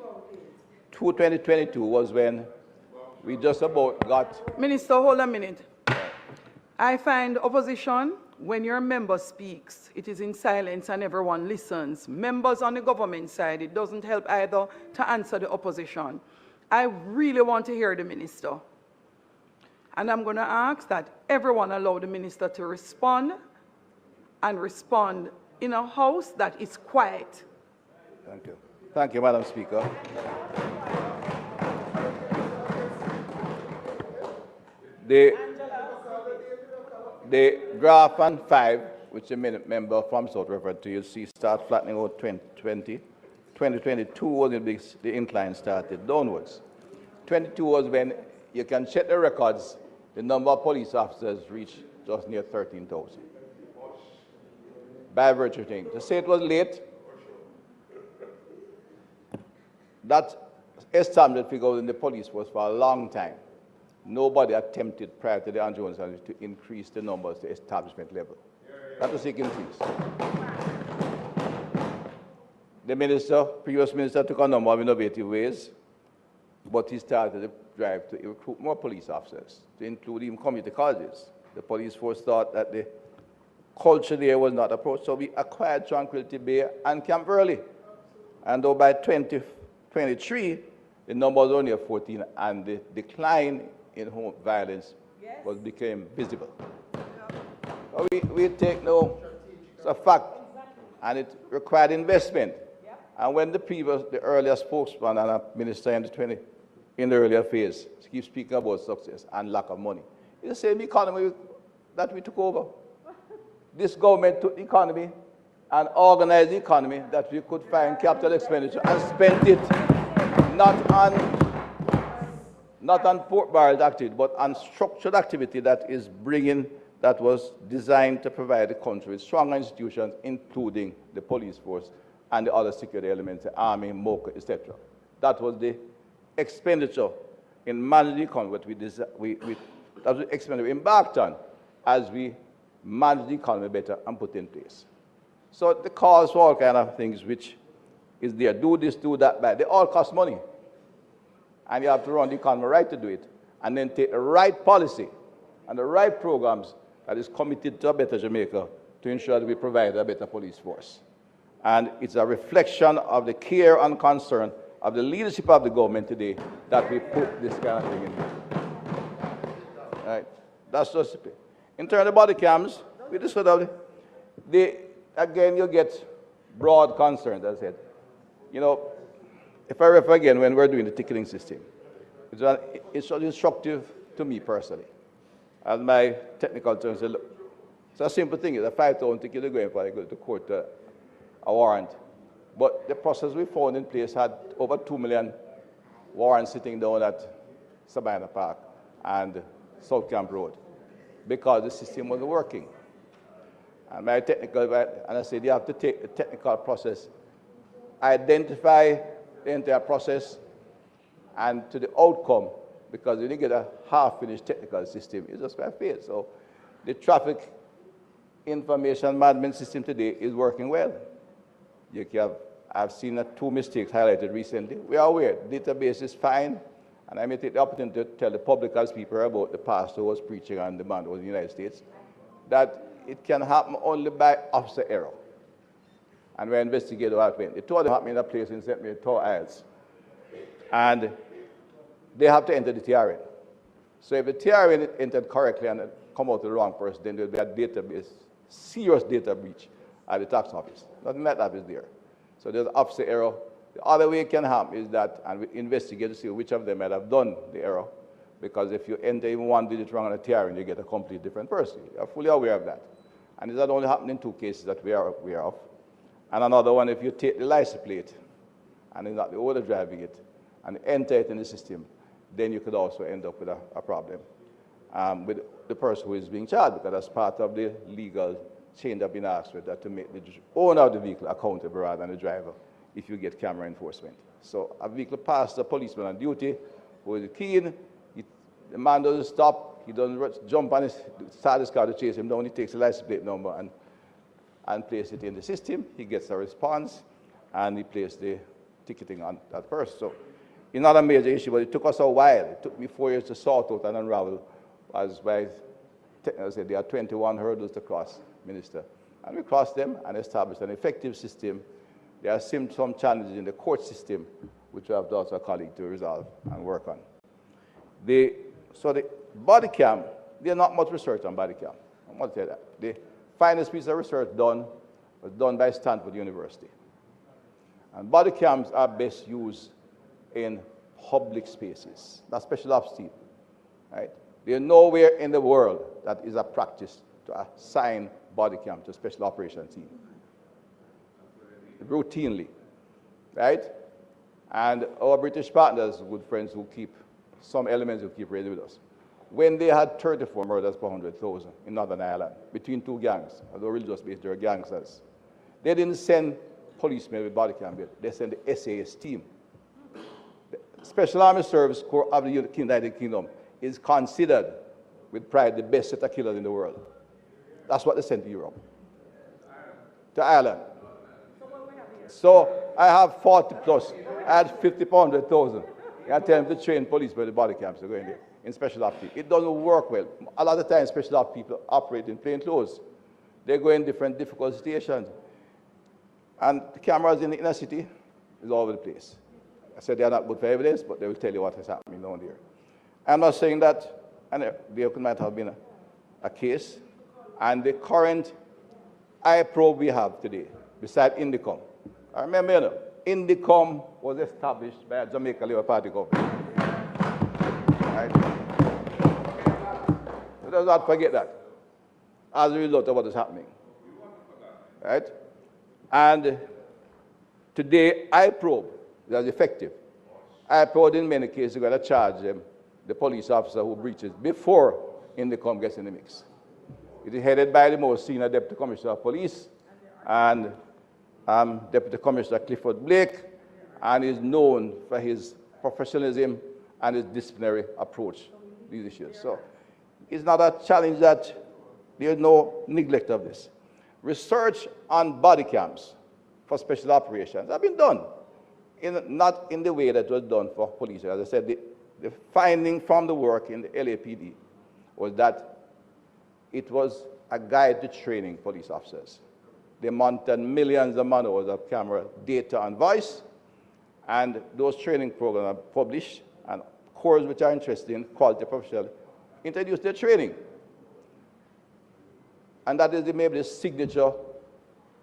through 2022 was when we just about got... Minister, hold a minute. I find opposition, when your member speaks, it is in silence and everyone listens. Members on the government side, it doesn't help either to answer the opposition. I really want to hear the minister. And I'm going to ask that everyone allow the minister to respond and respond in a house that is quiet. Thank you. Thank you, Madam Speaker. The graph on 5, which the member from South referred to, you see start flattening out 2020. 2022 was when the incline started downwards. 22 was when you can check the records, the number of police officers reached just near 13,000. By virtue of things. To say it was late, that established figure in the police force for a long time. Nobody attempted prior to the Andrew Johnson to increase the numbers to establishment level. That was taking place. The previous minister took a number of innovative ways, but he started a drive to recruit more police officers, to include even community colleges. The police force thought that the culture there was not approached, so we acquired Tranquility Bay and Camp Early. And though by 2023, the number was only 14, and the decline in home violence became visible. So we take no, it's a fact, and it required investment. And when the earlier spokesman and a minister in the earlier phase keep speaking about success and lack of money, it's the same economy that we took over. This government took the economy and organized the economy that we could find capital expenditure and spent it not on port barrel activity, but on structured activity that was designed to provide the country with stronger institutions, including the police force and the other security elements, the army, MOCA, etc. That was the expenditure in managing the economy that was the expenditure we embarked on as we manage the economy better and put in place. So the cause for all kind of things which is there, do this, do that, they all cost money. And you have to run the economy right to do it, and then take the right policy and the right programs that is committed to a better Jamaica to ensure that we provide a better police force. And it's a reflection of the care and concern of the leadership of the government today that we put this kind of thing in here. Right? That's just it. In terms of body cams, we just sort of, again, you get broad concerns, as I said. If I refer again, when we're doing the ticketing system, it's an instructive to me personally. As my technical terms say, look, it's a simple thing. It's a 5,000 ticket to go in for, I go to court, a warrant. But the process we found in place had over 2 million warrants sitting down at Sabina Park and South Camp Road because the system wasn't working. And my technical, and I said you have to take the technical process, identify the entire process and to the outcome, because when you get a half-finished technical system, it's just going to fail. So the traffic information management system today is working well. I've seen 2 mistakes highlighted recently. We are aware the database is fine, and I may take the opportunity to tell the public as people about the pastor who was preaching on demand in the United States, that it can happen only by officer error. And we investigate what happened. It told them happened in a place in St. Mary Tower Isles. And they have to enter the TRN. So if the TRN entered correctly and come out to the wrong person, then there will be a database, serious data breach at the tax office. Nothing like that is there. So there's officer error. The other way it can happen is that, and we investigate to see which of them might have done the error, because if you enter even 1 digit wrong on a TRN, you get a completely different person. You're fully aware of that. And this had only happened in 2 cases that we are aware of. And another one, if you take the license plate, and it's not the owner driving it, and enter it in the system, then you could also end up with a problem with the person who is being charged, because that's part of the legal chain that has been asked for, that to make the owner of the vehicle accountable rather than the driver if you get camera enforcement. So a vehicle passes a policeman on duty who is keen, the man doesn't stop, he doesn't jump on start his car to chase him down, he takes the license plate number and places it in the system, he gets a response, and he places the ticketing on that person. So it's not a major issue, but it took us a while. It took me 4 years to sort out and unravel, as by I said, there are 21 hurdles to cross, Minister. And we crossed them and established an effective system. There are some challenges in the court system, which we have to also a colleague to resolve and work on. So the body cam, there's not much research on body cam. I want to tell you that. The finest piece of research was done by Stanford University. And body cams are best used in public spaces, not special ops team, right? There's nowhere in the world that is a practice to assign body cam to a special operations team, routinely, right? And our British partners, good friends who keep some elements who keep ready with us. When they had 34 murders per 100,000 in Northern Ireland, between 2 gangs, although religious based, they were gangsters, they didn't send policemen with body cam, they sent the SAS team. The Special Army Service Corps of the United Kingdom is considered, with pride, the best set of killers in the world. That's what they sent to Europe, to Ireland. So I have 40 plus, I had 50 per 100,000. I tell them to train police with the body cams to go in there, in special ops. It doesn't work well. A lot of times special ops people operate in plain clothes. They go in different difficult stations. And the cameras in the inner city is all over the place. I said they are not good for evidence, but they will tell you what is happening down there. I'm not saying that, and there might have been a case, and the current iProbe we have today, beside Indicom. I remember, you know, Indicom was established by a Jamaica Labour Party government. Right? Let us not forget that, as a result of what is happening. Right? And today, iProbe is effective. iProbe, in many cases, you're going to charge them, the police officer who breaches, before Indicom gets in the mix. It is headed by the most senior Deputy Commissioner of Police and Deputy Commissioner Clifford Blake, and is known for his professionalism and his disciplinary approach to these issues. So it's not a challenge that there's no neglect of this. Research on body cams for special operations have been done, not in the way that was done for police. As I said, the finding from the work in the LAPD was that it was a guide to training police officers. They monitored millions of man-hours of camera data and voice, and those training programs are published, and corps which are interested in quality professionals introduce their training. And that is maybe the signature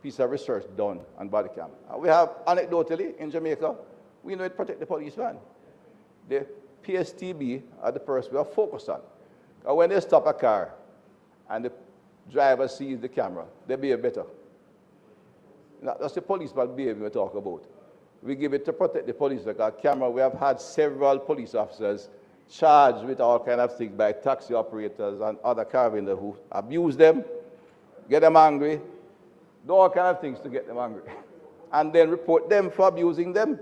piece of research done on body cam. We have, anecdotally, in Jamaica, we know it protect the policeman. The PSTB are the person we are focused on. When they stop a car and the driver sees the camera, they behave better. That's the policeman behavior we talk about. We give it to protect the police, because camera, we have had several police officers charged with all kind of things by taxi operators and other car vendors who abuse them, get them angry, do all kind of things to get them angry, and then report them for abusing them,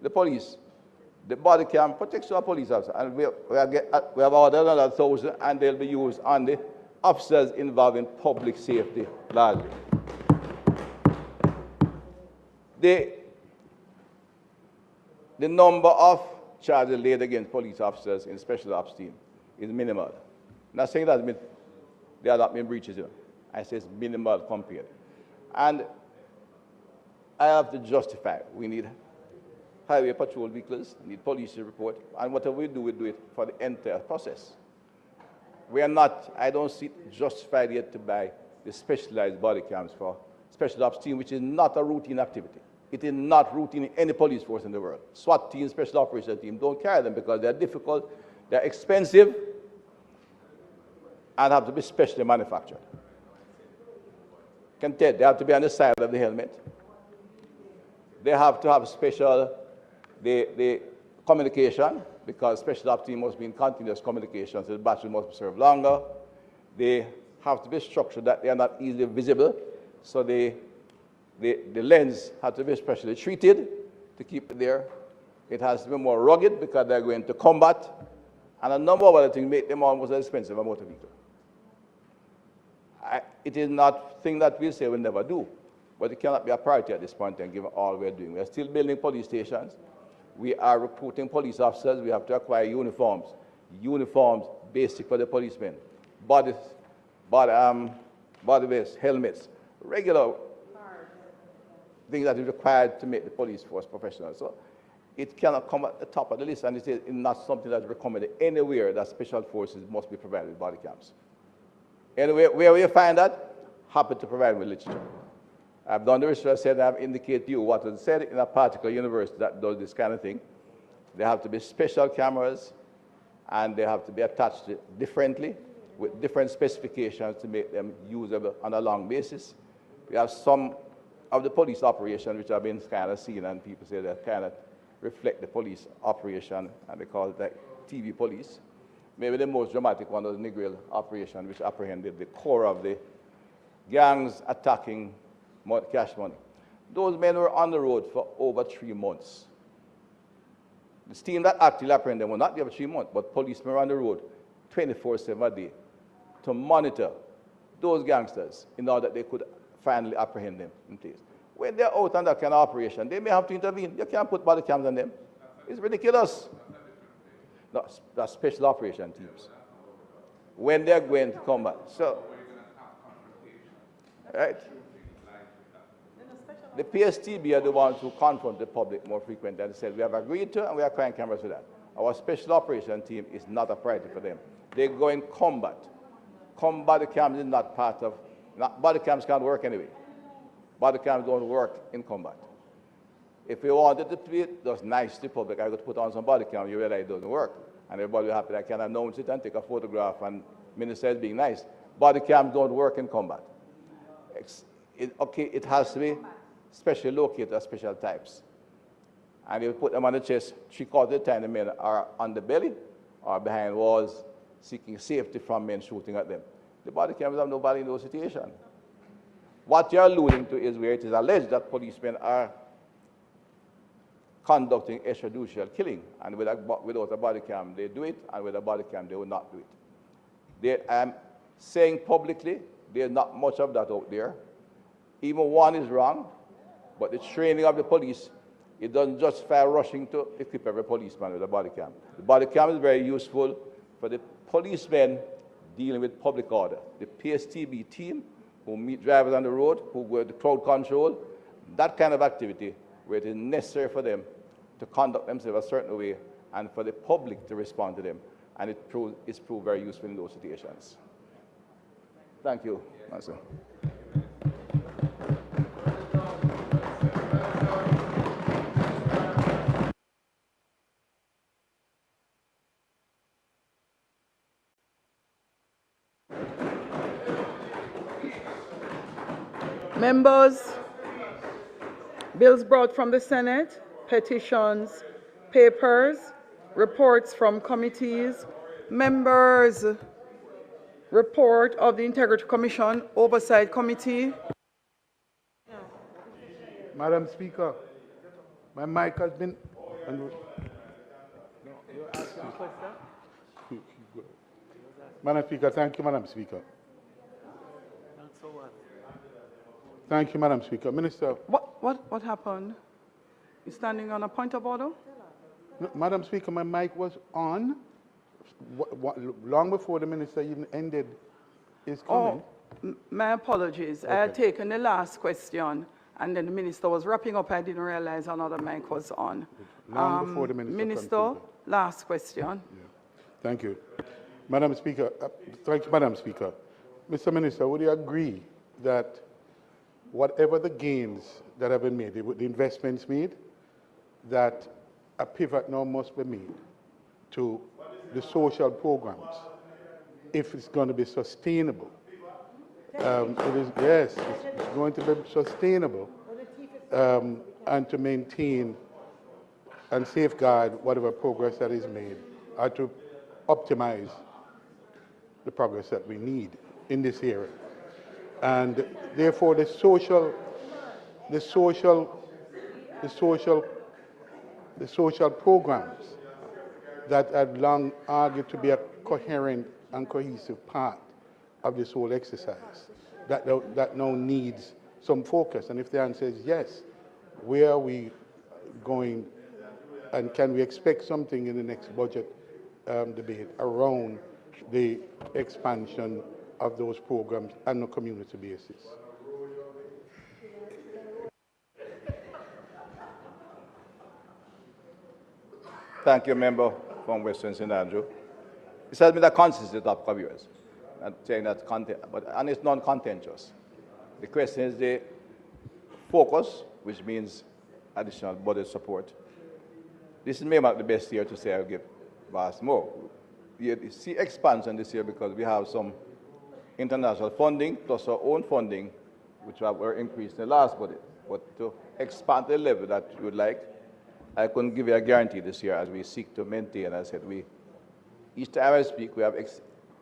the police. The body cam protects our police officers, and we have ordered another 1,000, and they'll be used on the officers involved in public safety largely. The number of charges laid against police officers in special ops team is minimal. I'm not saying that there are not been breaches. I say it's minimal compared. And I have to justify. We need highway patrol vehicles, we need police report, and whatever we do it for the entire process. We are not, I don't see it justified yet to buy the specialized body cams for special ops team, which is not a routine activity. It is not routine in any police force in the world. SWAT team, special operations team, don't carry them because they're difficult, they're expensive, and have to be specially manufactured. They have to be on the side of the helmet. They have to have special the communication, because special ops team must be in continuous communication, so the battery must be served longer. They have to be structured that they are not easily visible, so the lens has to be specially treated to keep it there. It has to be more rugged because they're going to combat, and a number of other things make them almost as expensive as a motor vehicle. It is not a thing that we say we'll never do, but it cannot be a priority at this point and given all we're doing. We're still building police stations. We are recruiting police officers. We have to acquire uniforms. Uniforms, basic for the policemen. Body vests, helmets, regular things that is required to make the police force professional. So it cannot come at the top of the list, and it is not something that's recommended anywhere that special forces must be provided with body cams. Anyway, where you find that, happy to provide with literature. I've done the research, I said I've indicated to you what is said in a particular university that does this kind of thing. They have to be special cameras, and they have to be attached differently with different specifications to make them usable on a long basis. We have some of the police operations which have been kind of seen, and people say they kind of reflect the police operation, and they call it like TV police. Maybe the most dramatic one was the Negril operation, which apprehended the core of the gangs attacking cash money. Those men were on the road for over 3 months. The team that actually apprehended them were not there for 3 months, but policemen were on the road 24/7 a day to monitor those gangsters in order that they could finally apprehend them in place. When they're out on that kind of operation, they may have to intervene. You can't put body cams on them. It's ridiculous. No, that's special operation teams. When they're going to combat. So, right? The PSTB are the ones who confront the public more frequently, and they said we have agreed to and we are acquiring cameras for that. Our special operation team is not a priority for them. They go in combat. Body cams is not part of, body cams can't work anyway. Body cams don't work in combat. If we wanted to do it just nice to the public, I could put on some body cam, you realize it doesn't work. And everybody will be happy. I can announce it and take a photograph and minister is being nice. Body cams don't work in combat. It has to be specially located at special types. And you put them on the chest, 3/4 of the time the men are on the belly or behind walls seeking safety from men shooting at them. The body cameras have no value in those situations. What you're alluding to is where it is alleged that policemen are conducting extrajudicial killing, and without a body cam they do it, and with a body cam they will not do it. I'm saying publicly there's not much of that out there. Even one is wrong, but the training of the police, it doesn't justify rushing to equip every policeman with a body cam. The body cam is very useful for the policemen dealing with public order. The PSTB team who meet drivers on the road, who go to crowd control, that kind of activity where it is necessary for them to conduct themselves a certain way and for the public to respond to them. And it's proved very useful in those situations. Thank you, Master. Members, bills brought from the Senate, petitions, papers, reports from committees, members' report of the Integrity Commission, Oversight Committee. Madam Speaker, my mic has been. Madam Speaker, thank you, Madam Speaker. Thank you, Madam Speaker. Minister. What happened? You standing on a point of order? No, Madam Speaker, my mic was on long before the minister even ended his comment. My apologies. Okay. I had taken the last question, and then the minister was wrapping up. I didn't realize another mic was on. Long before the minister Minister, concluded. last question. Thank you. Madam Speaker, thank you, Madam Speaker. Mr. Minister, would you agree that whatever the gains that have been made, the investments made, that a pivot now must be made to the social programs if it's going to be sustainable? It's going to be sustainable and to maintain and safeguard whatever progress that is made, or to optimize the progress that we need in this area. And therefore, the social programs that I've long argued to be a coherent and cohesive part of this whole exercise, that now needs some focus. And if the answer is yes, where are we going, and can we expect something in the next budget debate around the expansion of those programs on a community basis? Thank you, member from Western St. Andrew. This has been a consistent topic of yours. I'm saying that and it's non-contentious. The question is the focus, which means additional budget support. This may not be the best year to say I'll give vast more. You see expansion this year because we have some international funding plus our own funding, which were increased in the last budget. But to expand the level that you would like, I couldn't give you a guarantee this year as we seek to maintain. As I said, each time I speak, we have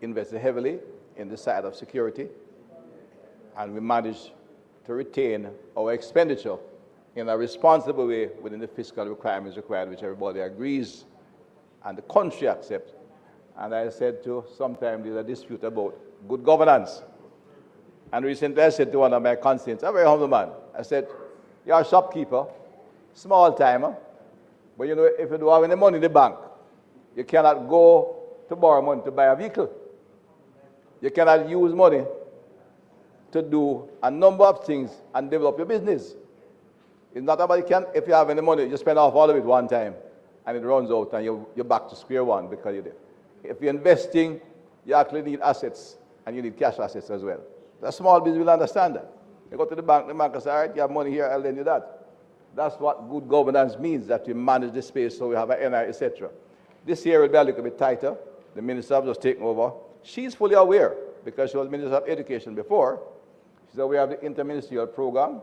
invested heavily in the side of security, and we managed to retain our expenditure in a responsible way within the fiscal requirements required, which everybody agrees and the country accepts. And I said to sometimes there's a dispute about good governance. And recently I said to one of my constituents, a very humble man, I said, you're a shopkeeper, small timer, but you know, if you don't have any money in the bank, you cannot go to borrow money to buy a vehicle. You cannot use money to do a number of things and develop your business. It's not about if you have any money, you spend off all of it one time and it runs out and you're back to square one because you did. If you're investing, you actually need assets and you need cash assets as well. A small business will understand that. You go to the bank says, all right, you have money here, I'll lend you that. That's what good governance means, that we manage the space so we have an NI, etc. This year will be a little bit tighter. The minister has just taken over. She's fully aware because she was Minister of Education before. She's aware of the interministerial program.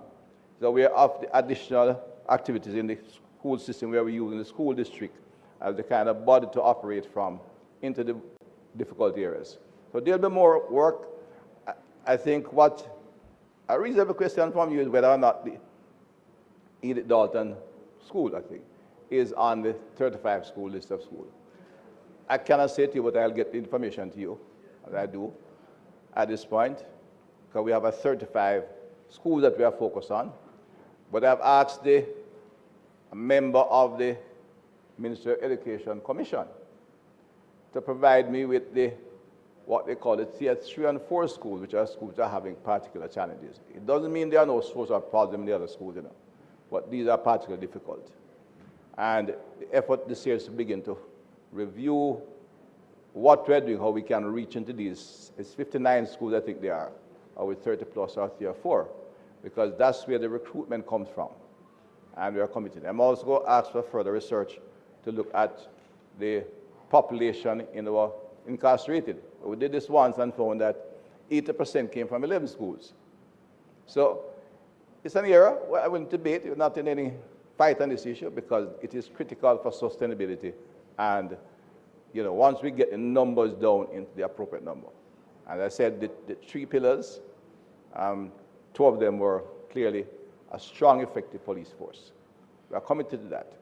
She's aware of the additional activities in the school system where we use in the school district as the kind of body to operate from into the difficult areas. So there'll be more work. I think what a reasonable question from you is whether or not the Edith Dalton School, I think, is on the 35 school list of schools. I cannot say to you, but I'll get the information to you, as I do at this point, because we have a 35 schools that we are focused on. But I've asked a member of the Ministry of Education Commission to provide me with what they call the Tier 3 and 4 schools, which are schools that are having particular challenges. It doesn't mean there are no social problems in the other schools, you know, but these are particularly difficult. And the effort this year is to begin to review what we're doing, how we can reach into these. It's 59 schools, I think they are, or with 30 plus or Tier 4, because that's where the recruitment comes from. And we are committed. I'm also going to ask for further research to look at the population in our incarcerated. We did this once and found that 80% came from 11 schools. So It's an area where I wouldn't debate. We're not in any fight on this issue because it is critical for sustainability. And, you know, once we get the numbers down into the appropriate number. As I said, the 3 pillars, 2 of them were clearly a strong, effective police force. We are committed to that.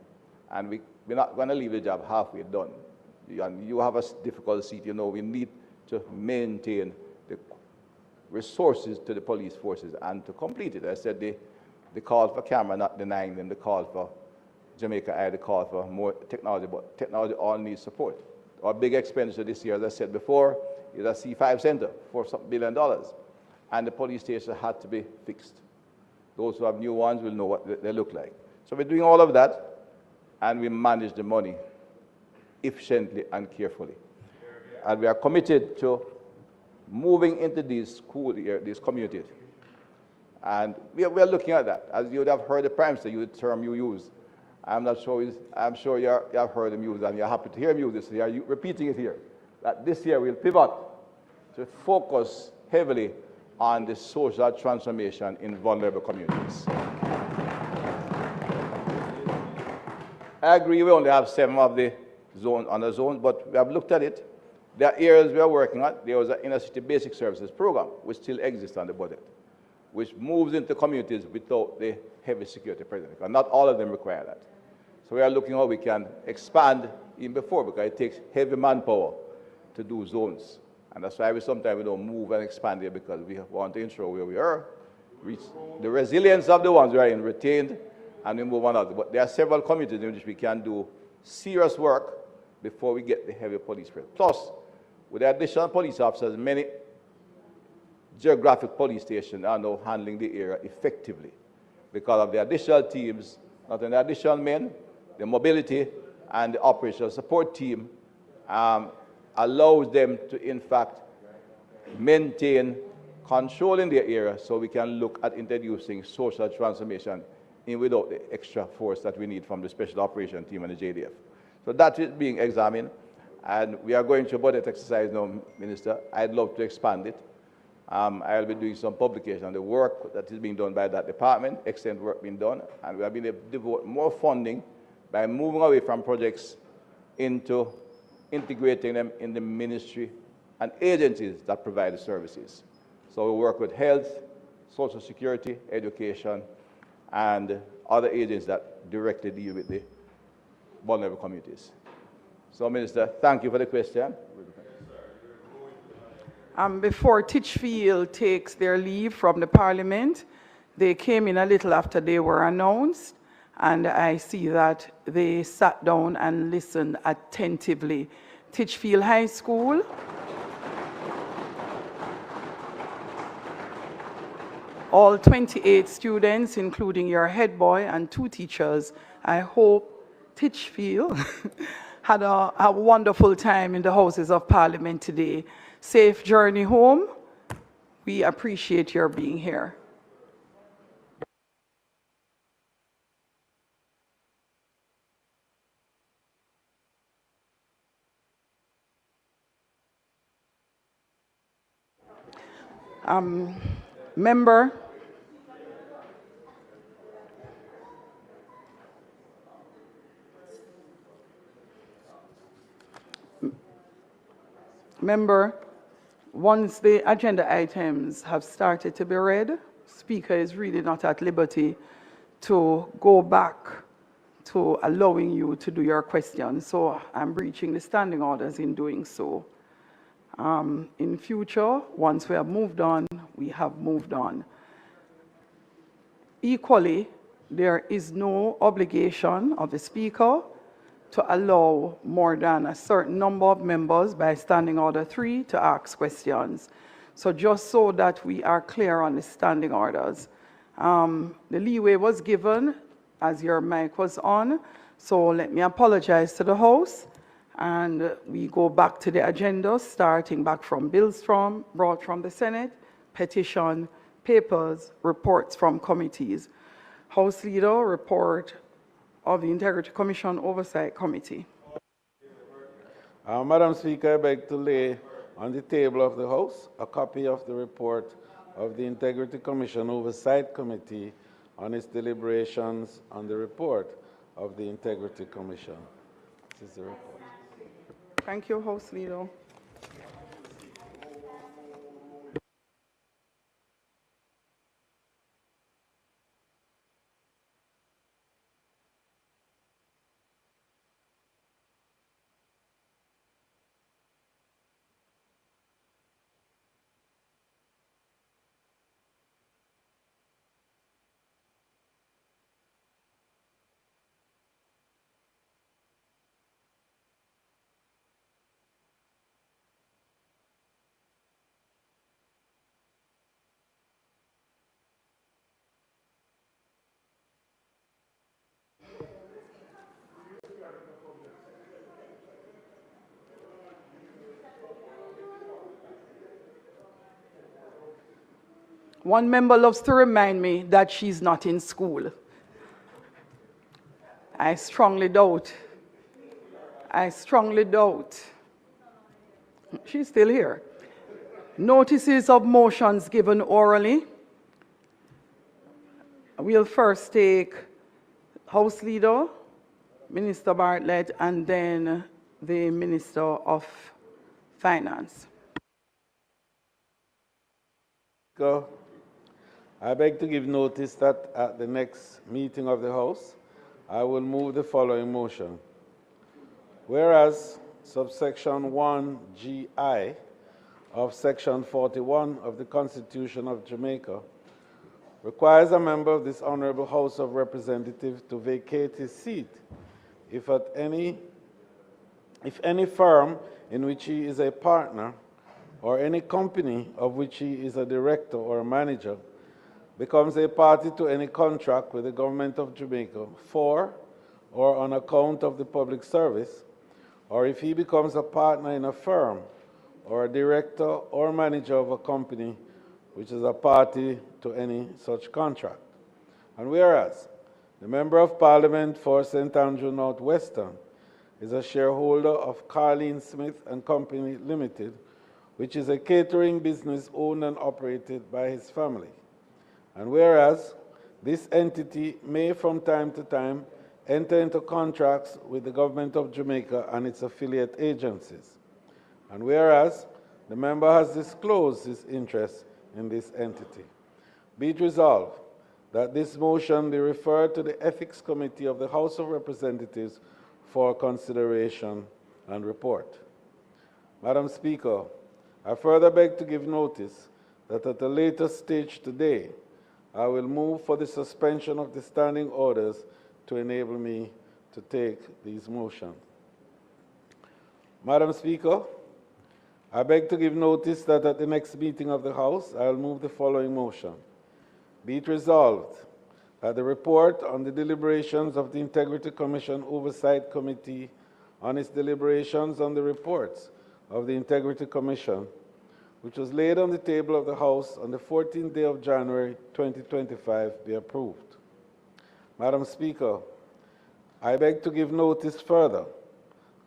And we're not going to leave the job halfway done. You have a difficult seat. You know, we need to maintain the resources to the police forces and to complete it. I said the call for camera, not denying them the call for Jamaica Eye, the call for more technology, but technology all needs support. Our big expenditure this year, as I said before, is a C5 center for some $1 billion. And the police station had to be fixed. Those who have new ones will know what they look like. So we're doing all of that, and we manage the money efficiently and carefully. And we are committed to moving into these these communities. And we are looking at that. As you would have heard the Prime Minister use the term you use. I'm sure you have heard him use, and you're happy to hear him use this. You are repeating it here. That this year we'll pivot to focus heavily on the social transformation in vulnerable communities. I agree we only have 7 of the under zones, but we have looked at it. There are areas we are working on. There was an inner city basic services program, which still exists on the budget, which moves into communities without the heavy security presence. And not all of them require that. So we are looking how we can expand even before, because it takes heavy manpower to do zones. And that's why sometimes we don't move and expand here, because we want to ensure where we are, reach the resilience of the ones we are in retained, and we move on out. But there are several communities in which we can do serious work before we get the heavy police presence. Plus, with the additional police officers, many geographic police stations are now handling the area effectively because of the additional teams, not only additional men, the mobility and the operational support team allows them to, in fact, maintain control in their area so we can look at introducing social transformation in without the extra force that we need from the Special Operation Team and the JDF. So that is being examined, and we are going through a budget exercise now, Minister. I'd love to expand it. I'll be doing some publication on the work that is being done by that department, excellent work being done, and we have been able to devote more funding by moving away from projects into integrating them in the ministry and agencies that provide the services. So we work with health, social security, education, and other agencies that directly deal with the vulnerable communities. So, Minister, thank you for the question. Before Titchfield takes their leave from the Parliament, they came in a little after they were announced, and I see that they sat down and listened attentively. Titchfield High School. All 28 students, including your head boy and 2 teachers, I hope Titchfield had a wonderful time in the Houses of Parliament today. Safe journey home. We appreciate your being here. Member once the agenda items have started to be read, Speaker is really not at liberty to go back to allowing you to do your questions. So I'm breaching the standing orders in doing so. In future, once we have moved on, we have moved on. Equally, there is no obligation of the Speaker to allow more than a certain number of members by Standing Order 3 to ask questions. So just so that we are clear on the standing orders. The leeway was given as your mic was on, so let me apologize to the House. And we go back to the agenda, starting back from bills brought from the Senate, petition, papers, reports from committees. House Leader, report of the Integrity Commission Oversight Committee. Madam Speaker, I beg to lay on the table of the House a copy of the report of the Integrity Commission Oversight Committee on its deliberations on the report of the Integrity Commission. This is the report. Thank you, House Leader. One member loves to remind me that she's not in school. I strongly doubt. She's still here. Notices of motions given orally. We'll first take House Leader, Minister Bartlett, and then the Minister of Finance. Go. I beg to give notice that at the next meeting of the House, I will move the following motion. Whereas subsection 1GI of section 41 of the Constitution of Jamaica requires a member of this Honorable House of Representatives to vacate his seat if any firm in which he is a partner or any company of which he is a director or a manager becomes a party to any contract with the Government of Jamaica for or on account of the public service, or if he becomes a partner in a firm or a director or manager of a company which is a party to any such contract. And whereas the Member of Parliament for St. Andrew North Western is a shareholder of Carleen Smith and Company Limited, which is a catering business owned and operated by his family. And whereas this entity may from time to time enter into contracts with the Government of Jamaica and its affiliate agencies. And whereas the member has disclosed his interest in this entity. Be it resolved that this motion be referred to the Ethics Committee of the House of Representatives for consideration and report. Madam Speaker, I further beg to give notice that at a later stage today, I will move for the suspension of the standing orders to enable me to take these motions. Madam Speaker, I beg to give notice that at the next meeting of the House, I will move the following motion. Be it resolved that the report on the deliberations of the Integrity Commission Oversight Committee on its deliberations on the reports of the Integrity Commission, which was laid on the table of the House on the 14th day of January 2025, be approved. Madam Speaker, I beg to give notice further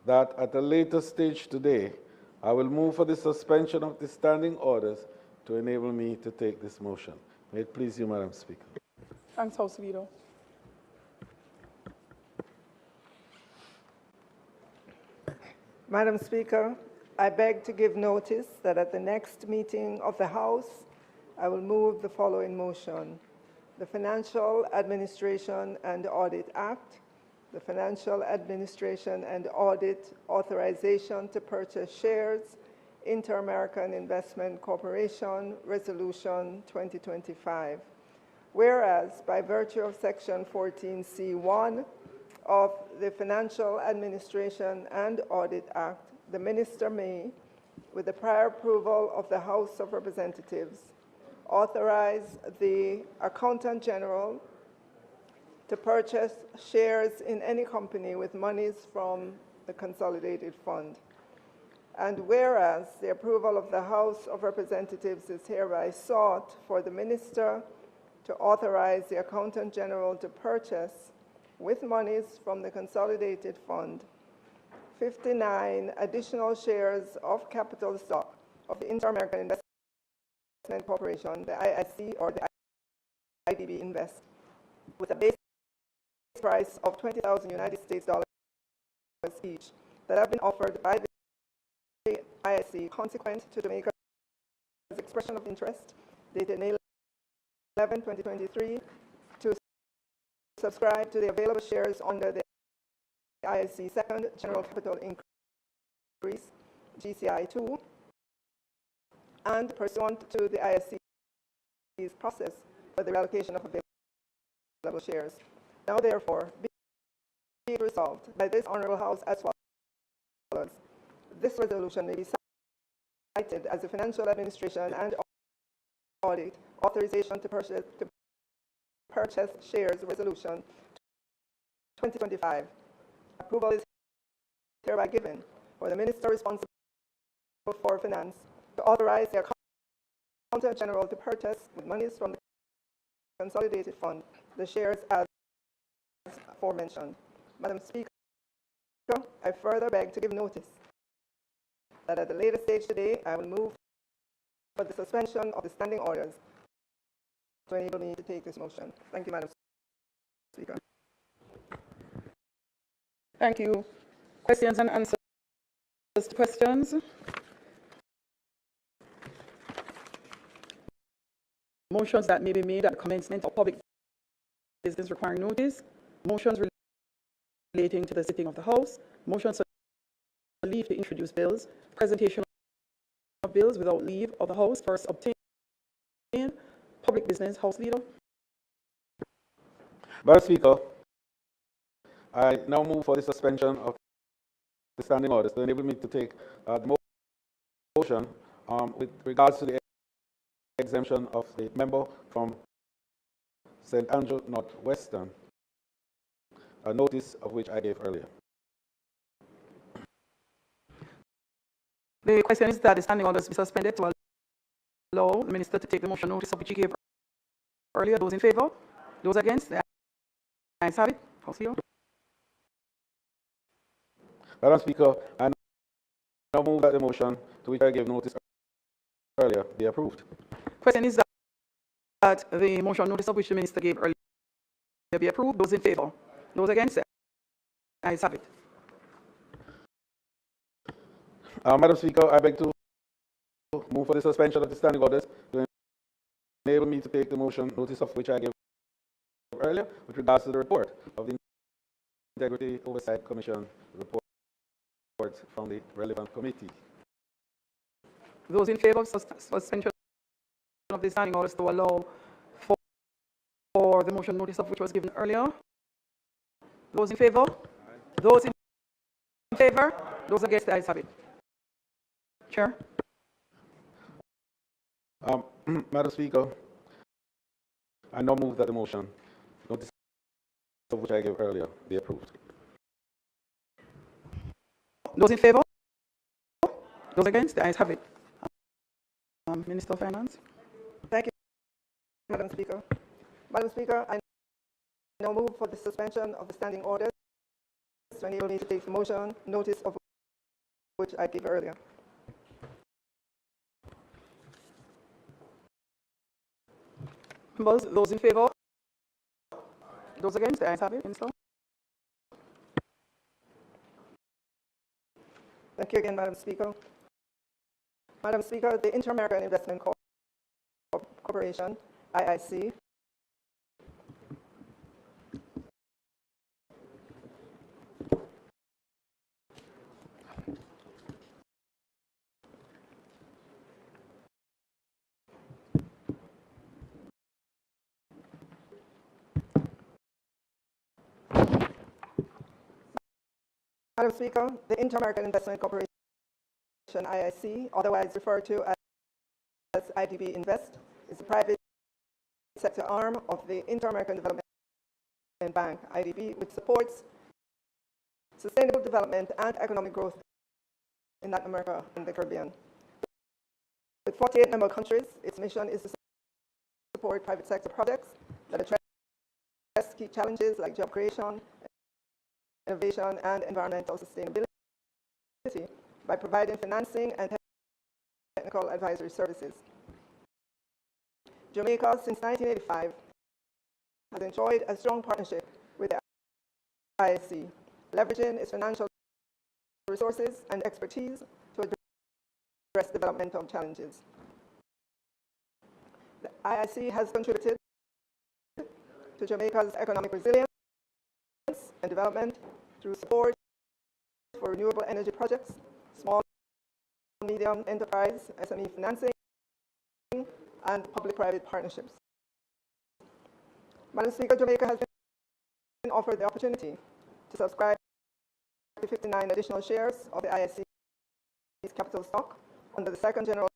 that at a later stage today, I will move for the suspension of the standing orders to enable me to take this motion. May it please you, Madam Speaker. Thanks, House Leader. Madam Speaker, I beg to give notice that at the next meeting of the House, I will move the following motion. The Financial Administration and Audit Act, the Financial Administration and Audit Authorization to Purchase Shares, Inter-American Investment Corporation, Resolution 2025. Whereas, by virtue of Section 14C1 of the Financial Administration and Audit Act, the Minister may, with the prior approval of the House of Representatives, authorize the Accountant General to purchase shares in any company with monies from the Consolidated Fund. And whereas the approval of the House of Representatives is hereby sought for the Minister to authorize the Accountant General to purchase with monies from the Consolidated Fund 59 additional shares of capital stock of the Inter-American Investment Corporation, the IIC, or the IDB Invest, with a base price of 20,000 United States dollars each that have been offered by the ISC consequent to Jamaica's expression of interest dated May 11, 2023 to subscribe to the available shares under the ISC Second General Capital Increase, GCI 2, and pursuant to the ISC's process for the reallocation of available shares. Now, therefore, be it resolved by this Honourable House as follows. This resolution may be cited as the Financial Administration and Audit Authorization to Purchase Shares Resolution 2025. Approval is hereby given for the Minister responsible for Finance to authorize the Accountant General to purchase with monies from the Consolidated Fund the shares as aforementioned. Madam Speaker, I further beg to give notice that at the later stage today, I will move for the suspension of the standing orders to enable me to take this motion. Thank you, Madam Speaker. Thank you. Questions and answers to questions? Motions that may be made at the commencement of public business requiring notice, motions relating to the sitting of the House, motions for leave to introduce bills, presentation of bills without leave of the House first obtained, public business. House Leader. Madam Speaker, I now move for the suspension of the standing orders to enable me to take the motion with regards to the exemption of the member from St. Andrew Northwestern, a notice of which I gave earlier. The question is that the standing orders be suspended to allow the Minister to take the motion notice of which he gave earlier. Those in favour? Those against? The ayes have it. House Leader. Madam Speaker, I now move that the motion to which I gave notice earlier be approved. Question is that the motion notice of which the Minister gave earlier be approved. Those in favour? Those against? The ayes have it. Madam Speaker, I beg to move for the suspension of the standing orders to enable me to take the motion notice of which I gave earlier with regards to the report of the Integrity Oversight Commission report from the relevant committee. Those in favour of suspension of the standing orders to allow for the motion notice of which was given earlier? Those in favour? Those in favour? Those against? The ayes have it. Chair. Madam Speaker, I now move that the motion notice of which I gave earlier be approved. Those in favour? Those against? The ayes have it. Minister of Finance. Thank you, Madam Speaker. Madam Speaker, I now move for the suspension of the standing orders to enable me to take the motion notice of which I gave earlier. Those in favour? Those against? The ayes have it. Minister. Thank you again, Madam Speaker. Madam Speaker, the Inter-American Investment Corporation, IIC, Madam Speaker, the Inter-American Investment Corporation, IIC, otherwise referred to as IDB Invest, is a private sector arm of the Inter-American Development Bank, IDB, which supports sustainable development and economic growth in Latin America and the Caribbean. With 48 member countries, its mission is to support private sector projects that address key challenges like job creation, innovation, and environmental sustainability by providing financing and technical advisory services. Jamaica, since 1985, has enjoyed a strong partnership with the IIC, leveraging its financial resources and expertise to address developmental challenges. The IIC has contributed to Jamaica's economic resilience and development through support for renewable energy projects, small and medium enterprise, SME financing, and public-private partnerships. Madam Speaker, Jamaica has been offered the opportunity to subscribe to 59 additional shares of the IIC's capital stock under the second general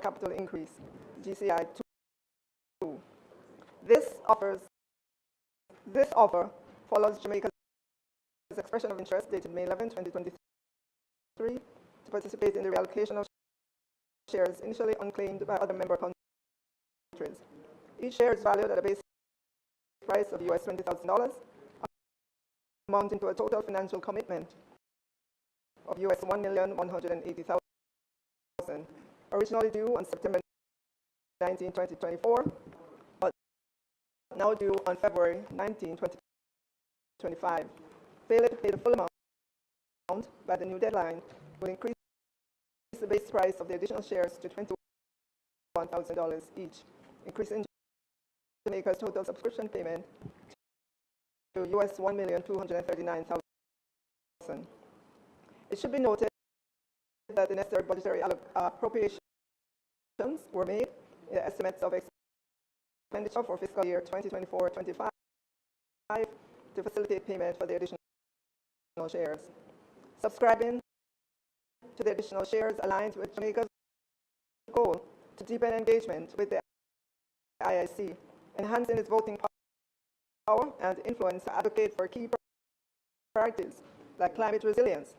capital increase, GCI 2. This offer follows Jamaica's expression of interest dated May 11, 2023, to participate in the reallocation of shares initially unclaimed by other member countries. Each share is valued at a base price of US $20,000, amounting to a total financial commitment of US $1,180,000, originally due on September 19, 2024, but now due on February 19, 2025. Failure to pay the full amount by the new deadline will increase the base price of the additional shares to $21,000 each, increasing Jamaica's total subscription payment to US $1,239,000. It should be noted that the necessary budgetary appropriations were made in the estimates of expenditure for fiscal year 2024-25 to facilitate payment for the additional shares. Subscribing to the additional shares aligns with Jamaica's goal to deepen engagement with the IIC, enhancing its voting power and influence to advocate for key priorities like climate resilience,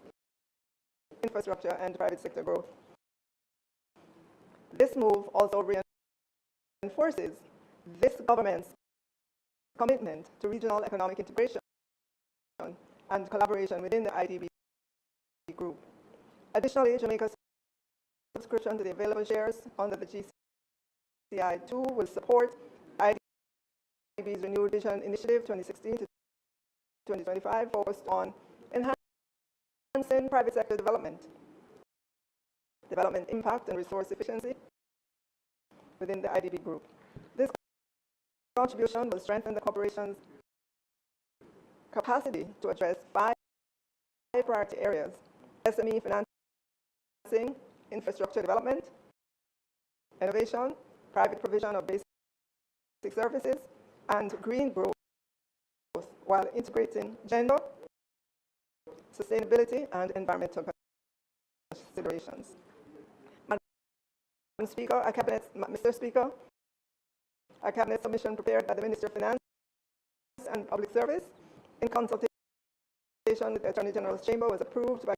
infrastructure, and private sector growth. This move also reinforces this government's commitment to regional economic integration and collaboration within the IDB group. Additionally, Jamaica's subscription to the available shares under the GCI 2 will support IDB's Renewed Vision Initiative 2016 to 2025, focused on enhancing private sector development impact, and resource efficiency within the IDB group. This contribution will strengthen the corporation's capacity to address 5 priority areas: SME financing, infrastructure development, innovation, private provision of basic services, and green growth, while integrating gender, sustainability, and environmental considerations. Mr. Speaker, a cabinet submission prepared by the Minister of Finance and Public Service in consultation with the Attorney General's Chamber was approved by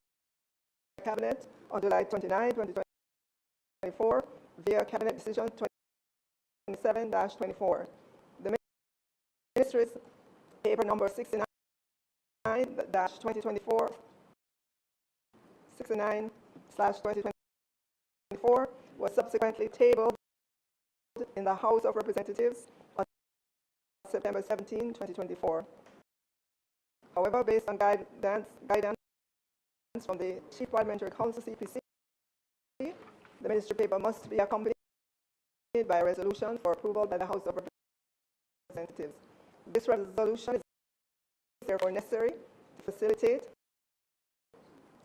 Cabinet on July 29, 2024 via Cabinet Decision 27-24. The Ministry's paper number 69-2024 69/2024 was subsequently tabled in the House of Representatives on September 17, 2024. However, based on guidance from the Chief Parliamentary Council, CPC, the ministry paper must be accompanied by a resolution for approval by the House of Representatives. This resolution is therefore necessary to facilitate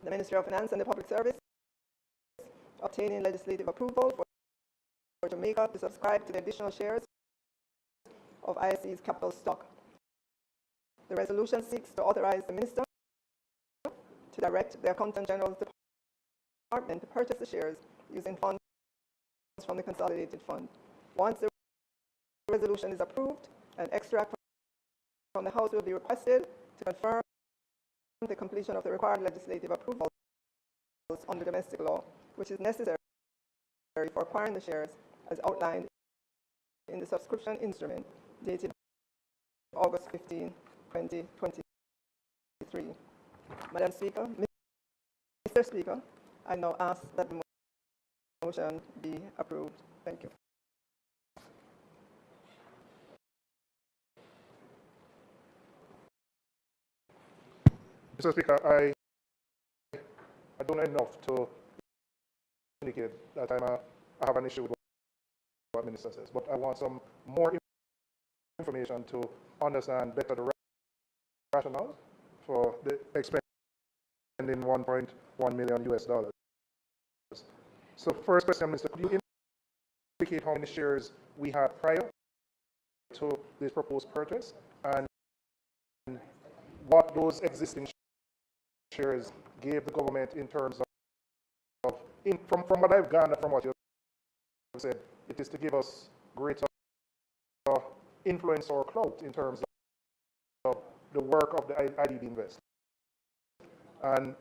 the Ministry of Finance and the Public Service obtaining legislative approval for Jamaica to subscribe to the additional shares of IIC's capital stock. The resolution seeks to authorize the Minister to direct the Accountant General's Department to purchase the shares using funds from the Consolidated Fund. Once the resolution is approved, an extract from the House will be requested to confirm the completion of the required legislative approvals under domestic law, which is necessary for acquiring the shares as outlined in the subscription instrument dated August 15, 2023. Madam Speaker, Mr. Speaker, I now ask that the motion be approved. Thank you. Mr. Speaker, I don't know enough to indicate that I have an issue with what the Minister says, but I want some more information to understand better the rationale for the expending $1.1 million US. So first question, Minister, could you indicate how many shares we had prior to this proposed purchase and what those existing shares gave the government in terms of from what I've garnered from what you have said, it is to give us greater influence or clout in terms of the work of the IDB Invest. And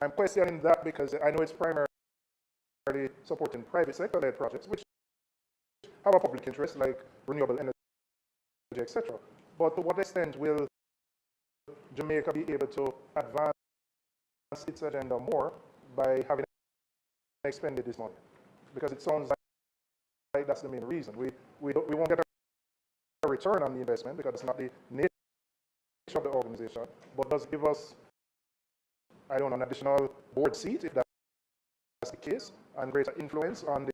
I'm questioning that because I know it's primarily supporting private sector-led projects, which have a public interest, like renewable energy, etc. But to what extent will Jamaica be able to advance its agenda more by having expended this money? Because it sounds like that's the main reason. We won't get a return on the investment because it's not the nature of the organization, but does give us, I don't know, an additional board seat if that's the case, and greater influence on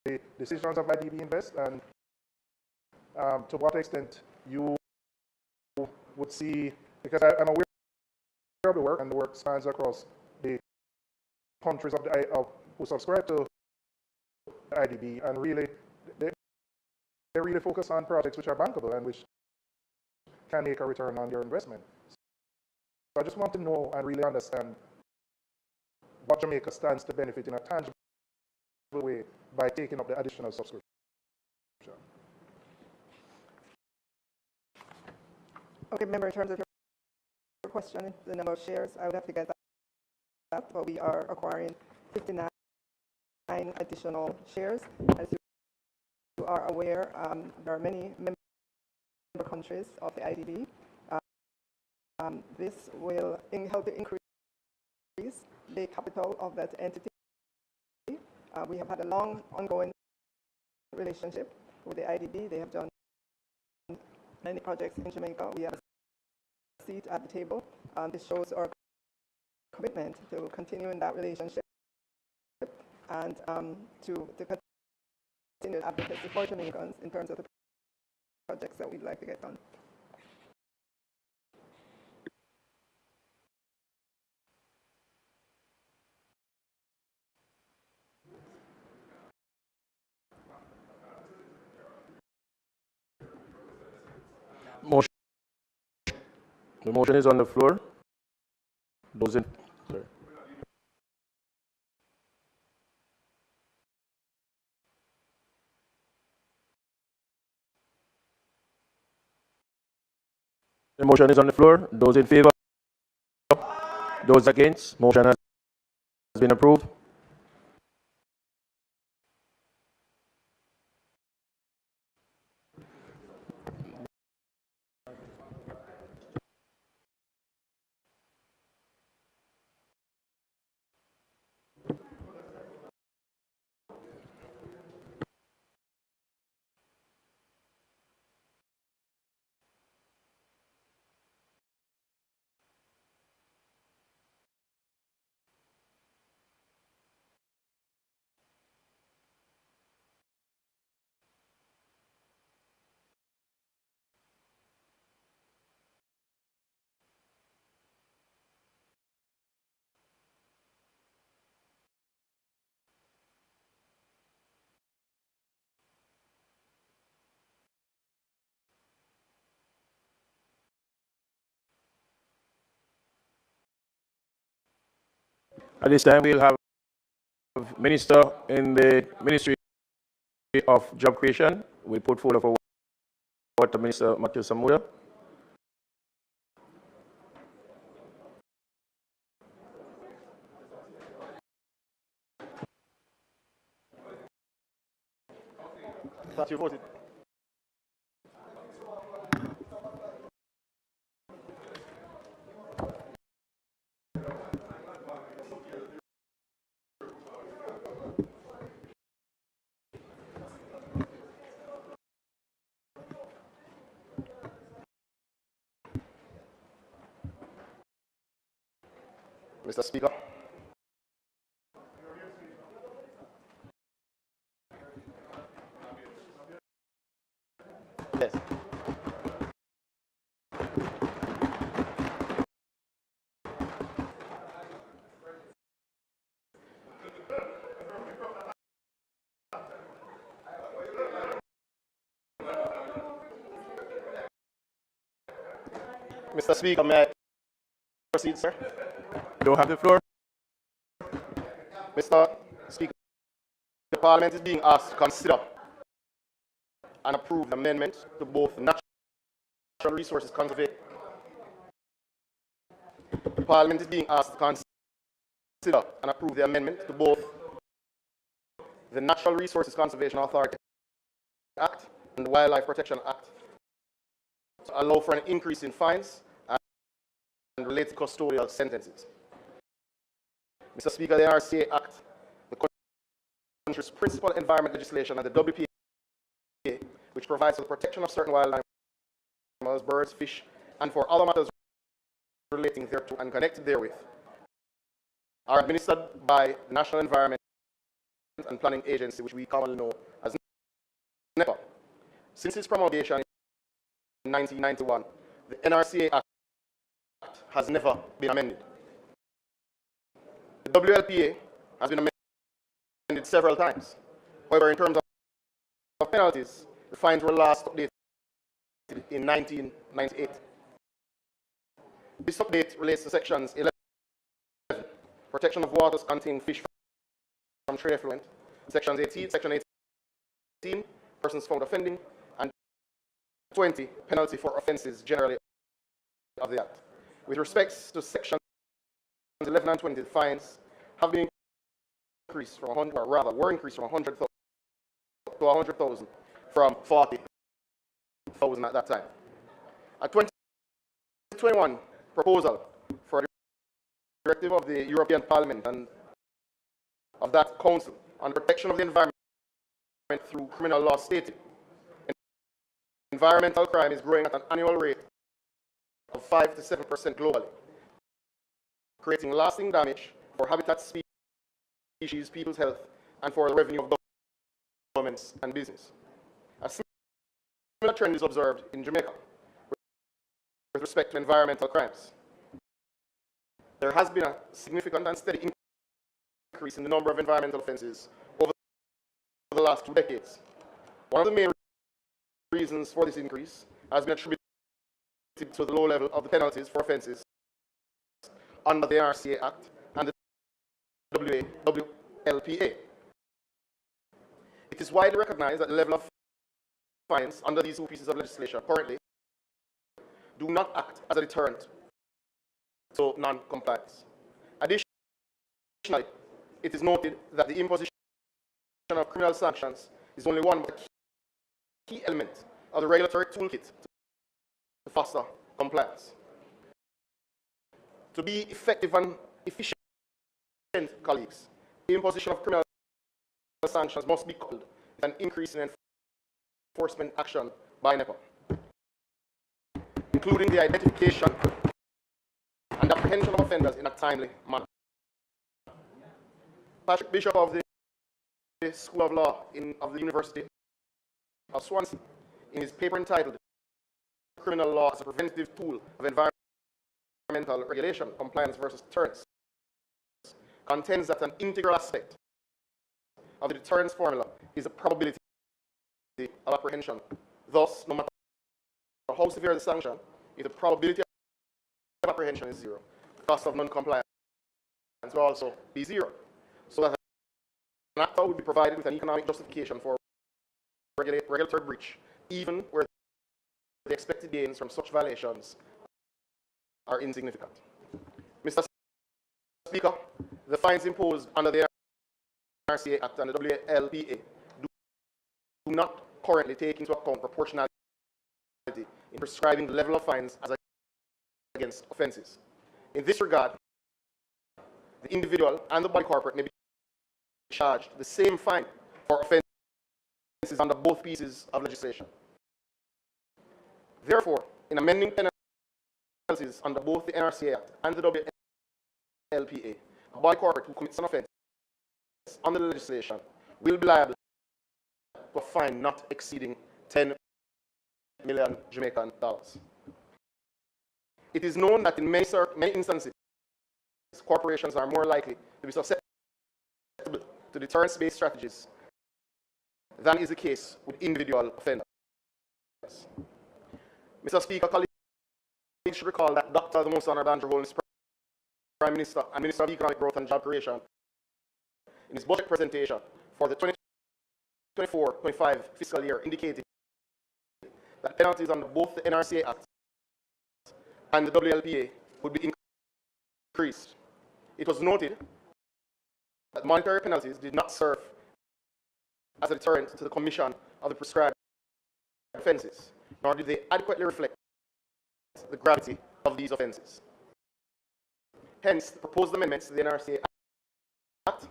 the decisions of IDB Invest, and to what extent you would see, because I'm aware of the work, and the work spans across the countries of who subscribe to the IDB, and really, they really focus on projects which are bankable and which can make a return on your investment. So I just want to know and really understand what Jamaica stands to benefit in a tangible way by taking up the additional subscription. Okay, member, in terms of your question, the number of shares, I would have to get that, but we are acquiring 59 additional shares. As you are aware, there are many member countries of the IDB. This will help increase the capital of that entity. We have had a long, ongoing relationship with the IDB. They have done many projects in Jamaica. We have a seat at the table. This shows our commitment to continuing that relationship and to continue advocacy for Jamaicans in terms of the projects that we'd like to get done. Motion. The motion is on the floor. Those in, sorry. The motion is on the floor. Those in favor? Those against? Motion has been approved. At this time, we'll have Minister in the Ministry of Job Creation. We put forward for Water Minister Matthew Samuel. That you voted. Mr. Speaker. Yes. Mr. Speaker, may I proceed, sir? You have the floor. Mr. Speaker, the Parliament is being asked to consider and approve the amendment to both the Natural Resources Conservation. The Parliament is being asked to consider and approve the amendment to both the Natural Resources Conservation Authority Act and the Wildlife Protection Act to allow for an increase in fines and related custodial sentences. Mr. Speaker, the NRCA Act, the country's principal environment legislation, and the WPA, which provides for the protection of certain wild animals, birds, fish, and for other matters relating thereto and connected therewith, are administered by the National Environment and Planning Agency, which we commonly know as NEPA. Since its promulgation in 1991, the NRCA Act has never been amended. The WLPA has been amended several times. However, in terms of penalties, the fines were last updated in 1998. This update relates to sections 11, protection of waters containing fish from trade effluent, section 18, persons found offending, and 20, penalty for offences generally of the Act. With respect to sections 11 and 20, the fines have been increased from 100, or rather, were increased from 100,000 to 100,000 from 40,000 at that time. A 2021 proposal for a directive of the European Parliament and of that Council on protection of the environment through criminal law stated environmental crime is growing at an annual rate of 5 to 7% globally, creating lasting damage for habitat, species, people's health, and for the revenue of governments and business. A similar trend is observed in Jamaica with respect to environmental crimes. There has been a significant and steady increase in the number of environmental offences over the last 2 decades. One of the main reasons for this increase has been attributed to the low level of the penalties for offences under the NRCA Act and the WLPA. It is widely recognized that the level of fines under these 2 pieces of legislation currently do not act as a deterrent to non-compliance. Additionally, it is noted that the imposition of criminal sanctions is only one of the key elements of the regulatory toolkit to foster compliance. To be effective and efficient, colleagues, the imposition of criminal sanctions must be coupled with an increase in enforcement action by NEPA, including the identification and apprehension of offenders in a timely manner. Patrick Bishop of the School of Law of the University of Swansea, in his paper entitled Criminal Law as a Preventative Tool of Environmental Regulation, Compliance versus Deterrence, contends that an integral aspect of the deterrence formula is the probability of apprehension. Thus, no matter how severe the sanction, if the probability of apprehension is 0, the cost of non-compliance will also be 0, so that an actor would be provided with an economic justification for regulatory breach, even where the expected gains from such violations are insignificant. Mr. Speaker, the fines imposed under the NRCA Act and the WLPA do not currently take into account proportionality in prescribing the level of fines as against offences. In this regard, the individual and the body corporate may be charged the same fine for offences under both pieces of legislation. Therefore, in amending penalties under both the NRCA Act and the WLPA, a body corporate who commits an offence under the legislation will be liable to a fine not exceeding 10 million Jamaican dollars. It is known that in many instances, corporations are more likely to be susceptible to deterrence-based strategies than is the case with individual offenders. Mr. Speaker, colleagues should recall that Dr. the Most Honorable Andrew Holness, Prime Minister and Minister of Economic Growth and Job Creation, in his budget presentation for the 2024-25 fiscal year indicated that penalties under both the NRCA Act and the WLPA would be increased. It was noted that monetary penalties did not serve as a deterrent to the commission of the prescribed offences, nor did they adequately reflect the gravity of these offences. Hence, the proposed amendments to the NRCA Act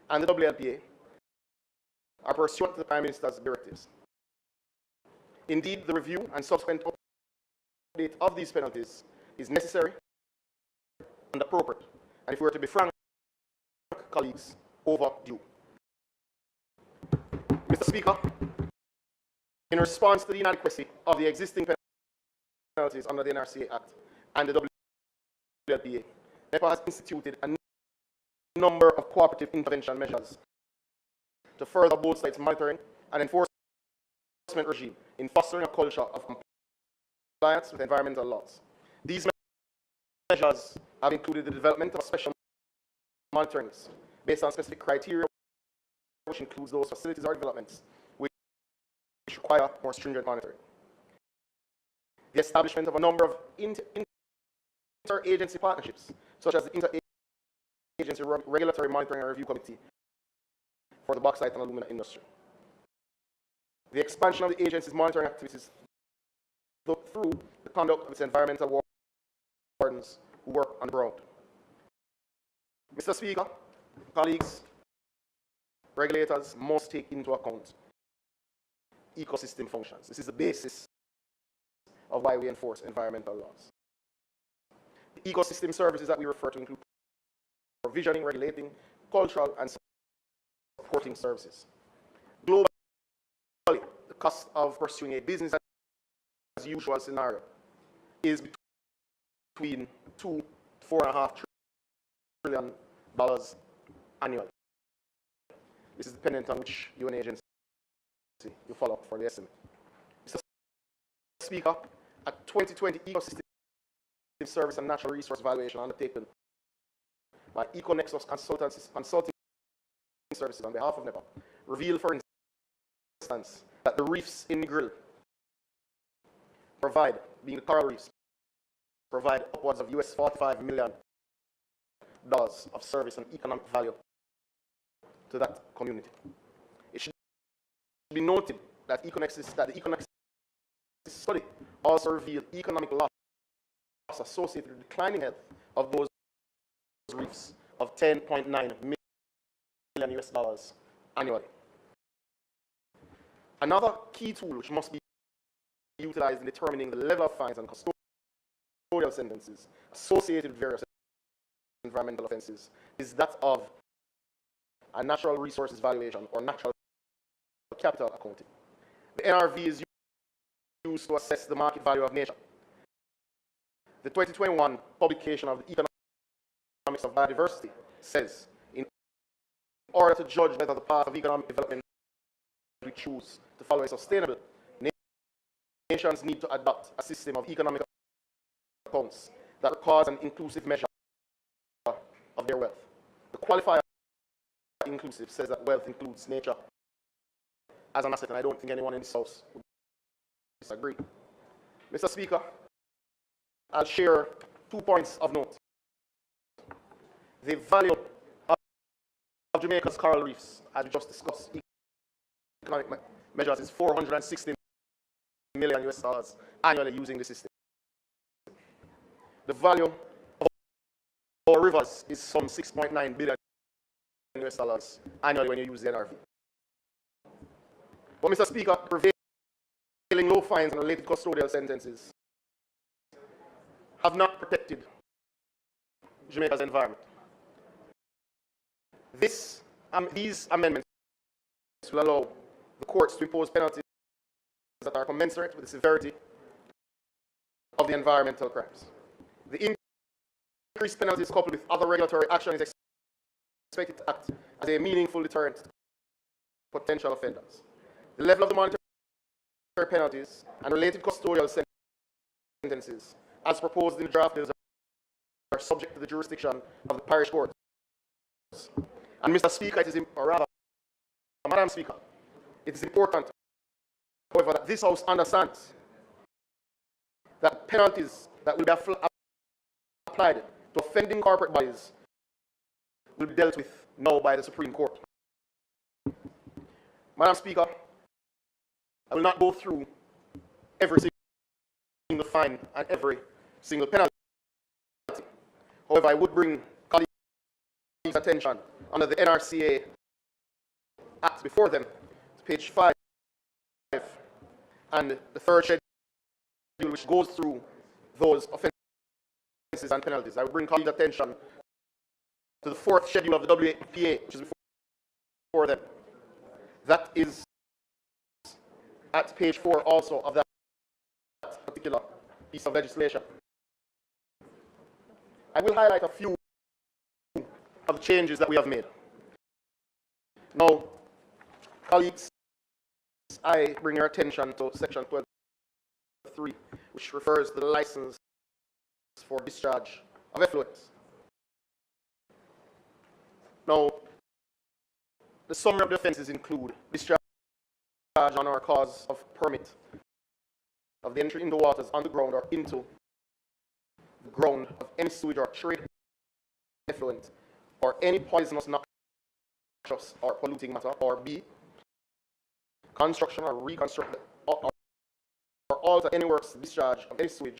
and the WLPA are pursuant to the Prime Minister's directives. Indeed, the review and subsequent update of these penalties is necessary and appropriate, and if we were to be frank, colleagues, overdue. Mr. Speaker, in response to the inadequacy of the existing penalties under the NRCA Act and the WLPA, NEPA has instituted a number of cooperative intervention measures to further bolster its monitoring and enforcement regime in fostering a culture of compliance with environmental laws. These measures have included the development of special monitorings based on specific criteria, which includes those facilities or developments which require more stringent monitoring. The establishment of a number of interagency partnerships, such as the Interagency Regulatory Monitoring and Review Committee for the bauxite and alumina industry. The expansion of the agency's monitoring activities through the conduct of its environmental wardens who work on the ground. Mr. Speaker, colleagues, regulators must take into account ecosystem functions. This is the basis of why we enforce environmental laws. The ecosystem services that we refer to include provisioning, regulating, cultural, and supporting services. Globally, the cost of pursuing a business as usual scenario is between $2 to $4.5 trillion annually. This is dependent on which UN agency you follow up for the estimate. Mr. Speaker, a 2020 ecosystem service and natural resource evaluation undertaken by EcoNexus Consulting Services on behalf of NEPA revealed, for instance, that the reefs in Negril provide, being the coral reefs, provide upwards of US $45 million of service and economic value to that community. It should be noted that the EcoNexus study also revealed economic loss associated with the declining health of those reefs of $10.9 million annually. Another key tool which must be utilized in determining the level of fines and custodial sentences associated with various environmental offenses is that of a natural resources valuation or natural capital accounting. The NRV is used to assess the market value of nature. The 2021 publication of the Economics of Biodiversity says, in order to judge whether the path of economic development we choose to follow is sustainable, nations need to adopt a system of economic accounts that records an inclusive measure of their wealth. The qualifier inclusive says that wealth includes nature as an asset, and I don't think anyone in this House would disagree. Mr. Speaker, I'll share 2 points of note. The value of Jamaica's coral reefs, as we just discussed, economic measures is $460 million annually using the system. The value of our rivers is some $6.9 billion annually when you use the NRV. But Mr. Speaker, prevailing low fines and related custodial sentences have not protected Jamaica's environment. These amendments will allow the courts to impose penalties that are commensurate with the severity of the environmental crimes. The increased penalties coupled with other regulatory action is expected to act as a meaningful deterrent to potential offenders. The level of the monetary penalties and related custodial sentences, as proposed in the draft bills, are subject to the jurisdiction of the parish courts. And Mr. Speaker, Madam Speaker, it is important, however, that this House understands that penalties that will be applied to offending corporate bodies will be dealt with now by the Supreme Court. Madam Speaker, I will not go through every single fine and every single penalty. However, I would bring colleagues' attention under the NRCA Act before them to page 5 and the third schedule, which goes through those offences and penalties. I would bring colleagues' attention to the fourth schedule of the WPA, which is before them. That is at page 4 also of that particular piece of legislation. I will highlight a few of the changes that we have made. Now, colleagues, I bring your attention to section 12.3, which refers to the license for discharge of effluents. Now, the summary of the offences include discharge on or cause of permit of the entry into waters on the ground or into the ground of any sewage or trade effluent or any poisonous, noxious or polluting matter, or B, construction or reconstruct or alter any works discharge of any sewage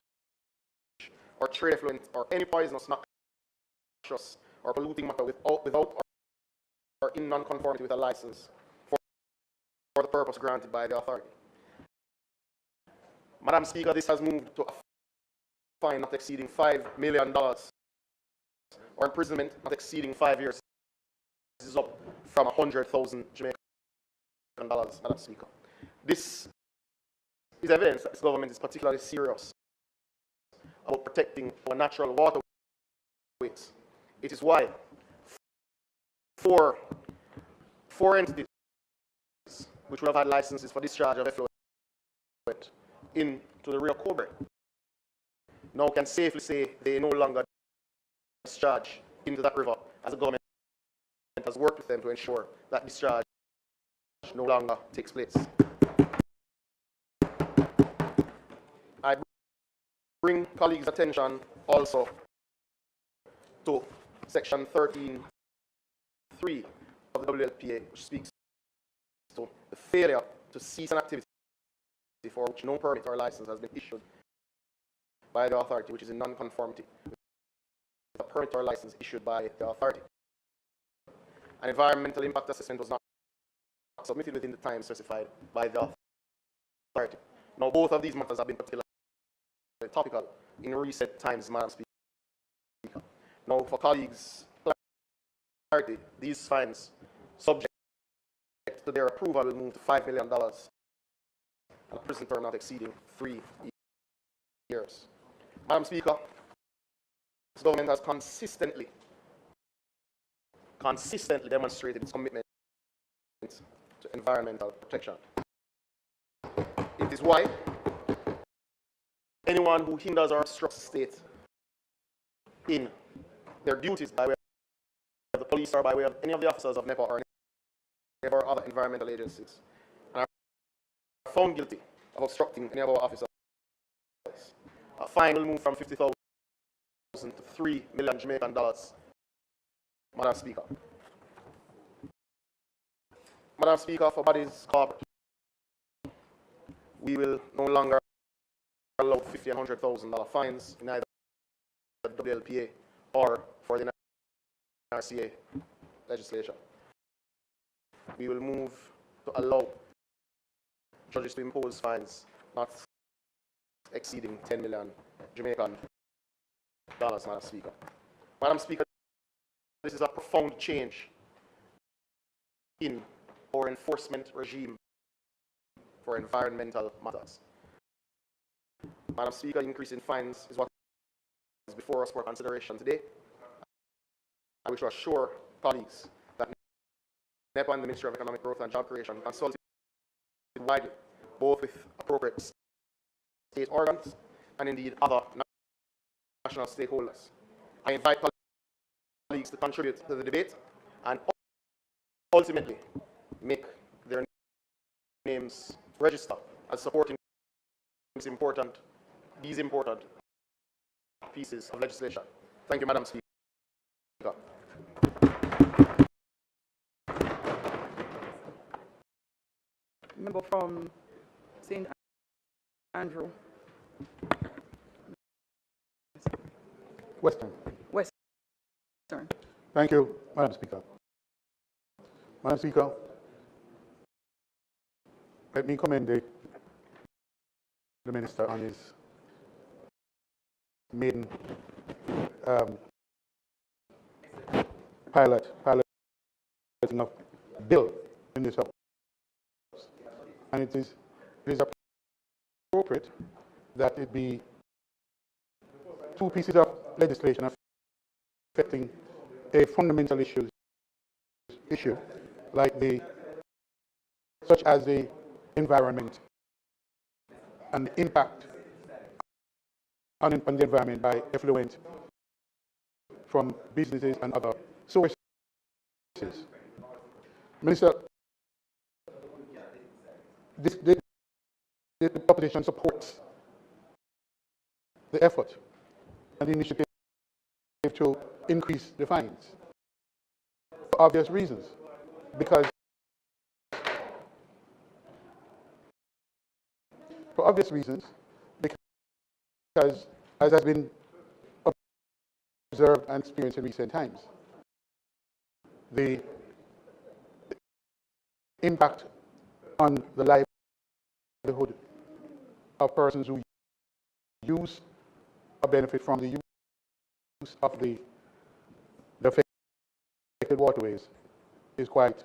or trade effluent or any poisonous, noxious or polluting matter without or in non-conformity with a license for the purpose granted by the authority. Madam Speaker, this has moved to a fine not exceeding $5 million or imprisonment not exceeding 5 years. This is up from 100,000 Jamaican dollars, Madam Speaker. This is evidence that this government is particularly serious about protecting our natural waterways. It is why four entities which will have had licenses for discharge of effluent into the Rio Cobre now can safely say they no longer discharge into that river, as the government has worked with them to ensure that discharge no longer takes place. I bring colleagues' attention also to section 13.3 of the WLPA, which speaks to the failure to cease an activity for which no permit or license has been issued by the authority, which is in non-conformity with a permit or license issued by the authority. An environmental impact assessment was not submitted within the time specified by the authority. Now, both of these matters have been particularly topical in recent times, Madam Speaker. Now, for colleagues' clarity, these fines, subject to their approval, will move to $5 million and a prison term not exceeding 3 years. Madam Speaker, this government has consistently demonstrated its commitment to environmental protection. It is why anyone who hinders or obstructs the state in their duties by way of the police or by way of any of the officers of NEPA or any of our other environmental agencies and are found guilty of obstructing any of our officers, a fine will move from 50,000 to $3 million Jamaican dollars. Madam Speaker. Madam Speaker, for bodies corporate, we will no longer allow $50,000 and $100,000 fines in either the WLPA or for the NRCA legislation. We will move to allow judges to impose fines not exceeding 10 million Jamaican dollars, Madam Speaker. Madam Speaker, this is a profound change in our enforcement regime for environmental matters. Madam Speaker, increase in fines is what is before us for consideration today. I wish to assure colleagues that NEPA and the Ministry of Economic Growth and Job Creation consulted widely, both with appropriate state organs and indeed other national stakeholders. I invite colleagues to contribute to the debate and ultimately make their names register as supporting these important pieces of legislation. Thank you, Madam Speaker. Member from St. Andrew. Western. Western. Thank you, Madam Speaker. Madam Speaker, let me commend the Minister on his maiden piloting of bill in this House. And it is appropriate that it be two pieces of legislation affecting a fundamental issue such as the environment and the impact on the environment by effluent from businesses and other sources. Minister, the opposition supports the effort and the initiative to increase the fines for obvious reasons, because as has been observed and experienced in recent times, the impact on the livelihood of persons who use or benefit from the use of the affected waterways is quite